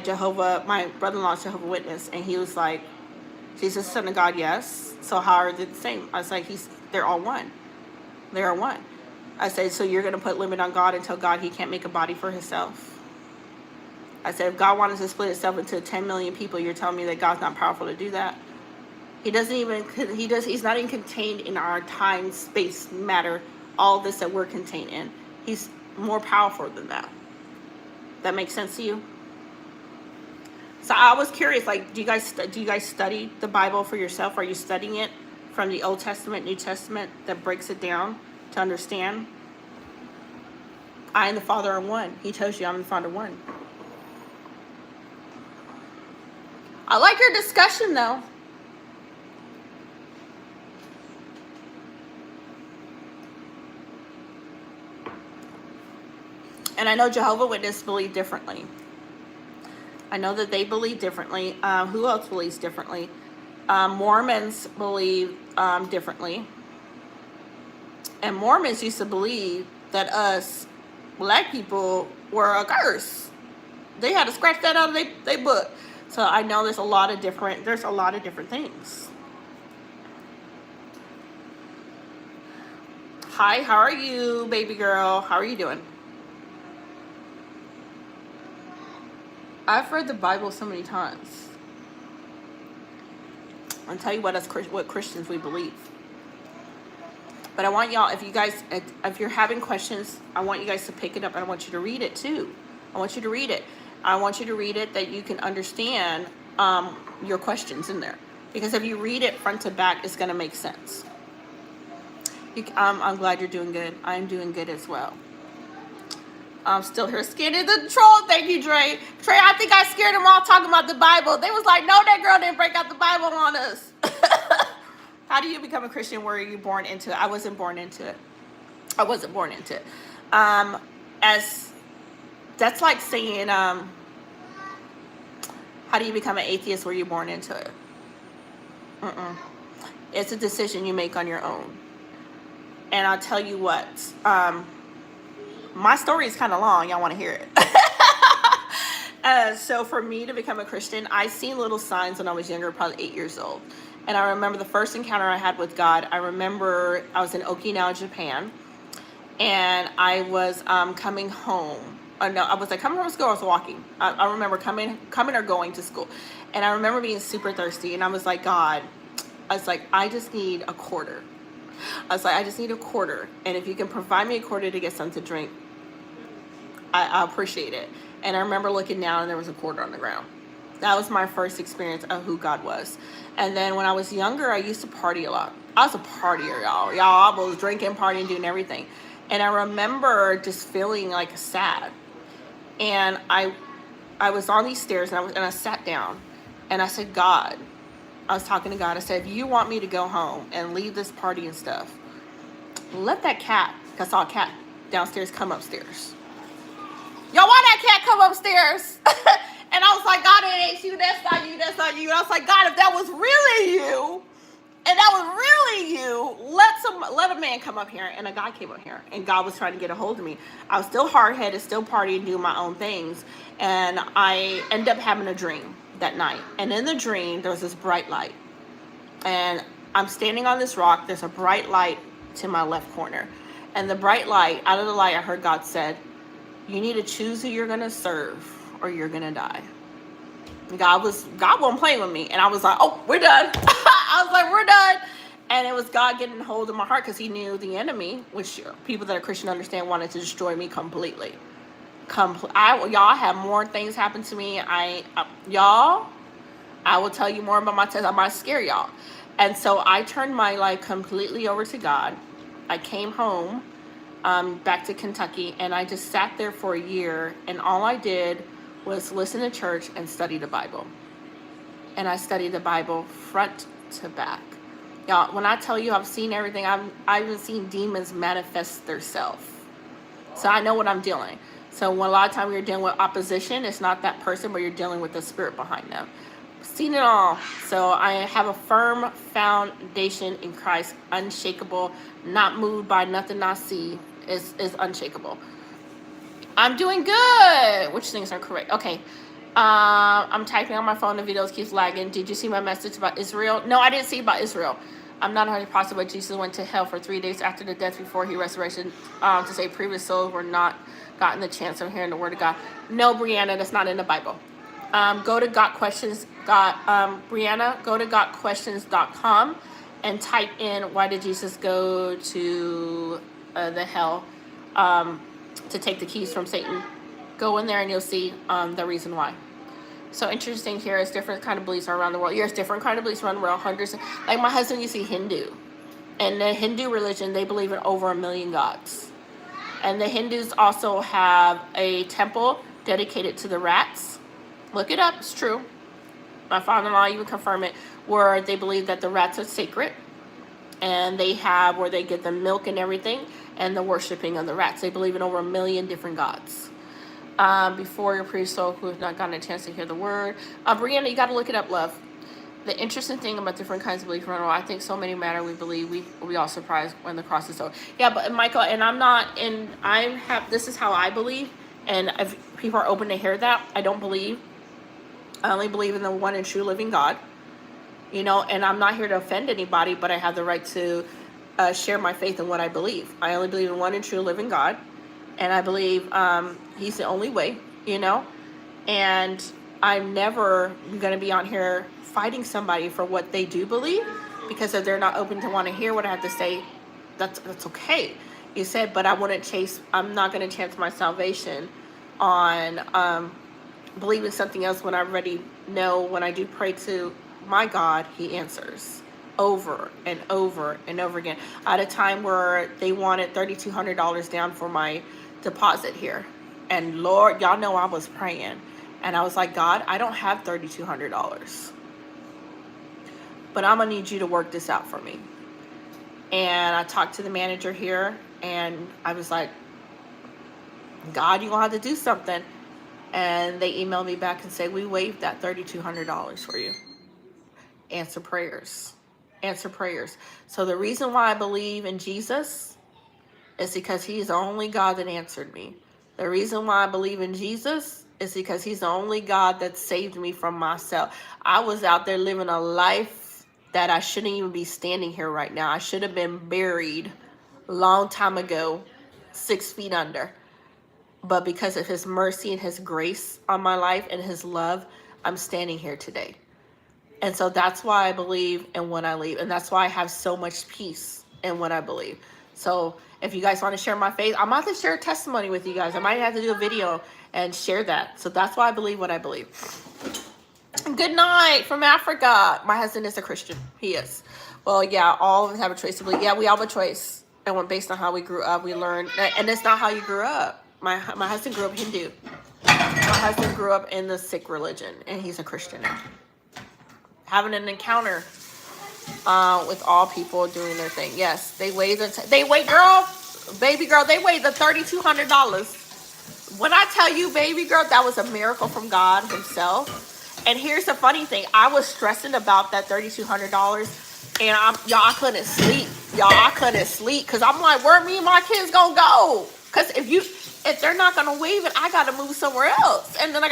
brother-in-law's Jehovah Witness, and he was like, Jesus is Son of God, yes. So how are they the same? I was like, they're all one. They are one. I said, so you're going to put limit on God and tell God he can't make a body for himself? I said, if God wanted to split itself into 10 million people, you're telling me that God's not powerful to do that? He's not even contained in our time, space, matter, all this that we're contained in. He's more powerful than that. That makes sense to you? So I was curious, like, do you guys study the Bible for yourself? Are you studying it from the Old Testament, New Testament, that breaks it down to understand? I and the Father are one. He tells you I'm the Father one. I like your discussion, though. And I know Jehovah Witnesses believe differently. I know that they believe differently. Who else believes differently? Mormons believe differently. And Mormons used to believe that us black people were a curse. They had to scratch that out of their book. So I know there's a lot of different things. Hi, how are you, baby girl? How are you doing? I've read the Bible so many times. I'll tell you what Christians we believe. But I want y'all, if you're having questions, I want you guys to pick it up, and I want you to read it too. I want you to read it. I want you to read it that you can understand your questions in there. Because if you read it front to back, it's going to make sense. I'm glad you're doing good. I'm doing good as well. I'm still here scared of the troll. Thank you, Dre. Trey, I think I scared them all talking about the Bible. They was like, no, that girl didn't break out the Bible on us. How do you become a Christian? Were you born into it? I wasn't born into it. That's like saying, how do you become an atheist? Were you born into it? It's a decision you make on your own. And I'll tell you what, my story is kind of long. Y'all want to hear it? So for me to become a Christian, I seen little signs when I was younger, probably 8 years old. And I remember the first encounter I had with God. I remember I was in Okinawa, Japan, and I was coming home. No, I was like coming from school. I was walking. I remember coming or going to school, and I remember being super thirsty. And I was like, God, I was like, I just need a quarter. I was like, I just need a quarter, and if you can provide me a quarter to get something to drink, I appreciate it. And I remember looking down, and there was a quarter on the ground. That was my first experience of who God was. And then when I was younger, I used to party a lot. I was a partier, y'all. I was drinking, partying, doing everything. And I remember just feeling like sad. And I was on these stairs, and I sat down, and I said, God, I was talking to God. I said, if you want me to go home and leave this party and stuff, let that cat, because I saw a cat downstairs, come upstairs. Y'all, why that cat come upstairs? And I was like, God, it ain't you. That's not you. That's not you. And I was like, God, if that was really you, and that was really you, let a man come up here. And a guy came up here, and God was trying to get a hold of me. I was still hard-headed, still partying, doing my own things. And I ended up having a dream that night. And in the dream, there was this bright light. And I'm standing on this rock. There's a bright light to my left corner. And the bright light, out of the light, I heard God said, you need to choose who you're going to serve, or you're going to die. God wasn't playing with me. And I was like, oh, we're done. I was like, we're done. And it was God getting hold of my heart, because he knew the enemy, which people that are Christian understand, wanted to destroy me completely. Y'all have more things happen to me. I will tell you more about my test. I might scare y'all. And so I turned my life completely over to God. I came home back to Kentucky, and I just sat there for a year, and all I did was listen to church and study the Bible. And I studied the Bible front to back. Y'all, when I tell you I've seen everything, I've even seen demons manifest themselves. So I know what I'm dealing. So when a lot of times you're dealing with opposition, it's not that person, but you're dealing with the spirit behind them. Seen it all. So I have a firm foundation in Christ, unshakable, not moved by nothing I see, is unshakable. I'm doing good. Which things are correct? Okay. I'm typing on my phone. The videos keeps lagging. Did you see my message about Israel? No, I didn't see about Israel. I'm not 100% but Jesus went to hell for 3 days after the death before he resurrected, to say previous souls were not gotten the chance of hearing the word of God. No, Brianna, that's not in the Bible. Go to Got Questions. Brianna, go to gotquestions.com and type in, why did Jesus go to the hell to take the keys from Satan? Go in there and you'll see the reason why. So interesting here is different kind of beliefs around the world. There's different kind of beliefs around the world. Hundreds. Like my husband, you see Hindu. And the Hindu religion, they believe in over 1 million gods. And the Hindus also have a temple dedicated to the rats. Look it up. It's true. My father-in-law even confirmed it, where they believe that the rats are sacred. And they have where they get the milk and everything, and the worshiping of the rats. They believe in over 1 million different gods. Before your pre-soul who have not gotten a chance to hear the word. Brianna, you got to look it up, love. The interesting thing about different kinds of beliefs around the world, I think so many matter we believe. We all surprised when the cross is so. Yeah, but Michael, and I'm not, and I have, this is how I believe. And if people are open to hear that, I don't believe. I only believe in the one and true living God. You know, and I'm not here to offend anybody, but I have the right to share my faith in what I believe. I only believe in one and true living God. And I believe he's the only way, you know. And I'm never going to be on here fighting somebody for what they do believe. Because if they're not open to want to hear what I have to say, that's okay. You said, but I'm not going to chance my salvation on believing something else when I already know when I do pray to my God, he answers over and over and over again. At a time where they wanted $3,200 down for my deposit here. And Lord, y'all know I was praying. And I was like, God, I don't have $3,200. But I'm going to need you to work this out for me. And I talked to the manager here. And I was like, God, you're going to have to do something. And they emailed me back and said, we waived that $3,200 for you. Answer prayers. Answer prayers. So the reason why I believe in Jesus is because he's the only God that answered me. The reason why I believe in Jesus is because he's the only God that saved me from myself. I was out there living a life that I shouldn't even be standing here right now. I should have been buried a long time ago, 6 feet under. But because of his mercy and his grace on my life and his love, I'm standing here today. And so that's why I believe in what I believe. And that's why I have so much peace in what I believe. So if you guys want to share my faith, I'm about to share a testimony with you guys. I might have to do a video and share that. So that's why I believe what I believe. Good night from Africa. My husband is a Christian. He is. Well, yeah, all of us have a choice to believe. Yeah, we all have a choice. And when based on how we grew up, we learned. And it's not how you grew up. My husband grew up Hindu. My husband grew up in the Sikh religion. And he's a Christian now. Having an encounter with all people doing their thing. Yes, they weigh the baby girl, they weigh the $3,200. When I tell you, baby girl, that was a miracle from God himself. And here's the funny thing. I was stressing about that $3,200 and I couldn't sleep. I couldn't sleep because I'm like, where me and my kids gonna go? Because if they're not gonna waive it, I gotta move somewhere else. And then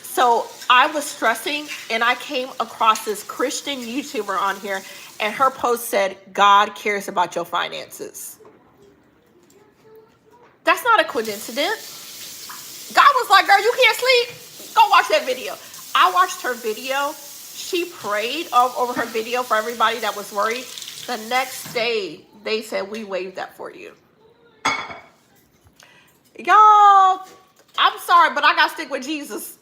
so I was stressing, and I came across this Christian YouTuber on here, and her post said, God cares about your finances. That's not a coincidence. God was like, girl, you can't sleep? Go watch that video. I watched her video. She prayed over her video for everybody that was worried. The next day, they said, we waived that for you. Y'all, I'm sorry, but I got to stick with Jesus.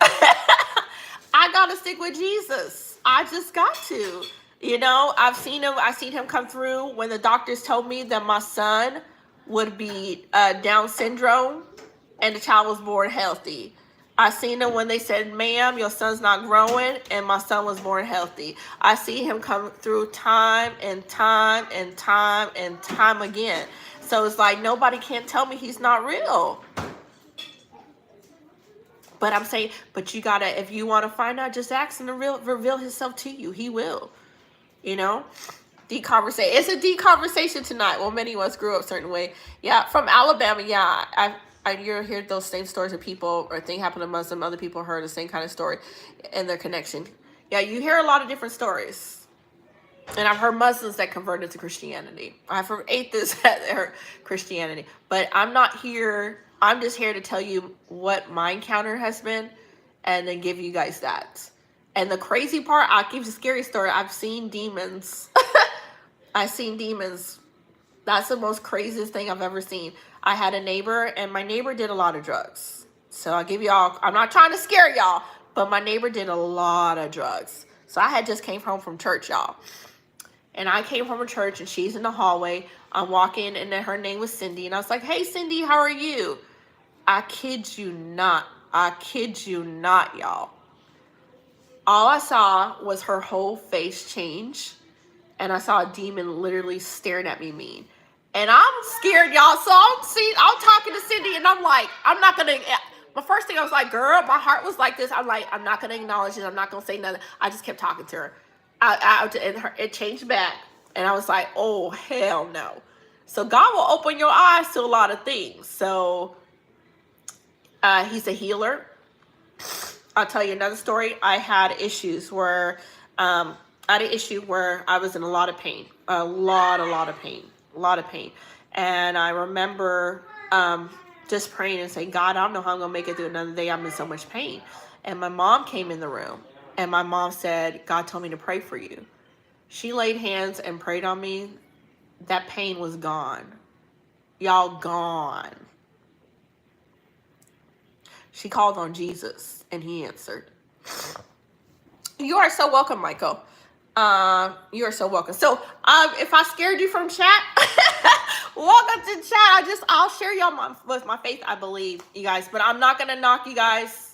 I got to stick with Jesus. I just got to. You know, I've seen him come through when the doctors told me that my son would be Down syndrome and the child was born healthy. I seen him when they said, ma'am, your son's not growing, and my son was born healthy. I see him come through time and time and time and time again. So it's like nobody can tell me he's not real. But I'm saying, but you gotta, if you want to find out, just ask him to reveal himself to you. He will. You know? Deep conversation. It's a deep conversation tonight. Well, many of us grew up a certain way. Yeah, from Alabama, yeah. You hear those same stories of people, or thing happened to Muslim, other people heard the same kind of story and their connection. Yeah, you hear a lot of different stories. And I've heard Muslims that converted to Christianity. I've heard atheists that are Christianity. But I'm not here. I'm just here to tell you what my encounter has been and then give you guys that. And the crazy part, I'll give you a scary story. I've seen demons. I've seen demons. That's the most craziest thing I've ever seen. I had a neighbor, and my neighbor did a lot of drugs. So I'll give y'all, I'm not trying to scare y'all, but my neighbor did a lot of drugs. So I had just came home from church, y'all. And I came from a church, and she's in the hallway. I'm walking, and then her name was Cindy. And I was like, hey, Cindy, how are you? I kid you not. I kid you not, y'all. All I saw was her whole face change. And I saw a demon literally staring at me mean. And I'm scared, y'all. So I'm talking to Cindy, and I'm like, I'm not going to. My first thing I was like, girl, my heart was like this. I'm like, I'm not going to acknowledge it. I'm not going to say nothing. I just kept talking to her. It changed back. And I was like, oh, hell no. So God will open your eyes to a lot of things. So he's a healer. I'll tell you another story. I had issues where I had an issue where I was in a lot of pain. A lot of pain. And I remember just praying and saying, God, I don't know how I'm going to make it through another day. I'm in so much pain. And my mom came in the room. And my mom said, God told me to pray for you. She laid hands and prayed on me. That pain was gone. Y'all, gone. She called on Jesus, and he answered. You are so welcome, Michael. You are so welcome. So, if I scared you from chat, welcome to chat. I'll share y'all my faith, I believe, you guys. But I'm not gonna knock you guys.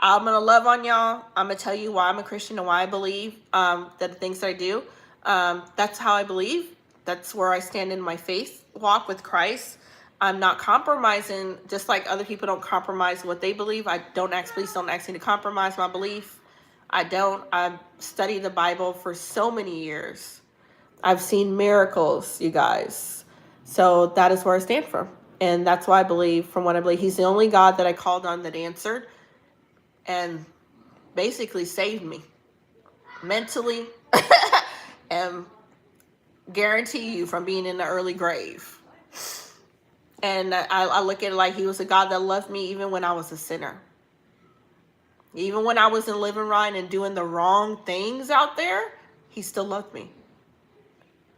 I'm gonna love on y'all. I'm gonna tell you why I'm a Christian and why I believe that the things that I do. That's how I believe. That's where I stand in my faith walk with Christ. I'm not compromising, just like other people don't compromise what they believe. Please don't ask me to compromise my belief. I've studied the Bible for so many years. I've seen miracles, you guys. So that is where I stand for. And that's why I believe, from what I believe, he's the only God that I called on that answered and basically saved me mentally and guarantee you from being in the early grave. And I look at it like he was a God that loved me even when I was a sinner. Even when I wasn't living right and doing the wrong things out there, he still loved me.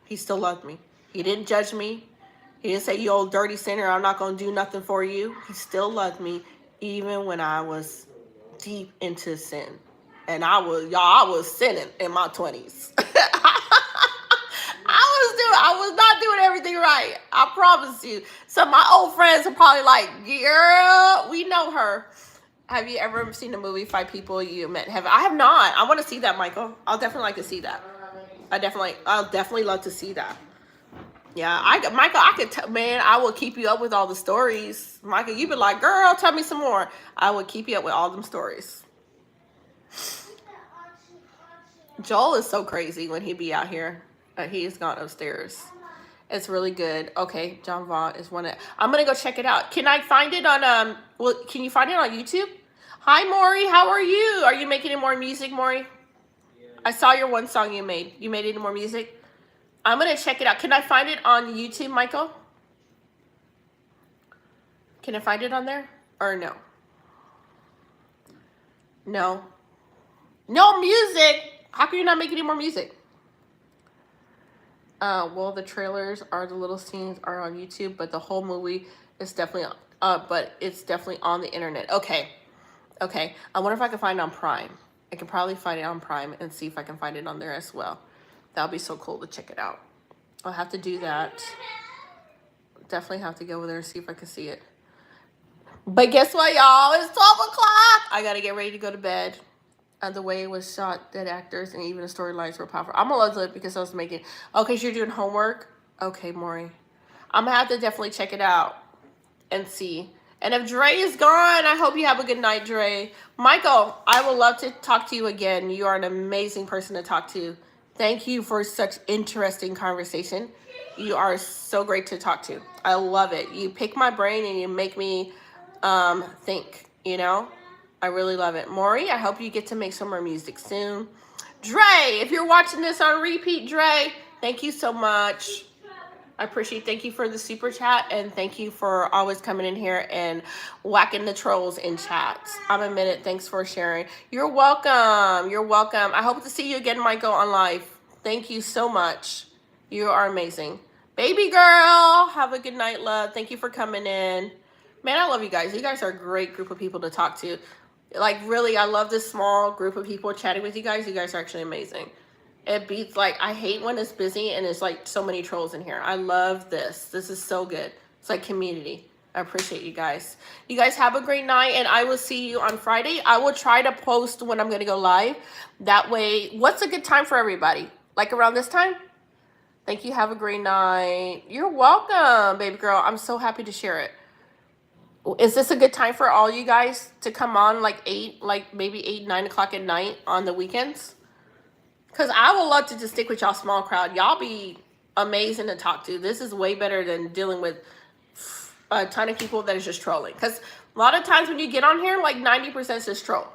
He still loved me. He didn't judge me. He didn't say, you old dirty sinner, I'm not going to do nothing for you. He still loved me even when I was deep into sin. And I was sinning in my 20s. I was not doing everything right. I promise you. Some of my old friends are probably like, girl, we know her. Have you ever seen the movie Five People You Met in Heaven? I have not. I want to see that, Michael. I'll definitely like to see that. I'll definitely love to see that. Yeah, Michael, man, I will keep you up with all the stories. Michael, you've been like, girl, tell me some more. I will keep you up with all them stories. Joel is so crazy when he be out here. He has gone upstairs. It's really good. Okay, John Vaughn is one of. I'm gonna go check it out. Can I find it on can you find it on YouTube? Hi Maury, how are you? Are you making any more music, Maury? I saw your one song you made. You made any more music? I'm gonna check it out. Can I find it on YouTube, Michael? Can I find it on there? Or no? No. No music! How can you not make any more music? Well, the trailers are the little scenes are on YouTube, but the whole movie is definitely but it's definitely on the internet. Okay. I wonder if I can find it on Prime. I can probably find it on Prime and see if I can find it on there as well. That would be so cool to check it out. I'll have to do that. Definitely have to go over there and see if I can see it. But guess what, y'all? It's 12 o'clock. I got to get ready to go to bed. And the way it was shot, dead actors, and even the storylines were powerful. I'm going to love it because I was making... Okay, so you're doing homework? Okay, Maury. I'm going to have to definitely check it out and see. And if Dre is gone, I hope you have a good night, Dre. Michael, I would love to talk to you again. You are an amazing person to talk to. Thank you for such interesting conversation. You are so great to talk to. I love it. You pick my brain and you make me think, you know? I really love it. Maury, I hope you get to make some more music soon. Dre, if you're watching this on repeat, Dre, thank you so much. I appreciate. Thank you for the super chat, and thank you for always coming in here and whacking the trolls in chats. I'm a minute. Thanks for sharing. You're welcome. You're welcome. I hope to see you again, Michael, on live. Thank you so much. You are amazing. Baby girl, have a good night, love. Thank you for coming in. Man, I love you guys. You guys are a great group of people to talk to. Like, really, I love this small group of people chatting with you guys. You guys are actually amazing. It beats, like, I hate when it's busy and it's like so many trolls in here. I love this. This is so good. It's like community. I appreciate you guys. You guys have a great night, and I will see you on Friday. I will try to post when I'm going to go live. That way, what's a good time for everybody? Like around this time? Thank you. Have a great night. You're welcome, baby girl. I'm so happy to share it. Is this a good time for all you guys to come on like maybe 8, 9 o'clock at night on the weekends? Because I would love to just stick with y'all small crowd. Y'all be amazing to talk to. This is way better than dealing with a ton of people that is just trolling. Because a lot of times when you get on here, like 90% is just troll.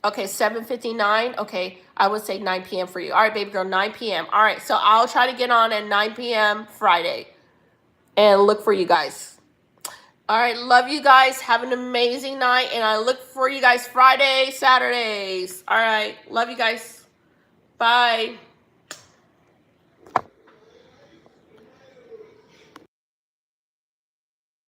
Okay, 7:59. Okay, I would say 9 p.m. for you. All right, baby girl, 9 p.m. All right, so I'll try to get on at 9 p.m. Friday and look for you guys. All right, love you guys. Have an amazing night, and I look for you guys Friday, Saturdays. All right, love you guys. Bye.